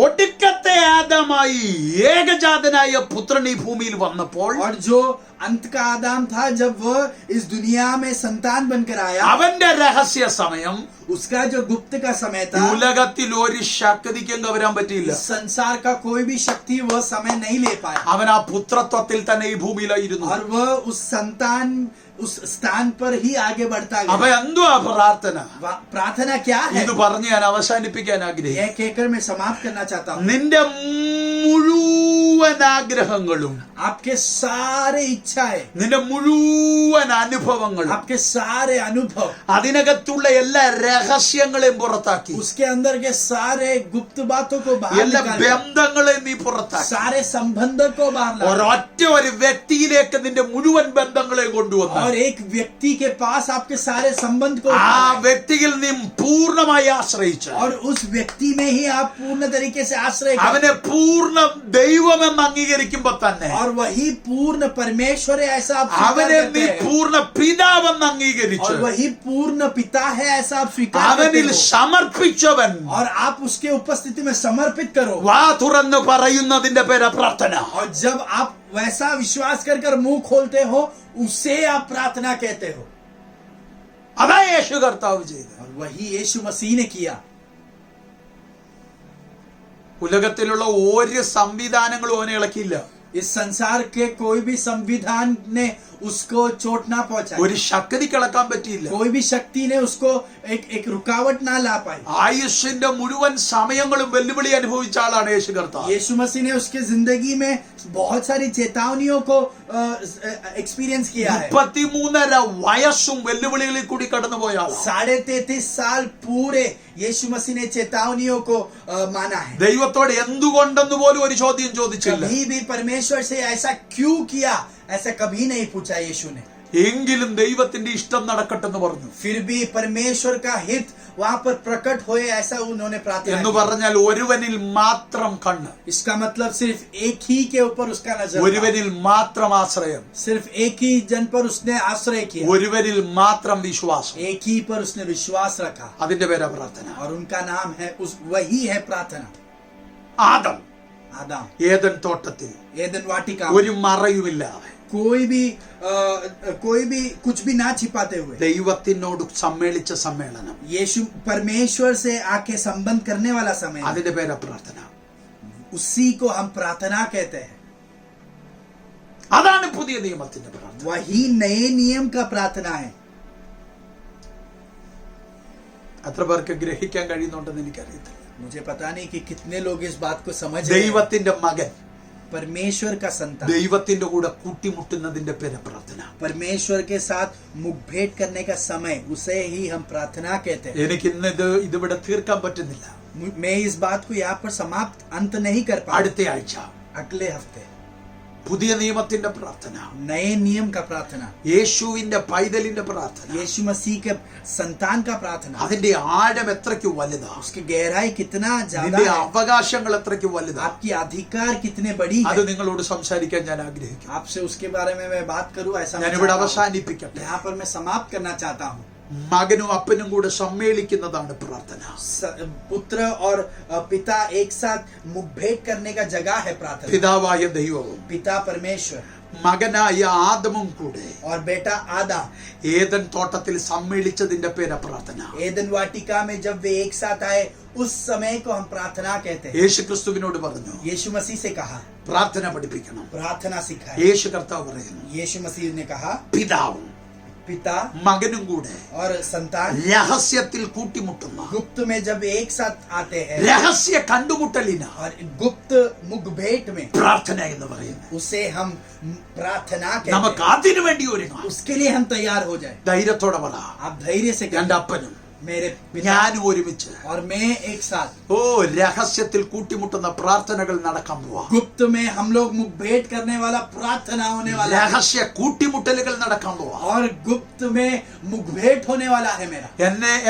ഒടുക്കത്തെ ആദമായി ഏകജാതനായ പുത്രൻ ഈ ഭൂമിയിൽ വന്നപ്പോൾ और जो अंत का आदम था, जब वह इस दुनिया में संतान बनकर आया, അവന്റെ രഹസ്യ സമയം उसका जो गुप्त का समय ഈ था, ഉലകത്തിൽ ഒരു ശക്തിക്കും വരാൻ പറ്റിയില്ല. इस संसार का कोई भी शक्ति वह समय नहीं ले पाया. അവൻ ആ പുത്രത്വത്തിൽ തന്നെ ഈ ഭൂമിയിലായിരുന്നു. और वह उस संतान उस स्थान पर ही आगे बढ़ता അപ്പൊ गया. എന്തുവാ പ്രാർത്ഥന? प्रार्थना क्या है? ഇത് പറഞ്ഞ് ഞാൻ അവസാനിപ്പിക്കാൻ ആഗ്രഹിക്കുന്നു. यह कहकर मैं समाप्त करना चाहता हूँ. നിന്റെ മുഴുവൻ ആഗ്രഹങ്ങളും, आपके सारे इच्छाएं, നിന്റെ മുഴുവൻ അനുഭവങ്ങളും, आपके सारे अनुभव, അതിനകത്തുള്ള എല്ലാ രഹസ്യങ്ങളെയും പുറത്താക്കി, उसके अंदर के सारे गुप्त बातों को बाहर എല്ലാ निकाल, ബന്ധങ്ങളെയും നീ പുറത്താക്കി, सारे संबंधों को बाहर ला, ഒരൊറ്റ ഒരു വ്യക്തിയിലേക്ക് നിന്റെ മുഴുവൻ ബന്ധങ്ങളെയും കൊണ്ടുവന്നു. और एक व्यक्ति के पास आपके सारे संबंध को ആ उठाए, വ്യക്തിയിൽ നീ പൂർണ്ണമായി ആശ്രയിച്ച് और उस व्यक्ति में ही आप पूर्ण तरीके से आश्रय करें. അവനെ പൂർണ്ണ ദൈവമെന്ന് അംഗീകരിക്കുമ്പോ തന്നെ और वही पूर्ण परमेश्वर है ऐसा आप स्वीकार അവനെ करते നീ हैं. പൂർണ്ണ പിതാവെന്ന് അംഗീകരിച്ച് और वही पूर्ण पिता है ऐसा आप स्वीकार करते അവനിൽ हो. സമർപ്പിച്ചവൻ और आप उसके उपस्थिति में समर्पित करो. വാ തുറന്ന് പറയുന്നതിന്റെ പേര് പ്രാർത്ഥന. और जब आप वैसा विश्वास कर कर मुंह खोलते हो, उसे आप प्रार्थना कहते हो. അതാ യേശു കർത്താവ് ചെയ്തത്. और वही यीशु मसीह ने किया. ഉലകത്തിലുള്ള ഒരു സംവിധാനങ്ങളും അവനെ ഇളക്കിയില്ല. इस संसार के कोई भी संविधान ने उसको चोट ना पहुंचाई. ഒരു ശക്തിക്ക് ഇളക്കാൻ പറ്റിയില്ല. कोई भी शक्ति ने उसको एक रुकावट ना ला पाई. ആയുഷിന്റെ മുഴുവൻ സമയങ്ങളും വെല്ലുവിളി അനുഭവിച്ച ആളാണ് യേശു കർത്താവ്. यीशु मसीह ने उसके जिंदगी में बहुत सारी चेतावनियों को एक्सपीरियंस किया है. 33.5 വയസ്സും വെല്ലുവിളികളിൽ കൂടി കടന്നുപോയ ആളാണ്. 33.5 साल पूरे यीशु मसीह ने चेतावनियों को माना है. ദൈവത്തോട് എന്തുകൊണ്ടെന്ന് പോലും ഒരു ചോദ്യം ചോദിച്ചില്ല. कभी भी परमेश्वर से ऐसा क्यों किया, ऐसा कभी नहीं पूछा यीशु ने. എങ്കിലും ദൈവത്തിന്റെ ഇഷ്ടം നടക്കട്ടെന്ന് പറഞ്ഞു. फिर भी परमेश्वर का हित वहां पर प्रकट होए ऐसा उन्होंने प्रार्थना എന്ന് की. പറഞ്ഞാൽ ഒരുവനിൽ മാത്രം കണ്ണ്, इसका मतलब सिर्फ एक ही के ऊपर उसका नजर था. ഒരുവനിൽ മാത്രം ആശ്രയം, सिर्फ एक ही जन पर उसने आश्रय किया. ഒരുവനിൽ മാത്രം വിശ്വാസം. एक ही पर उसने विश्वास रखा. അതിന്റെ പേരാ പ്രാർത്ഥന. और उनका नाम है वही है प्रार्थना. ആദം आदम ഏദൻ തോട്ടത്തിൽ एदन वाटिका, ഒരു മറയുമില്ലാതെ कोई भी कुछ भी ना छिपाते हुए ദൈവത്തിനോട് സമ്മേളിച്ച സമ്മേളനം, यीशु परमेश्वर से आके संबंध करने वाला समय, അതിന്റെ പേരാ പ്രാർത്ഥന. उसी को हम प्रार्थना कहते हैं. അതാണ് പുതിയ നിയമത്തിന്റെ പ്രാർത്ഥന. वही नए नियम का प्रार्थना है. എത്ര പേർക്ക് ഗ്രഹിക്കാൻ കഴിയുന്നുണ്ടെന്ന് എനിക്കറിയത്തില്ല. मुझे पता नहीं कि कितने लोग इस बात को समझ रहे हैं. ദൈവത്തിന്റെ മകൻ परमेश्वर का संतान ദൈവത്തിന്റെ കൂടെ കൂട്ടിമുട്ടുന്നതിന്റെ പേര് പ്രാർത്ഥന. परमेश्वर के साथ मुखभेट करने का समय, उसे ही हम प्रार्थना कहते हैं. എനിക്ക് ഇന്ന് ഇതിവിടെ തീർക്കാൻ പറ്റുന്നില്ല. मैं इस बात को यहाँ पर समाप्त अंत नहीं कर पा. അടുത്ത ആഴ്ച अगले हफ्ते പുതിയ നിയമത്തിന്റെ പ്രാർത്ഥന, नए नियम का प्रार्थना, യേശുവിന്റെ പൈതലിന്റെ പ്രാർത്ഥന, यीशु मसीह के संतान का प्रार्थना. അതിന്റെ ആഴം എത്രയ്ക്ക് വലുതാ, उसकी गहराई कितना ज्यादा നിന്റെ है, അവകാശങ്ങൾ എത്രയ്ക്ക് വലുതാ, आपकी अधिकार कितने बड़ी അത് है. നിങ്ങളോട് സംസാരിക്കാൻ ഞാൻ ആഗ്രഹിക്കുന്നു. आपसे उसके बारे में मैं बात करूं ऐसा मैं ഞാനിവിടെ चाहता हूं. അവസാനിപ്പിക്കട്ടെ. यहाँ पर मैं समाप्त करना चाहता हूँ. മകനും അപ്പനും കൂടെ സമ്മേളിക്കുന്നതാണ് പ്രാർത്ഥന. पुत्र और पिता एक साथ मुखभेट करने का जगह है प्रार्थना. പിതാവായ ദൈവവും पिता परमेश्वर മകനായ ആദമും കൂടെ और बेटा आदा ഏദൻ തോട്ടത്തിൽ സമ്മേളിച്ചതിന്റെ പേരാ പ്രാർത്ഥന. एदन वाटिका में जब वे एक साथ आए, उस समय को हम प्रार्थना कहते हैं. യേശു ക്രിസ്തുവിനോട് പറഞ്ഞു यीशु मसीह से कहा പ്രാർത്ഥന പഠിപ്പിക്കണം. प्रार्थना सिखाए. യേശു കർത്താവ് പറയുന്നു यीशु मसीह ने कहा പിതാവും पिता മകനും കൂടെ और संतान രഹസ്യത്തിൽ കൂട്ടിമുട്ടുന്ന गुप्त में जब एक साथ आते हैं, രഹസ്യ കണ്ടുമുട്ടലിന് और गुप्त मुखभेट में പ്രാർത്ഥന എന്ന് പറയുന്നത്. उसे हम प्रार्थना कहते നമുക്ക് हैं. അതിനു വേണ്ടി ഒരുങ്ങാം. उसके लिए हम तैयार हो जाए. ധൈര്യത്തോടെ പറ, आप धैर्य से എന്റെ कहें, അപ്പനും मेरे पिता ഞാനും ഒരുമിച്ച് और मैं एक साथ രഹസ്യത്തിൽ കൂട്ടിമുട്ടുന്ന പ്രാർത്ഥനകൾ നടക്കാൻ പോവാ. गुप्त में हम लोग मुखभेद करने वाला प्रार्थना होने वाला है രഹസ്യ കൂട്ടിമുട്ടലുകൾ നടക്കാൻ പോവാ. और गुप्त में मुखभेद होने वाला है मेरा.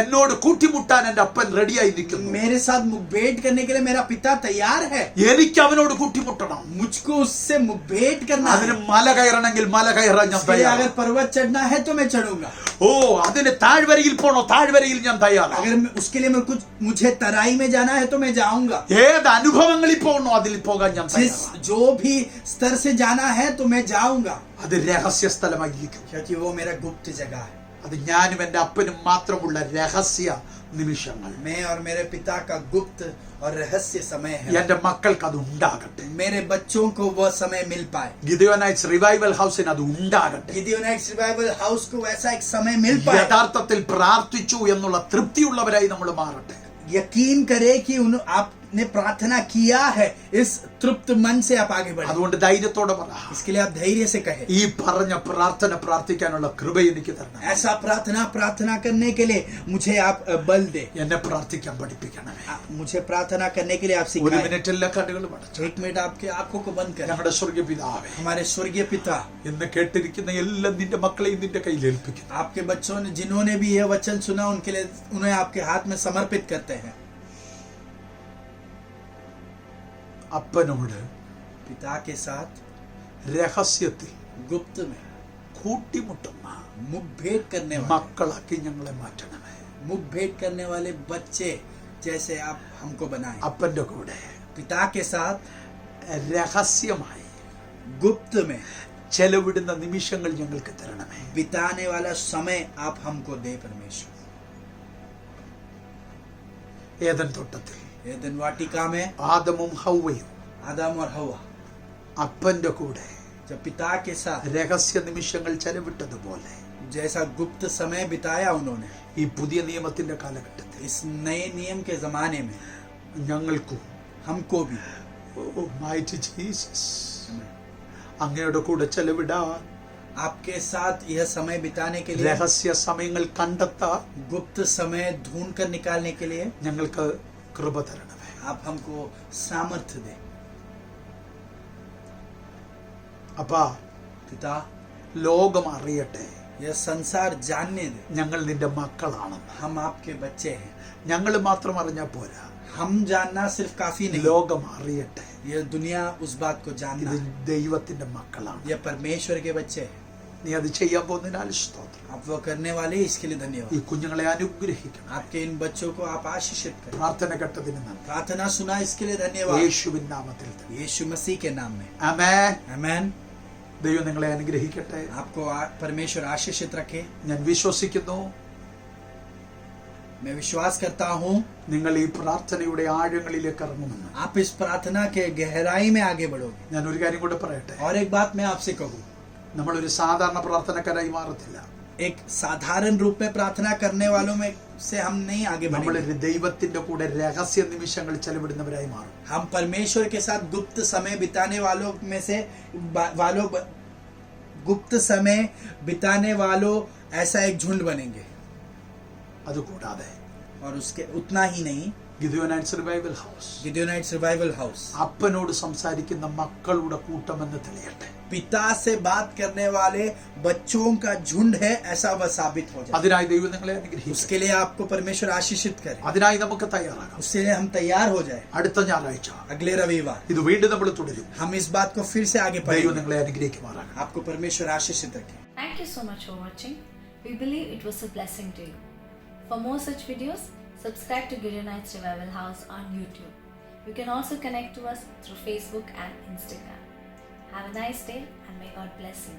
എന്നോട് കൂട്ടിമുട്ടാൻ എന്റെ അപ്പൻ റെഡിയായി നിൽക്കുന്നു. मेरे साथ मुखभेद करने के लिए मेरा पिता तैयार है. എനിക്ക് അവനോട് കൂട്ടിമുട്ടണം. मुझको उससे मुखभेद करना അതിന് है. മല കയറണമെങ്കിൽ മല കയറാൻ ഞാൻ अगर തയ്യാറാണ്. पर्वत चढ़ना है तो मैं चढ़ूंगा. അതിന് താഴ്വരയിൽ പോണോ താഴ്വരയിൽ ഞാൻ തയ്യാറാണ്. अगर उसके लिए मुझे तराई में जाना है तो मैं जाऊंगा. ഏത് അനുഭവങ്ങളിൽ പോകണോ അതിൽ പോകാൻ ഞാൻ जिस തയ്യാറാണ്. जो भी स्तर से जाना है तो मैं जाऊंगा. അത് രഹസ്യ സ്ഥലമായിരിക്കും. क्योंकि वो मेरा गुप्त जगह है. അത് ഞാനും എന്റെ അപ്പനും മാത്രമുള്ള രഹസ്യ നിമിഷങ്ങൾ. मैं और मेरे पिता का गुप्त और रहस्य समय है. എന്റെ മക്കൾക്ക് അത് ഉണ്ടാകട്ടെ. मेरे बच्चों को वो समय मिल पाए. ഗിദെയോനൈറ്റ്സ് റിവൈവൽ ഹൗസിന് അത് ഉണ്ടാകട്ടെ. गिदियोनाइट्स रिवाइवल हाउस को वैसा एक समय मिल पाए. യഥാർത്ഥത്തിൽ പ്രാർത്ഥിച്ചു എന്നുള്ള തൃപ്തിയുള്ളവരായി നമ്മൾ മാറട്ടെ. यकीन करे कि आपने प्रार्थना किया है, इस तृप्त मन से आप आगे बढ़े. അതുകൊണ്ട് ധൈര്യത്തോടെ പറ, इसके लिए आप धैर्य से कहे, ഈ പറഞ്ഞ പ്രാർത്ഥന പ്രാർത്ഥിക്കാനുള്ള കൃപ എനിക്ക് തരണം. ऐसा प्रार्थना करने के लिए मुझे आप बल दे. എന്നെ പ്രാർത്ഥിക്കാൻ പഠിപ്പിക്കണമേ. मुझे प्रार्थना करने के लिए आप ഒരു सिखाएं. മിനിറ്റ് എല്ലാ കണ്ണുകളും അടച്ചു. 1 मिनट आपके आंखों को बंद करें. ഞങ്ങളുടെ സ്വർഗ്ഗ പിതാവേ, हमारे स्वर्गीय पिता, എന്ന് കേട്ടിരിക്കുന്ന എല്ലാം നിന്റെ മക്കളെയും നിന്റെ കയ്യിൽ ഏൽപ്പിക്കുന്നു. आपके बच्चों ने जिन्होंने भी यह वचन सुना उनके लिए उन्हें आपके हाथ में समर्पित करते हैं. അപ്പനോട് पिता के साथ രഹസ്യത്തിൽ गुप्त में കൂട്ടിമുട്ടുന്ന मुखभेद करने वाले മക്കളാക്കി ഞങ്ങളെ മാറ്റണമേ. मुखभेद करने वाले बच्चे जैसे आप हमको बनाए. അപ്പന്റെ കൂടെ पिता के साथ രഹസ്യമായി गुप्त में ചെലവിടുന്ന നിമിഷങ്ങൾ ഞങ്ങൾക്ക് തരണമേ. बिताने वाला समय आप हमको दे परमेश्वर. ഏദൻ തോട്ടത്തിൽ एदन वाटिका में ആദമും ഹവ്വയും आदम और हवा അപ്പന്റെ കൂടെ जब पिता के साथ രഹസ്യ നിമിഷങ്ങൾ ചെലവിട്ടതുപോലെ जैसा गुप्त समय बिताया उन्होंने, ഈ പുതിയ നിയമത്തിന്റെ കാലഘട്ടത്തിൽ इस नए नियम के जमाने में ഞങ്ങൾക്കും हमको भी mighty Jesus അങ്ങയുടെ കൂടെ ചെലവിടാൻ आपके साथ यह समय बिताने के लिए, രഹസ്യ സമയങ്ങൾ കണ്ടെത്താൻ गुप्त समय ढूंढ कर निकालने के लिए ഞങ്ങൾക്ക് കൃപ തരണമേ. आप हमको सामर्थ्य दे. അപ്പാ, पिता, ലോകം അറിയട്ടെ यह संसार जानने दे ഞങ്ങൾ നിന്റെ മക്കളാണെന്ന്. हम आपके बच्चे हैं. ഞങ്ങൾ മാത്രം അറിഞ്ഞാൽ പോരാ, हम जानना सिर्फ काफी नहीं, ലോകം അറിയട്ടെ यह दुनिया उस बात को जानना ഇത് है. ദൈവത്തിന്റെ മക്കളാണ്. यह परमेश्वर के बच्चे हैं. നീ അത് ചെയ്യാൻ പോകുന്നതിനാൽ സ്തോത്രം. आप वो करने वाले हैं, इसके लिए ഈ धन्यवाद. കുഞ്ഞുങ്ങളെ അനുഗ്രഹിക്കണം. आपके इन बच्चों को आप आशीषित करें. പ്രാർത്ഥന കേട്ടതിന് നന്ദി. प्रार्थना सुना इसके लिए धन्यवाद. യേശുവിൻ നാമത്തിൽ തന്നെ. यीशु मसीह के नाम में ആമേൻ. आमेन. ദൈവം നിങ്ങളെ അനുഗ്രഹിക്കട്ടെ. आपको परमेश्वर आशीषित रखे. ഞാൻ വിശ്വസിക്കുന്നു मैं विश्वास करता हूँ നിങ്ങൾ ഈ പ്രാർത്ഥനയുടെ ആഴങ്ങളിലേക്ക് ഇറങ്ങുമെന്ന്. आप इस प्रार्थना के गहराई में आगे बढ़ोगे. ഞാൻ ഒരു കാര്യം കൂടെ പറയട്ടെ, और एक बात मैं आपसे कहूँ, നമ്മളൊരു സാധാരണ പ്രാർത്ഥനക്കാരായി മാറത്തില്ല. एक साधारण रूप में प्रार्थना करने वालों में से हम नहीं आगे बढ़ेंगे. നമ്മളൊരു ദൈവത്തിന്റെ കൂടെ രഹസ്യ നിമിഷങ്ങൾ ചെലവിടുന്നവരായി മാറും. हम परमेश्वर के साथ गुप्त समय बिताने वालों में से गुप्त समय बिताने वालों ऐसा एक झुंड बनेंगे. അതുകൂടാതെ और उसके उतना ही नहीं, ഗിദെയോനൈറ്റ്സ് റിവൈവൽ ഹൗസ് गिदियोनाइट्स रिवाइवल हाउस അപ്പനോട് സംസാരിക്കുന്ന മക്കളുടെ കൂട്ടമെന്ന് തെളിയട്ടെ. पिता से बात करने वाले बच्चों का झुंड है, ऐसा वह साबित हो जाए. അതിനായി ദൈവം നിങ്ങളെ അനുഗ്രഹിക്കും. उसके लिए आपको परमेश्वर आशीषित करे. അതിനായി നമുക്ക് തയ്യാറാകാം. उसके लिए हम तैयार हो जाए. അടുത്ത ഞായറാഴ്ച अगले रविवार ഇത് വീണ്ടും നമ്മൾ തുടരും. हम इस बात को फिर से आगे ദൈവം बढ़ेंगे. നിങ്ങളെ അനുഗ്രഹിക്കുമാറാകട്ടെ. आपको परमेश्वर आशीषित रखे. Thank you so much for watching. We believe it was a blessing to you. For more such videos, subscribe to Gideonites Revival House on YouTube. You can also connect to us through Facebook and Instagram. Have a nice day and may God bless you.